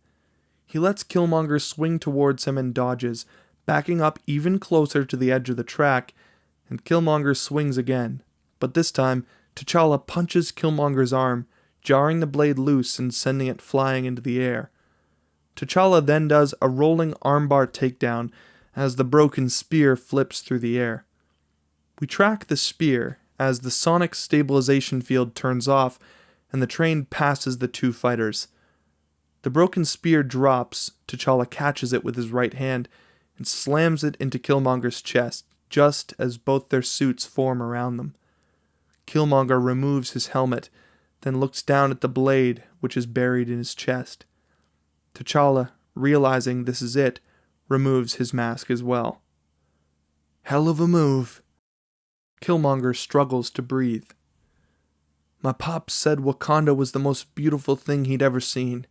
He lets Killmonger swing towards him and dodges, backing up even closer to the edge of the track, and Killmonger swings again, but this time T'Challa punches Killmonger's arm, jarring the blade loose and sending it flying into the air. T'Challa then does a rolling armbar takedown as the broken spear flips through the air. We track the spear as the sonic stabilization field turns off and the train passes the two fighters. The broken spear drops, T'Challa catches it with his right hand and slams it into Killmonger's chest, just as both their suits form around them. Killmonger removes his helmet, then looks down at the blade which is buried in his chest. T'Challa, realizing this is it, removes his mask as well. Hell of a move. Killmonger struggles to breathe. My pop said Wakanda was the most beautiful thing he'd ever seen.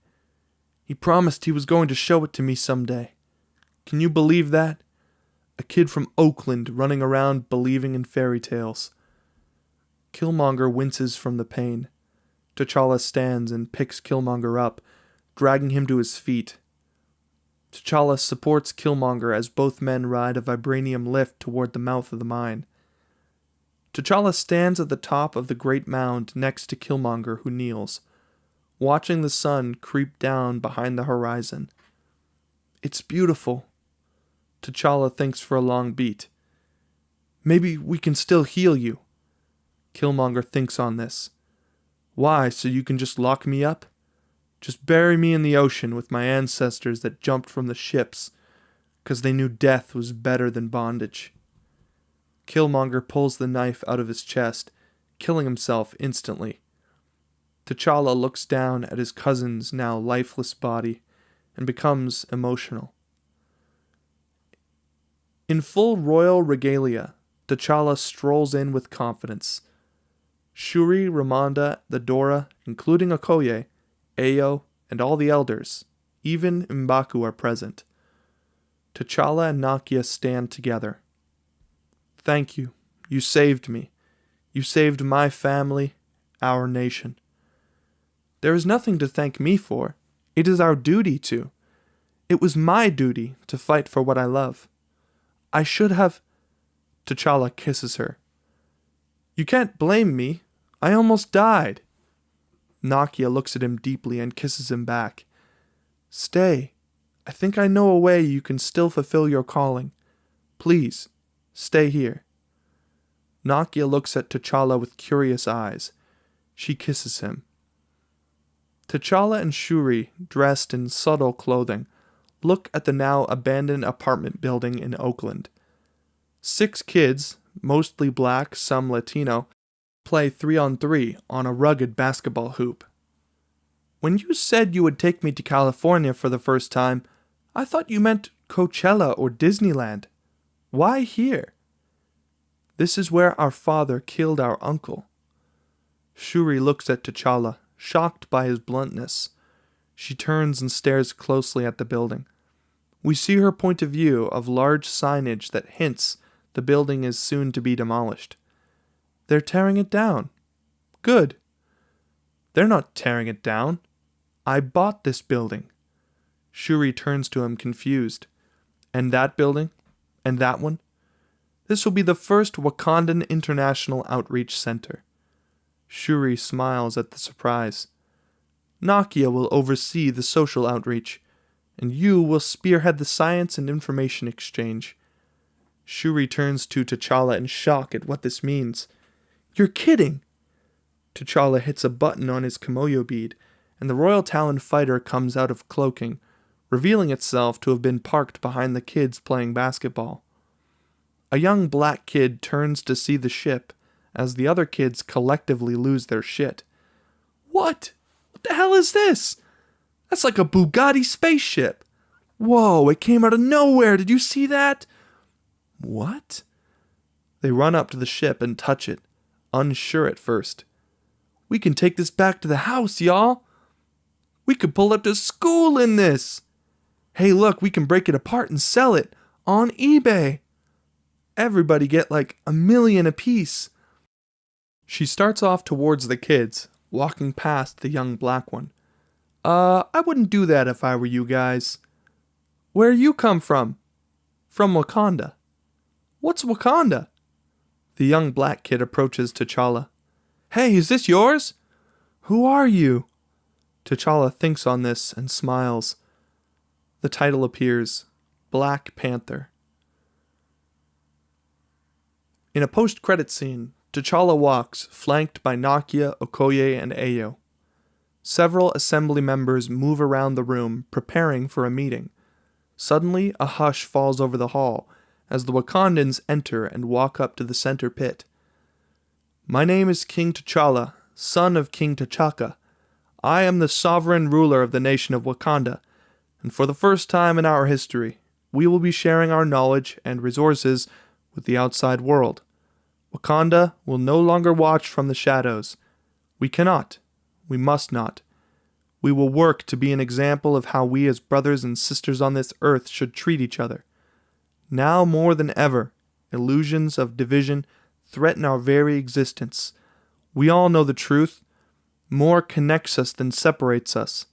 He promised he was going to show it to me someday. Can you believe that? A kid from Oakland running around believing in fairy tales. Killmonger winces from the pain. T'Challa stands and picks Killmonger up, dragging him to his feet. T'Challa supports Killmonger as both men ride a vibranium lift toward the mouth of the mine. T'Challa stands at the top of the great mound next to Killmonger, who kneels, watching the sun creep down behind the horizon. It's beautiful. T'Challa thinks for a long beat. Maybe we can still heal you. Killmonger thinks on this. Why, so you can just lock me up? Just bury me in the ocean with my ancestors that jumped from the ships, 'cause they knew death was better than bondage. Killmonger pulls the knife out of his chest, killing himself instantly. T'Challa looks down at his cousin's now lifeless body and becomes emotional. In full royal regalia, T'Challa strolls in with confidence. Shuri, Ramonda, the Dora, including Okoye, Ayo, and all the elders, even M'Baku, are present. T'Challa and Nakia stand together. Thank you. You saved me. You saved my family, our nation. There is nothing to thank me for. It is our duty to. It was my duty to fight for what I love. I should have... T'Challa kisses her. You can't blame me. I almost died. Nakia looks at him deeply and kisses him back. Stay. I think I know a way you can still fulfill your calling. Please, stay here. Nakia looks at T'Challa with curious eyes. She kisses him. T'Challa and Shuri, dressed in subtle clothing, look at the now abandoned apartment building in Oakland. 6 kids, mostly black, some Latino, play 3-on-3 on a rugged basketball hoop. When you said you would take me to California for the first time, I thought you meant Coachella or Disneyland. Why here? This is where our father killed our uncle. Shuri looks at T'Challa, shocked by his bluntness. She turns and stares closely at the building. We see her point of view of large signage that hints the building is soon to be demolished. They're tearing it down. Good. They're not tearing it down. I bought this building. Shuri turns to him confused. And that building? And that one? This will be the first Wakandan International Outreach Center. Shuri smiles at the surprise. Nakia will oversee the social outreach, and you will spearhead the science and information exchange. Shuri turns to T'Challa in shock at what this means. You're kidding! T'Challa hits a button on his Kimoyo bead, and the Royal Talon fighter comes out of cloaking, revealing itself to have been parked behind the kids playing basketball. A young black kid turns to see the ship, as the other kids collectively lose their shit. What? What the hell is this? That's like a Bugatti spaceship. Whoa, it came out of nowhere. Did you see that? What? They run up to the ship and touch it, unsure at first. We can take this back to the house, y'all. We could pull up to school in this. Hey, look, we can break it apart and sell it on eBay. Everybody get like $1 million apiece. She starts off towards the kids, walking past the young black one. I wouldn't do that if I were you guys. Where you come from? From Wakanda. What's Wakanda? The young black kid approaches T'Challa. Hey, is this yours? Who are you? T'Challa thinks on this and smiles. The title appears, Black Panther. In a post-credit scene, T'Challa walks, flanked by Nakia, Okoye, and Ayo. Several assembly members move around the room, preparing for a meeting. Suddenly, a hush falls over the hall as the Wakandans enter and walk up to the center pit. "My name is King T'Challa, son of King T'Chaka. I am the sovereign ruler of the nation of Wakanda, and for the first time in our history, we will be sharing our knowledge and resources with the outside world. Wakanda will no longer watch from the shadows. We cannot. We must not. We will work to be an example of how we as brothers and sisters on this earth should treat each other. Now more than ever, illusions of division threaten our very existence. We all know the truth. More connects us than separates us.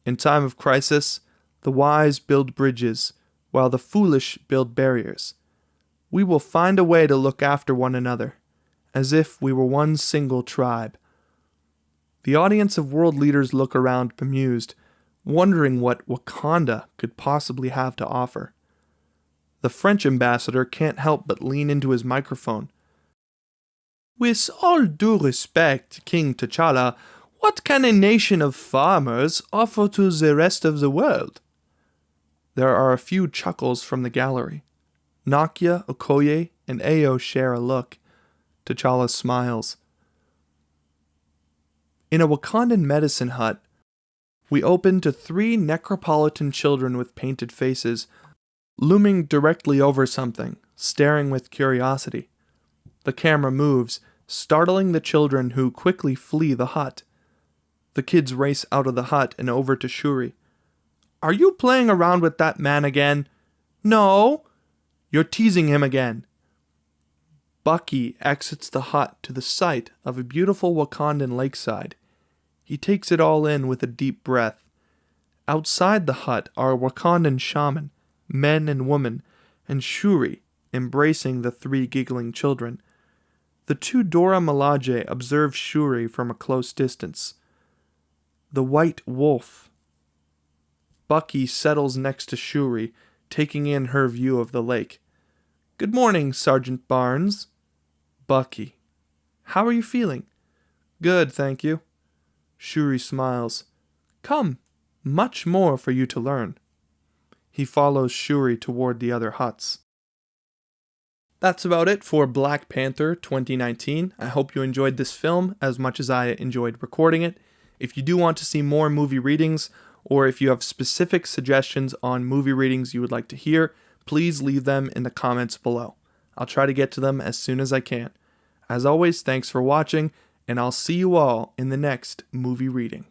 In time of crisis, the wise build bridges, while the foolish build barriers. We will find a way to look after one another, as if we were one single tribe." The audience of world leaders look around bemused, wondering what Wakanda could possibly have to offer. The French ambassador can't help but lean into his microphone. "With all due respect, King T'Challa, what can a nation of farmers offer to the rest of the world?" There are a few chuckles from the gallery. Nakia, Okoye, and Ayo share a look. T'Challa smiles. In a Wakandan medicine hut, we open to 3 necropolitan children with painted faces, looming directly over something, staring with curiosity. The camera moves, startling the children who quickly flee the hut. The kids race out of the hut and over to Shuri. "Are you playing around with that man again?" "No." "You're teasing him again." Bucky exits the hut to the sight of a beautiful Wakandan lakeside. He takes it all in with a deep breath. Outside the hut are a Wakandan shaman, men and women, and Shuri embracing the 3 giggling children. The 2 Dora Milaje observe Shuri from a close distance. The white wolf. Bucky settles next to Shuri, taking in her view of the lake. "Good morning, Sergeant Barnes." Bucky. "How are you feeling?" "Good, thank you." Shuri smiles. "Come, much more for you to learn." He follows Shuri toward the other huts. That's about it for Black Panther 2019. I hope you enjoyed this film as much as I enjoyed recording it. If you do want to see more movie readings, or if you have specific suggestions on movie readings you would like to hear, please leave them in the comments below. I'll try to get to them as soon as I can. As always, thanks for watching, and I'll see you all in the next movie reading.